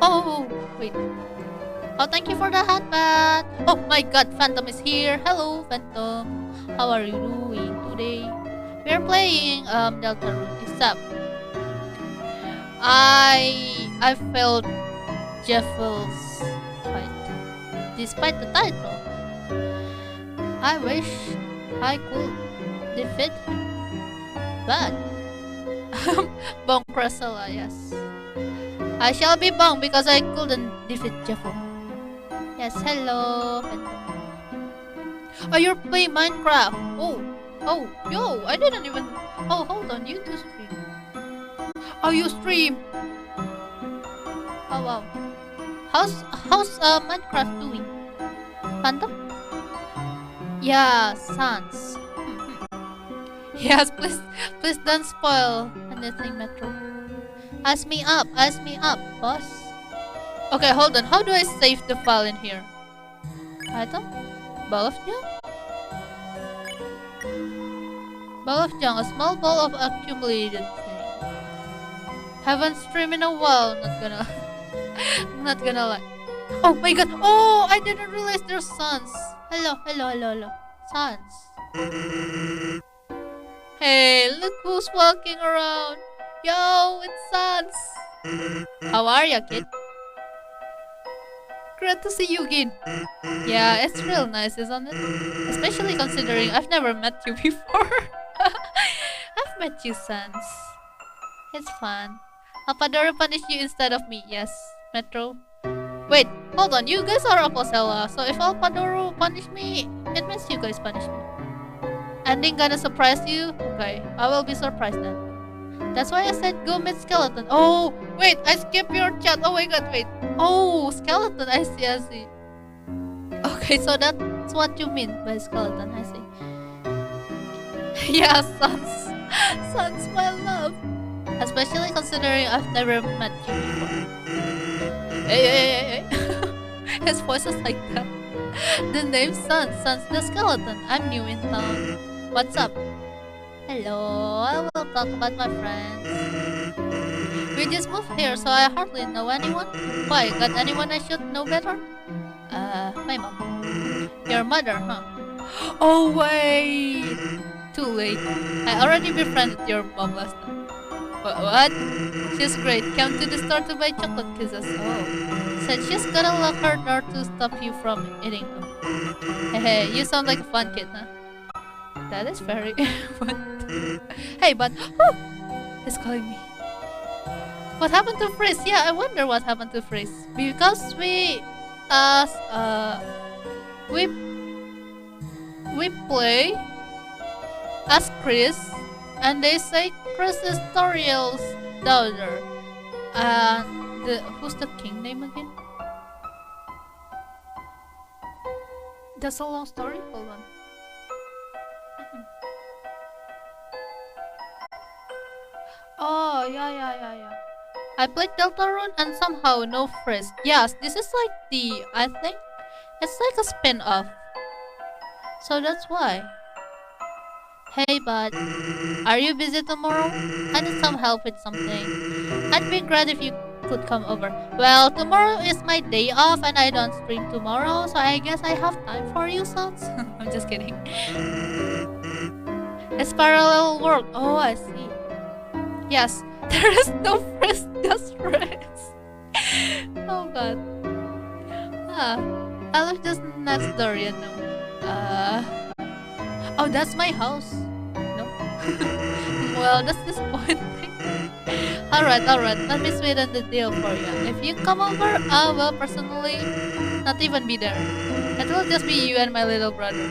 Oh, wait. Oh, thank you for the hot bath. Oh my god, Phantom is here. Hello, Phantom. How are you doing today? We're playing Deltarune. Except I failed Jevil's fight. Despite the title, I wish I could defeat him. But Ch.Cresella, yes. I shall be bummed because I couldn't defeat Jevil. Yes, hello. Oh, you're playing Minecraft. Oh, yo, I didn't even. Oh, hold on, you do stream. Oh, you stream. Oh wow. How's Minecraft doing? Phantom? Yeah, Sans. Yes, please don't spoil anything, Metro. Ask me up, boss. Okay, hold on. How do I save the file in here? Item? Ball of junk? Ball of junk, a small ball of accumulated thing. Haven't streamed in a while, not gonna lie. Oh my god, oh, I didn't realize there's Sans. Hello. Sans. Hey, look who's walking around. Yo, it's Sans. How are ya, kid? Great to see you again. Yeah, it's real nice, isn't it? Especially considering I've never met you before. I've met you, Sans. It's fun. Alpadoro punish you instead of me. Yes, Metro. Wait, hold on. You guys are Alpacellas, so if Alpadoro punish me, it means you guys punish me. Ending gonna surprise you? Okay, I will be surprised then. That's why I said go meet skeleton. Oh, wait, I skipped your chat. Oh my god, wait. Oh, skeleton. I see. Okay, so that's what you mean by skeleton. I see. Yeah, Sans, my love. Especially considering I've never met you before. Hey. His voice is like that. The name Sans the skeleton. I'm new in town. What's up? Hello, I will talk about my friends. We just moved here, so I hardly know anyone. Why, got anyone I should know better? My mom. Your mother, huh? Oh wait! Too late. I already befriended your mom last time. What? She's great. Came to the store to buy chocolate kisses. Oh. Said she's gonna lock her door to stop you from eating them. Hey, you sound like a fun kid, huh? That is very fun. Hey, but he's calling me. What happened to Freeze? Yeah, I wonder what happened to Freeze. Because we play as Chris, and they say Chris is Toriel's daughter. Who's the king name again? That's a long story. Hold on. Oh, yeah. I played Deltarune and somehow no Frisk. Yes, this is like I think it's like a spin-off. So that's why. Hey bud, are you busy tomorrow? I need some help with something. I'd be glad if you could come over. Well, tomorrow is my day off and I don't stream tomorrow, so I guess I have time for you, Sans. I'm just kidding. It's parallel world. Oh, I see. Yes, there is no Frisk, just Frisk. Oh god. I live just next door, you know. Oh, that's my house. No? Well, that's disappointing. Alright, let me sweeten the deal for you. If you come over, I will personally not even be there. It will just be you and my little brother.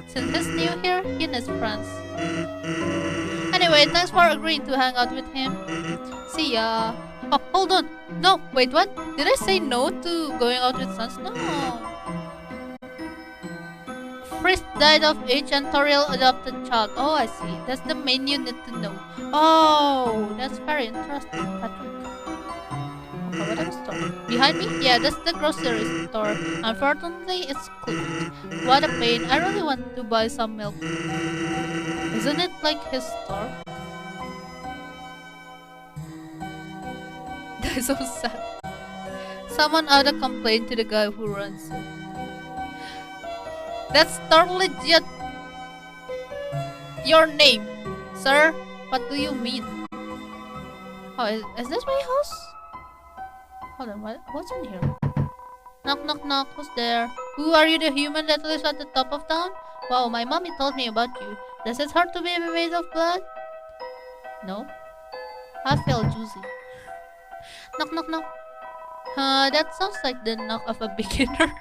Since he's new here, he needs friends. Anyway, thanks for agreeing to hang out with him. See ya. Oh, hold on. No, wait, what? Did I say no to going out with Sans? No. Frisk died of age and Toriel adopted child. Oh, I see. That's the main you need to know. Oh, that's very interesting, Patrick. Okay, what other store? Behind me? Yeah, that's the grocery store. Unfortunately, it's closed. What a pain. I really want to buy some milk. Isn't it like his store? That is so sad. Someone ought to complain to the guy who runs it. That's totally legit. Your name, sir? What do you mean? Oh, is this my house? Hold on, what's in here? Knock, knock, knock. Who's there? Who are you, the human that lives at the top of town? Wow, my mommy told me about you. Does it hurt to be made of blood? No. I feel juicy. Knock, knock, knock. That sounds like the knock of a beginner.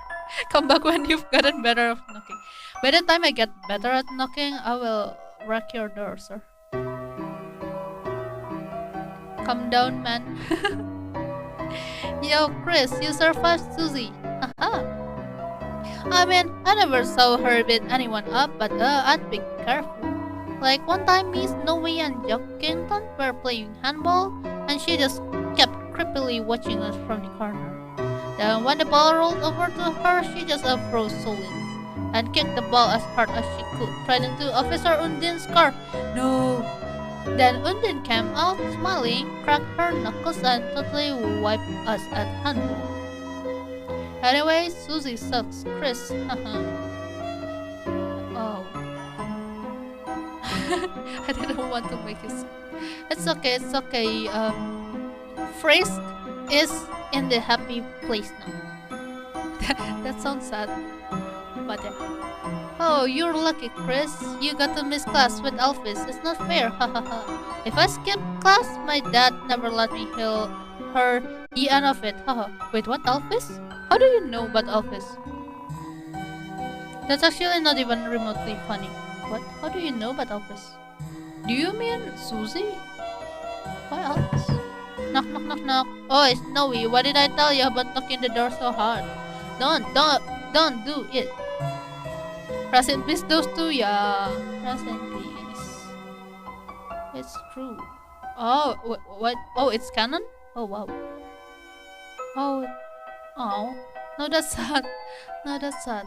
Come back when you've gotten better at knocking. By the time I get better at knocking, I will wreck your door, sir. Calm down, man. Yo, Chris, you survived Susie. Haha. I mean, I never saw her beat anyone up, but I'd be careful. Like one time, me, Snowy, and Jock Kenton were playing handball, and she just kept creepily watching us from the corner. Then when the ball rolled over to her, she just froze solid and kicked the ball as hard as she could, right into Officer Undin's car. No! Then Undin came out smiling, cracked her knuckles, and totally wiped us at handball. Anyway, Susie sucks, Chris. Oh. I didn't want to make it. It's okay, it's okay. Frisk is in the happy place now. That sounds sad. But yeah. Oh, you're lucky, Chris. You got to miss class with Alphys. It's not fair, hahaha. If I skip class, my dad never let me hear the end of it, haha. Wait, what, Alphys? How do you know about Alphys? That's actually not even remotely funny. What? How do you know about Alphys? Do you mean Susie? Why Alphys? Knock, knock, knock, knock. Oh, it's Snowy. What did I tell you about knocking the door so hard? Don't do it. Rest in peace, those two, yeah. Rest in peace. It's true. Oh, what? Oh, it's canon? Oh, wow. Oh. No, that's sad. No, that's sad.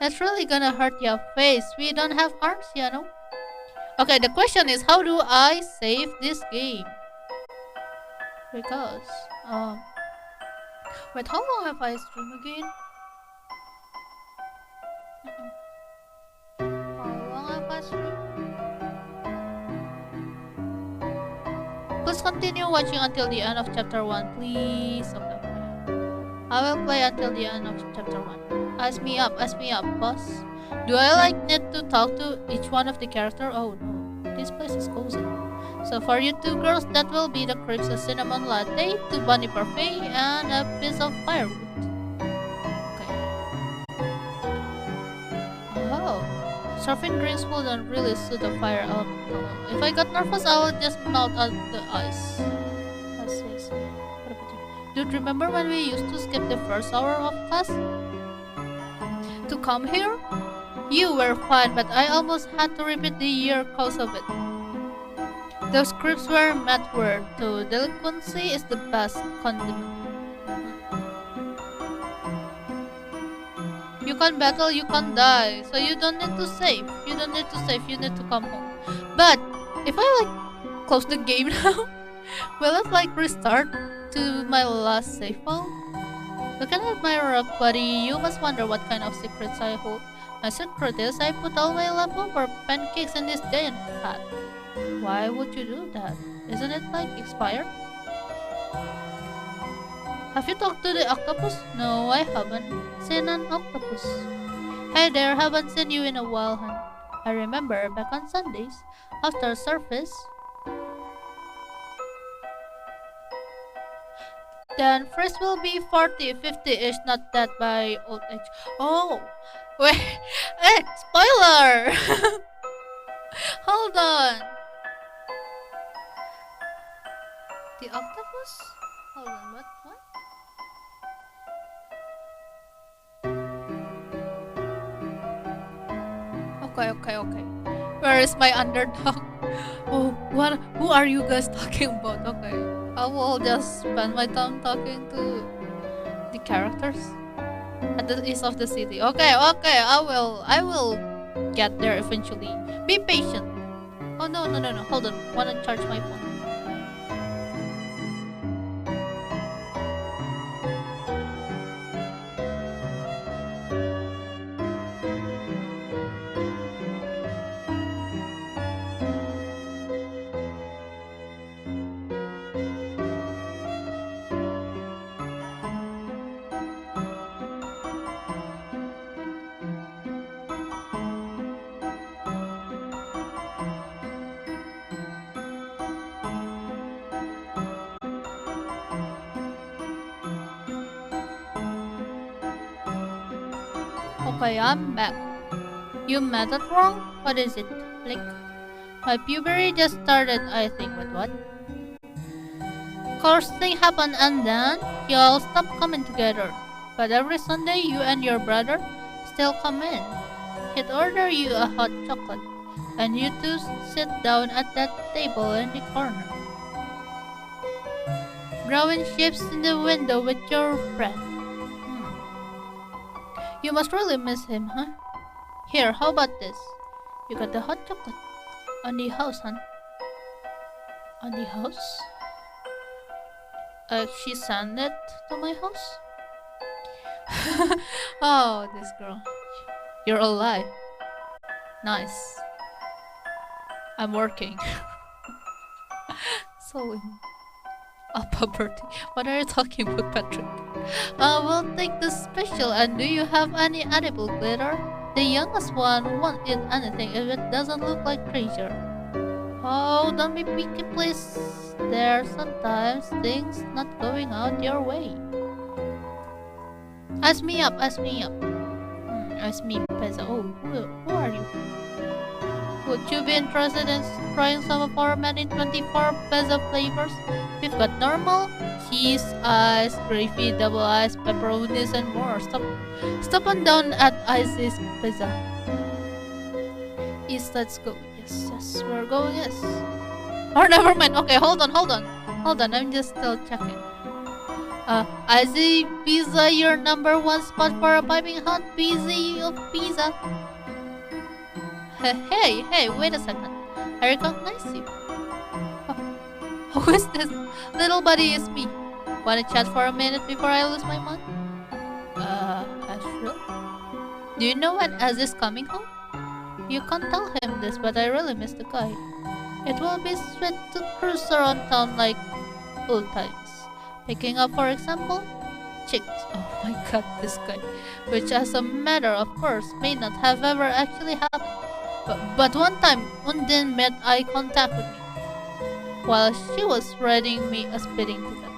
That's really gonna hurt your face. We don't have arms, you know? Okay, the question is, how do I save this game? Because, wait, how long have I streamed again? Please continue watching until the end of chapter 1, please. Okay. I will play until the end of chapter 1. Ask me up, boss. Do I need to talk to each one of the characters? Oh no, this place is cozy. So for you two girls, that will be the crepes, a cinnamon latte, 2 bunny parfait, and a piece of firewood. Serving drinks wouldn't really suit a fire elemental. If I got nervous, I would just melt out the ice. Dude, remember when we used to skip the first hour of class? To come here? You were fine, but I almost had to repeat the year cause of it. Those scripts were met word, so delinquency is the best condiment. You can battle, you can die, so you don't need to save. You need to come home. But if I close the game now, will it restart to my last save file? Looking at my rock body, you must wonder what kind of secrets I hold. My secret is I put all my leftover pancakes in this giant pot. Why would you do that? Isn't it expired? Have you talked to the octopus? No, I haven't seen an octopus. Hey there, haven't seen you in a while, hon. I remember back on Sundays, after service. Then first will be 40, 50-ish, not that by old age. Oh, wait, hey, spoiler! Hold on. The octopus? Hold on, what? Okay. Where is my underdog? Oh, what? Who are you guys talking about? Okay, I will just spend my time talking to the characters at the east of the city. Okay. I will get there eventually. Be patient. Oh no. Hold on. Wanna charge my phone? Okay, I'm back. You met it wrong? What is it? Like, my puberty just started, I think. But what? Course thing happened and then you all stopped coming together. But every Sunday you and your brother still come in. He'd order you a hot chocolate, and you two sit down at that table in the corner, drawing shapes in the window with your breath. You must really miss him, huh? Here, how about this? You got the hot chocolate. On the house, hon. On the house? She sent it to my house? Oh, this girl. You're alive. Nice. I'm working. So, poverty. What are you talking about, Patrick? We'll take the special. And do you have any edible glitter? The youngest one won't eat anything if it doesn't look like treasure. Oh, don't be picky, please. There are sometimes things not going out your way. Ask me up, ask me up. Ask me, Pezza. Oh, who are you? Would you be interested in trying some of our many 24 Pezza flavors? We've got normal, cheese, ice, gravy, double ice, pepperonis, and more. Stop on down at Ice's Pizza. East, let's go. Yes, we're going, yes. Oh, never mind. Okay, hold on. I'm just still checking. Icy Pizza, your number one spot for a piping hot pizza of pizza. Hey, wait a second. I recognize you. Who is this? Little buddy is me. Wanna chat for a minute before I lose my mind? Ashie? Do you know when Az is coming home? You can't tell him this, but I really miss the guy. It will be sweet to cruise around town like old times. Picking up, for example, chicks. Oh my god, this guy. Which, as a matter of course, may not have ever actually happened. But one time, Undine made eye contact with me while she was riding me a speeding ticket.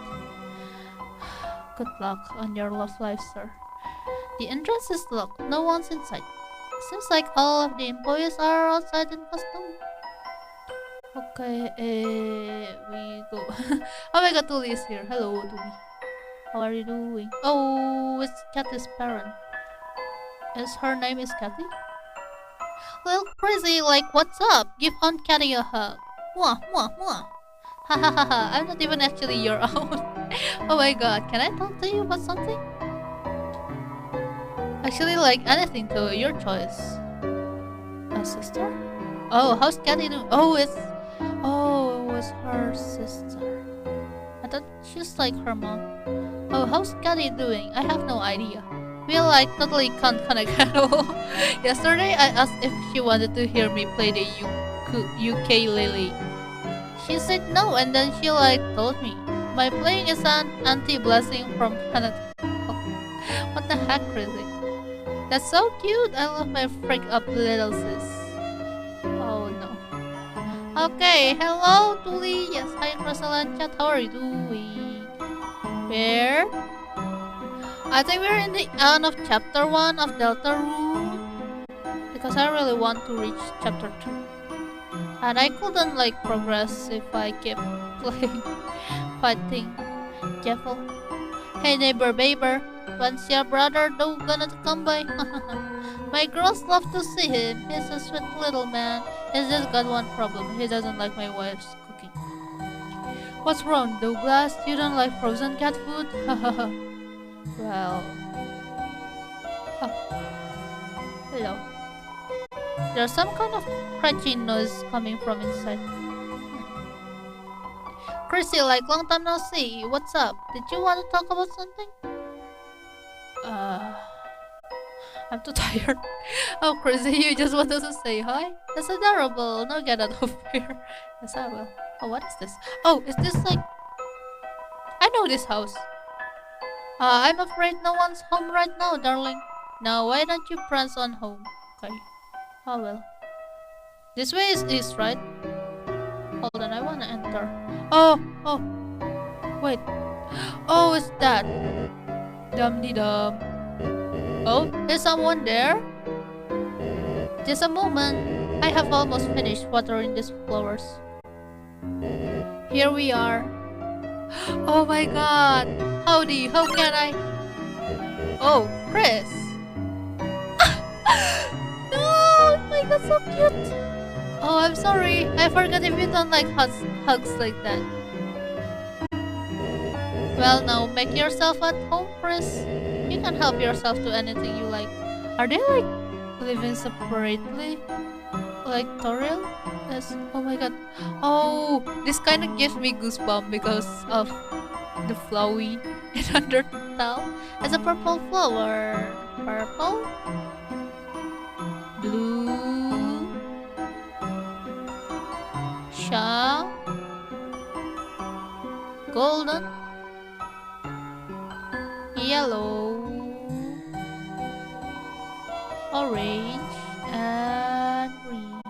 Good luck on your love life, sir. The entrance is locked. No one's inside. Seems like all of the employees are outside in costume. Okay, we go. Oh my god, Tuli is here. Hello, Tuli. How are you doing? Oh, it's Kathy's parent. Her name is Kathy? Little crazy, like, what's up? Give Aunt Kathy a hug. Mwah, mwah, mwah. Ha ha ha ha, I'm not even actually your own. Oh my god, can I talk to you about something? Actually, like anything to your choice. A sister? Oh, how's Kathy doing? Oh, it was her sister. I thought she's like her mom. Oh, how's Kathy doing? I have no idea. We like totally can't connect at all. Yesterday, I asked if she wanted to hear me play the ukulele. She said no, and then she like told me my playing is an anti-blessing from Canada. What the heck, really? That's so cute. I love my freak up little sis. Oh no. Okay, hello Tuli. Yes, hi Crystal and Chat. How are you doing? Where? I think we're in the end of chapter 1 of Deltarune, because I really want to reach chapter 2. And I couldn't like progress if I kept playing fighting Jevil. Hey neighbor baber, when's your brother though gonna come by? My girls love to see him. He's a sweet little man. He's just got one problem. He doesn't like my wife's cooking. What's wrong, Douglas? You don't like frozen cat food? Well... Oh. Hello. There's some kind of crunchy noise coming from inside. Chrissy, like long time no see. What's up? Did you want to talk about something? I'm too tired. Oh, Chrissy, you just wanted to say hi? That's adorable. Now get out of here. Yes, I will. Oh, what is this? Oh, is this like... I know this house. I'm afraid no one's home right now, darling. Now, why don't you prance on home? Okay. Oh well. This way is east, right? Hold on, I wanna enter. Oh! Wait. Oh, it's that. Dum-de-dum. Oh, is someone there? Just a moment. I have almost finished watering these flowers. Here we are. Oh my god. Howdy, how can I? Oh, Chris. No, oh my god, so cute. Oh, I'm sorry. I forgot if you don't like hugs like that. Well, now make yourself at home, Chris. You can help yourself to anything you like. Are they like living separately? Like Toriel? Yes. Oh my god. Oh, this kind of gives me goosebumps because of the flowy and undertale. It's a purple flower. Purple? Blue? Sha? Golden? Yellow? Orange? And green.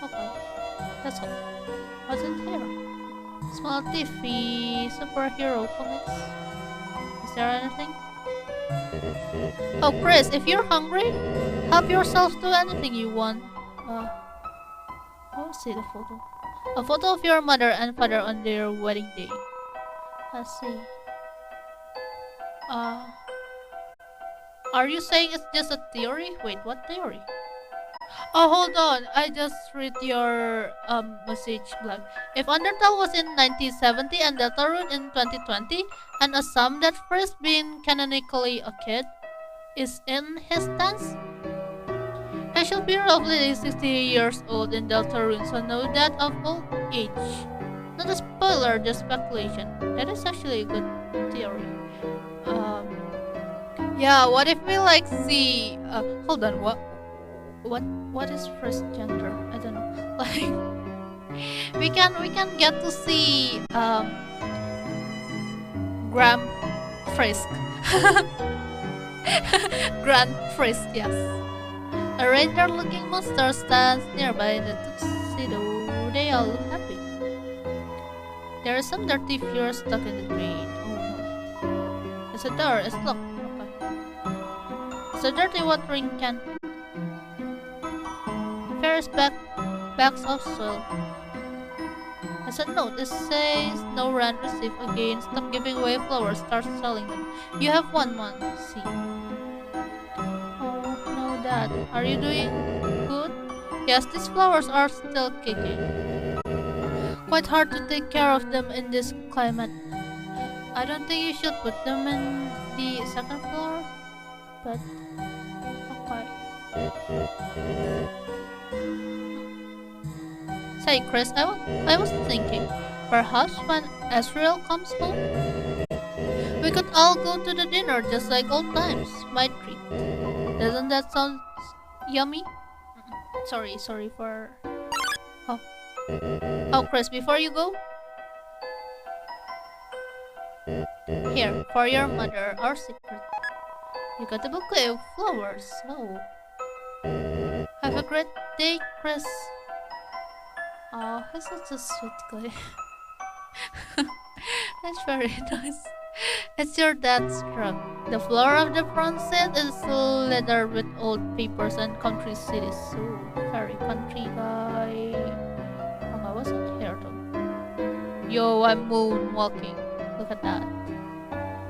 Okay, that's all. What's in here? Small TV, superhero comics. Is there anything? Oh, Chris, if you're hungry, help yourself to anything you want. I'll see the photo. A photo of your mother and father on their wedding day. Let's see. Are you saying it's just a theory? Wait, what theory? Oh, hold on. I just read your message, Black. If Undertale was in 1970 and Deltarune in 2020, and assume that first being canonically a kid is in his stance, I should be roughly 60 years old in Deltarune, so no that of old age. Not a spoiler, just speculation. That is actually a good theory. Yeah, what if we like see hold on, what is first gender? I don't know. Like we can get to see Grand Frisk. Grand Frisk, yes. A reindeer looking monster stands nearby in the tuxedo. They all look happy. There is some dirty fuel stuck in the drain. Oh no. It's a door, it's locked. It's a dirty watering can. Ferris bags of soil. As a note, it says no rent received again. Stop giving away flowers. Start selling them. You have 1 month. See. Oh no, Dad. Are you doing good? Yes, these flowers are still kicking. Quite hard to take care of them in this climate. I don't think you should put them in the second floor, but okay. Say, Chris, I was thinking, perhaps when Ezreal comes home, we could all go to the dinner just like old times. My treat. Doesn't that sound yummy? Sorry for... Oh, Chris, before you go, here, for your mother, our secret. You got a bouquet of flowers. Oh. Have a great day, Chris. Oh, he's such a sweet guy. That's very nice. It's your dad's truck. The floor of the front seat is littered with old papers and country cities. So, very country guy. Oh, I wasn't here though. Yo, I'm moonwalking. Look at that.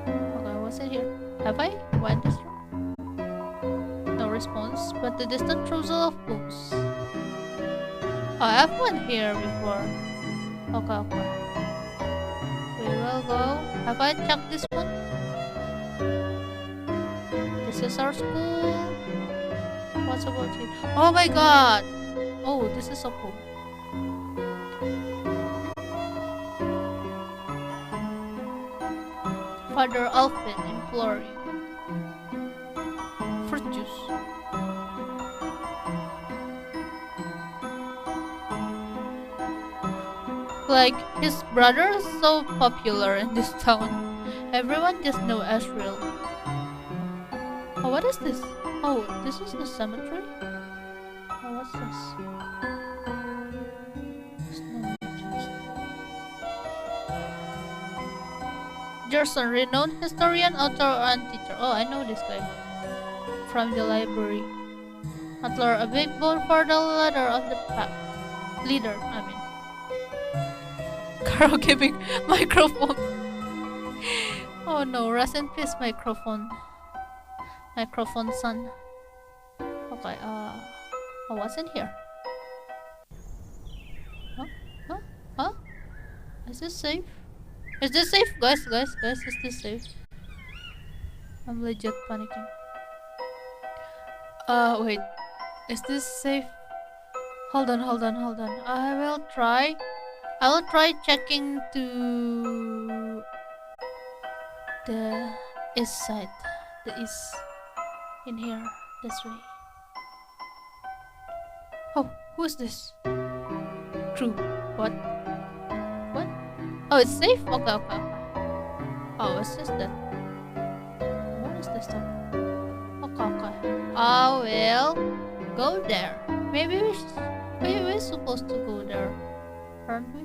Okay, what's in here? Have I went this room? No response, but the distant drizzle of books. Oh, I have one here before. Okay. We will go. Have I checked this one? This is our school. What's about it? Oh my god! Oh, this is so cool. Father Alpin imploring. Fruit juice. Like, his brother is so popular in this town. Everyone just knows Ezreal. Oh, what is this? Oh, this is the cemetery? Oh, what's this? Gerson, renowned historian, author, and teacher. Oh, I know this guy from the library. Antler, a big bone for the leader of the pack. Leader, I mean. Karaoke big microphone. Oh no, rest in peace, microphone. Microphone son. Okay, oh, what's in here? Huh? Is this safe? Is this safe? Guys, is this safe? I'm legit panicking. Wait. Is this safe? Hold on. I will try checking to the east side. The east. In here. This way. Oh, who is this? True. What? Oh, it's safe? Okay. Oh, it's just that. What is this stuff? Okay. I will go there. Maybe we're supposed to go there, aren't we?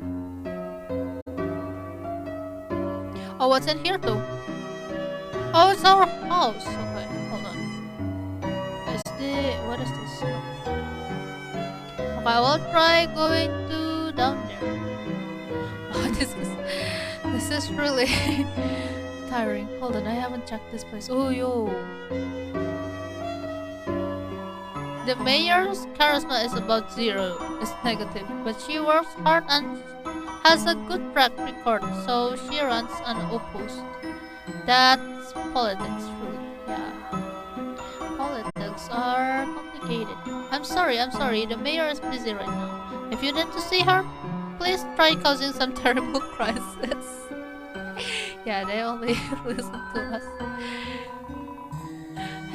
Oh, what's in here though? Oh, it's our house. Okay, hold on. What is this? Okay, I will try going to down there. Oh, this is really tiring. Hold on, I haven't checked this place. Oh, yo. The mayor's charisma is about 0. It's negative, but she works hard and has a good track record, so she runs unopposed. That's politics, really. Yeah. Politics are complicated. I'm sorry. The mayor is busy right now. If you need to see her, please try causing some terrible crisis. Yeah, they only listen to us.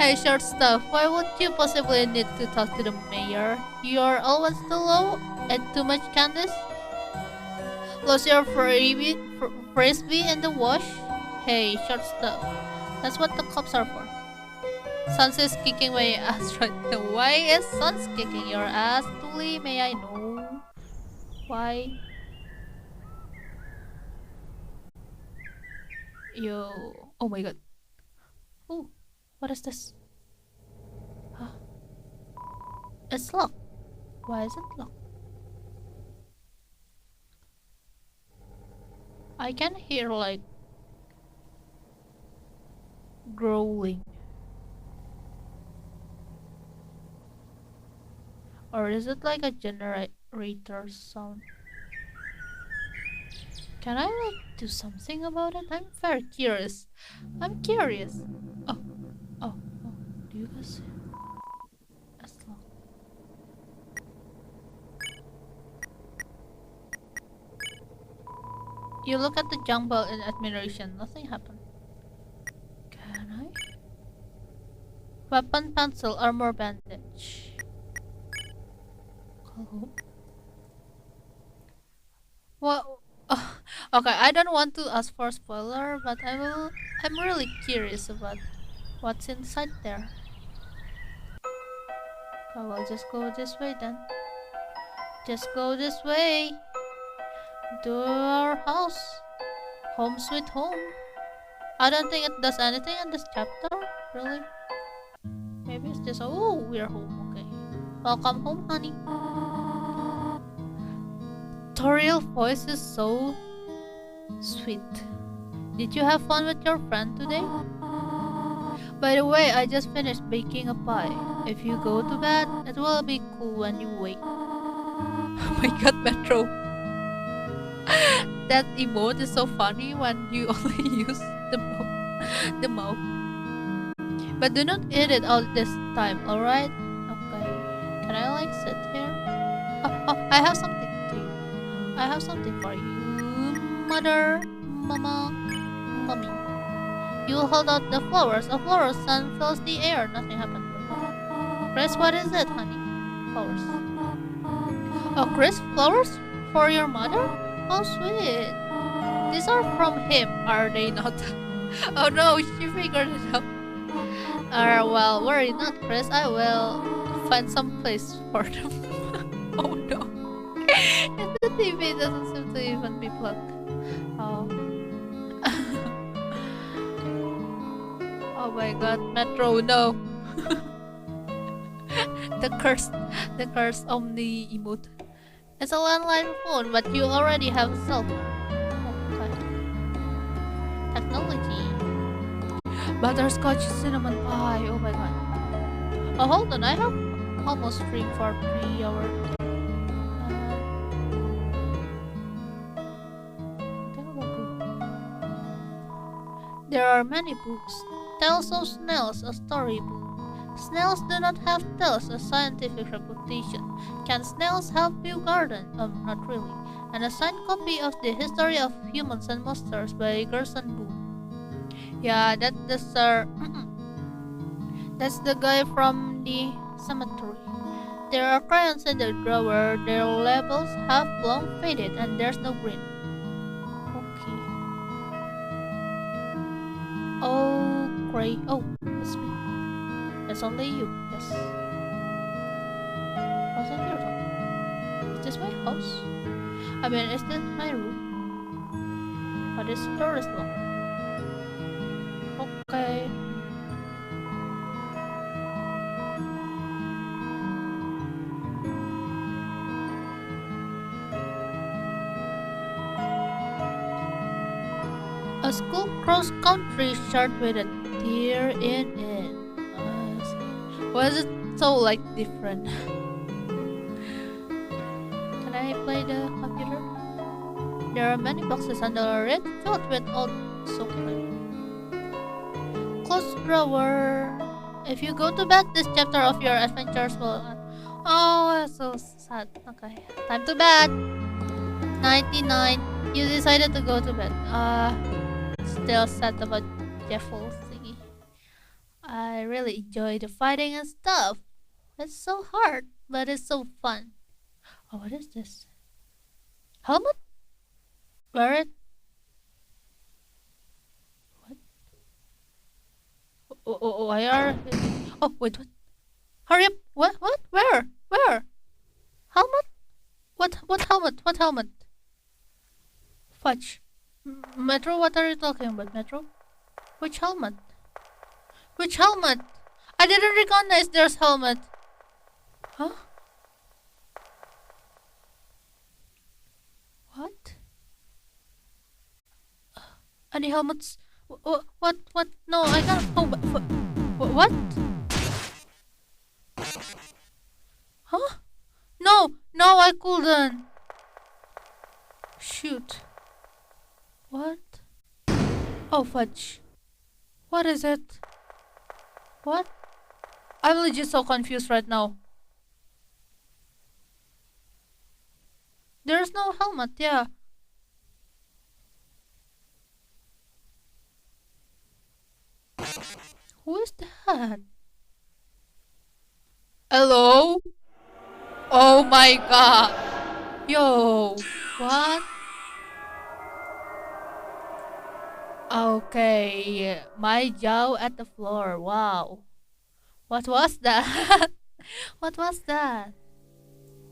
Hey, short stuff, why would you possibly need to talk to the mayor? You're always too low and too much Candice? Lost your frisbee in the wash? Hey, short stuff, that's what the cops are for. Sans is kicking my ass right now. Why is Sans kicking your ass, Tuli? May I know? Why? Yo, oh my god. Oh. What is this? Huh? It's locked. Why is it locked? I can hear like growling. Or is it like a generator sound? Can I like do something about it? I'm very curious. I'm curious. Oh, do you guys see? That's locked. You look at the jungle in admiration. Nothing happened. Can I? Weapon, pencil, armor, bandage. Well, okay, I don't want to ask for spoiler, but I'm really curious about what's inside there. I will just go this way then. Just go this way. To our house. Home sweet home. I don't think it does anything in this chapter. Really? Maybe it's just, oh, we're home. Okay. Welcome home, honey. Toriel's voice is so sweet. Did you have fun with your friend today? By the way, I just finished baking a pie. If you go to bed, it will be cool when you wake. Oh my god, Metro. That emote is so funny when you only use the mouth. But do not eat it all this time, alright? Okay. Can I like sit here? Oh, I have something to you. I have something for you. Mother, mama, mommy. You hold out the flowers. A flower sun fills the air. Nothing happened. Chris, what is it, honey? Flowers. Oh, Chris, flowers for your mother? Oh, sweet. These are from him, are they not? Oh no, she figured it out. Well, worry not, Chris. I will find some place for them. Oh no. And the TV doesn't seem to even be plugged. Oh. Oh my god, Metro, no. the curse, the curse Omni emote. It's a landline phone, but you already have a cell phone. Okay. Technology. Butterscotch cinnamon pie. Oh my god. Oh, hold on. I have almost streamed for 3 hours. There are many books. Tales of Snails, a storybook. Snails do not have tails, a scientific reputation. Can snails help you garden? Not really. And a signed copy of The History of Humans and Monsters by Gerson Boom. Yeah, that's the guy from the cemetery. There are crayons in the drawer. Their labels have long faded, and there's no green. Okay. Oh, gray. Oh, it's me. It's only you. Yes. What's in your room? Is this my house? I mean, is this my room? But this door is locked. Okay. A school cross-country shirt with a tear in it. Why is it so like different? Can I play the computer? There are many boxes under it filled with old chocolate. Close drawer. If you go to bed, this chapter of your adventures will end. Oh, that's so sad. Okay, time to bed. 99. You decided to go to bed. Still sad about Jevil thingy. I really enjoy the fighting and stuff. It's so hard, but it's so fun. Oh, what is this? Helmet? Wear it. What? Why are... Oh, wait, what? Hurry up! What? Where? Helmet? What helmet? What helmet? Fudge. Metro, what are you talking about, Metro? Which helmet? Which helmet? I didn't recognize there's helmet. Huh? What? Any helmets? What? No, I can't. Oh, what? Huh? No, I couldn't. Shoot. What? Oh, fudge. What is it? What? I'm legit so confused right now. There's no helmet, yeah. Who is that? Hello? Oh my god. Yo, what? Okay, my jaw at the floor. Wow. What was that? What was that?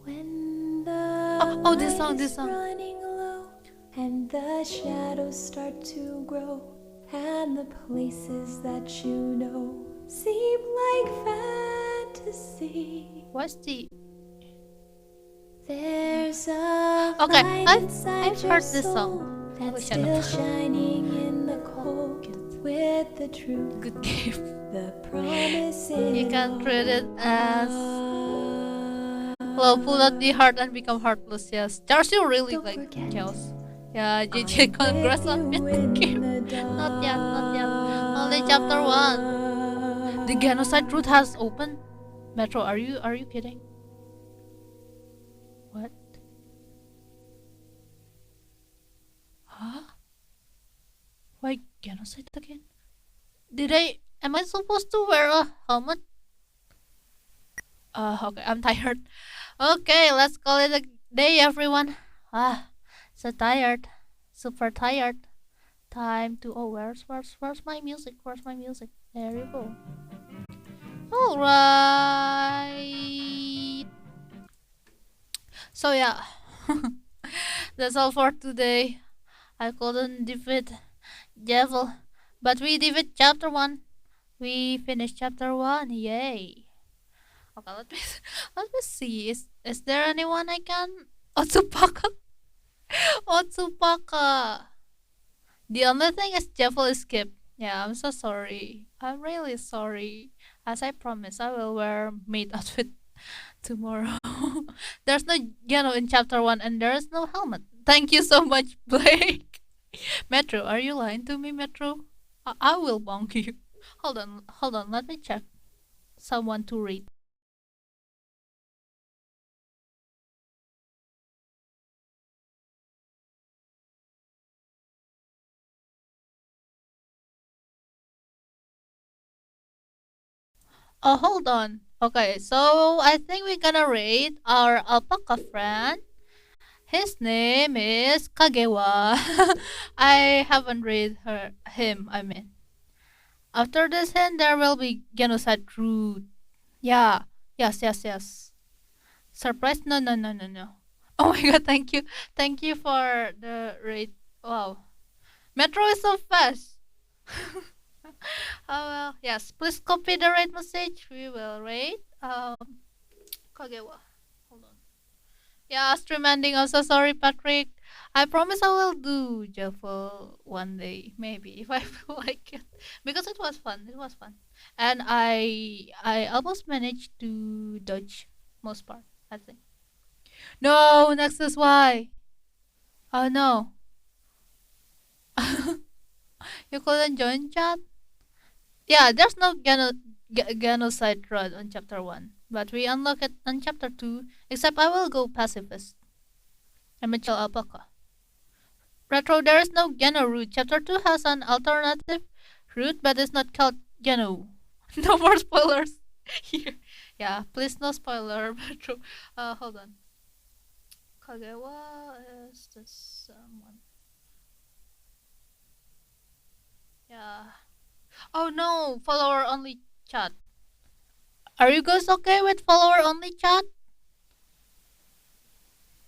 When the Oh, this song. running low and the shadows start to grow and the places that you know seem like fantasy. What's the... There's a Okay, light inside I've your heard this soul song. that's Shut up. still shining in the cold with the truth, Good game. the promise You in can treat it as... all. Well, pull out the heart and become heartless, yes. Darcy really Don't like forget. chaos. Yeah, GG, congrats on beating the game. Not yet. Only chapter 1. The genocide route has opened? Metro, are you kidding? What? Huh? Why genocide again? Am I supposed to wear a helmet? Okay, I'm tired. Okay, let's call it a day, everyone. So tired. Super tired. Time to... Oh, where's my music? Where's my music? There you go. Alright. So yeah. That's all for today. I couldn't defeat Jevil, but we defeat chapter 1. We finished chapter 1. Yay. Okay, let me let me see. Is there anyone I can Otsupaka? Otsupaka. The only thing is Jevil is skipped. Yeah, I'm so sorry. I'm really sorry. As I promised, I will wear maid outfit tomorrow. There's no in chapter 1 and there's no helmet. Thank you so much, Blake. Metro, are you lying to me, Metro? I will bonk you. Hold on, let me check. Someone to read. Oh, hold on. Okay, so I think we're gonna rate our alpaca friend. His name is Kagewa. I haven't read him, I mean. After this hint, there will be genocide route. Yeah. Yes. Surprise? No, no, no, no, no. Oh my god, thank you. Thank you for the rate. Wow. Metro is so fast. Oh well, yes. Please copy the rate message. We will rate. Kagewa. Hold on. Yeah, stream ending. I'm so sorry, Patrick. I promise I will do Jevil one day, maybe if I feel like it, because it was fun. It was fun, and I almost managed to dodge most part. I think. No, next is why. Oh no, you couldn't join chat. Yeah, there's no genocide rod on chapter 1, but we unlock it on chapter 2. Except I will go pacifist. I'm a chill alpaca. Retro, there is no Geno route. Chapter 2 has an alternative route, but it's not called Geno. No more spoilers here. Yeah, please no spoiler, Retro. Hold on. Kagewa is this one. Yeah. Oh no, follower only chat. Are you guys okay with follower only chat?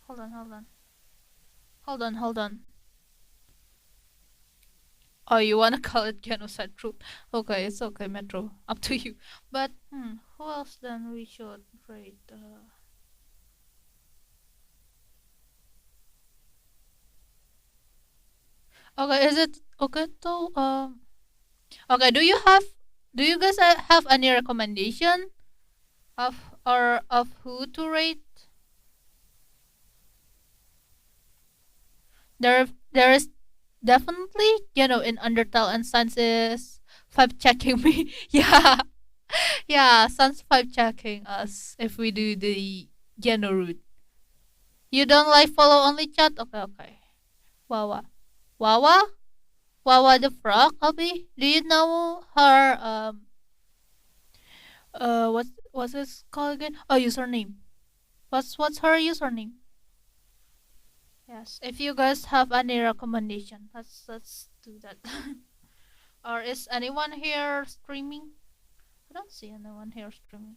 Hold on. Oh, you wanna call it genocide troop? Okay, it's okay, Metro. Up to you. But who else then we should rate? Okay, is it okay to Okay, do you guys have any recommendation of who to rate? There is definitely, in Undertale and Sans is 5 checking me. Yeah. Yeah, Sans 5 checking us if we do the route. You don't like follow only chat? Okay. Wawa. Wawa? Wawa the frog, Obi? Do you know her what's this called again? Oh, username. What's her username? Yes. If you guys have any recommendation, let's do that. Or is anyone here streaming? I don't see anyone here streaming.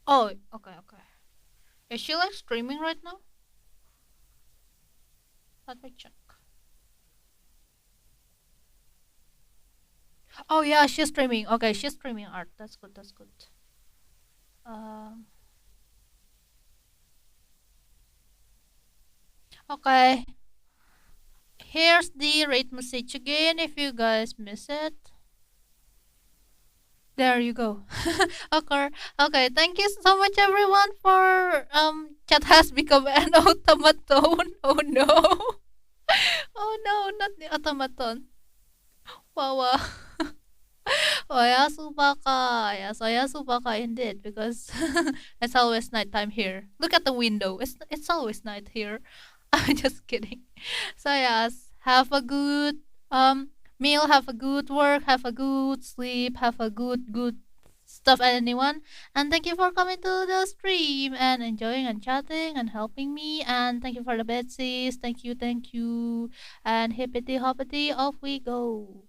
Oh, okay. Is she like streaming right now? Let me check. Oh yeah, she's streaming. Okay, she's streaming art. That's good. Um. Okay. Here's the rate message again if you guys miss it. There you go. Okay, thank you so much everyone for chat has become an automaton. Oh no. Oh no, not the automaton. Wow. Oyasubaka indeed, because it's always nighttime here. Look at the window. It's always night here. I'm just kidding. So yes, have a good meal, have a good work, have a good sleep, have a good stuff anyone. And thank you for coming to the stream and enjoying and chatting and helping me. And thank you for the bedsies. Thank you. And hippity hoppity, off we go.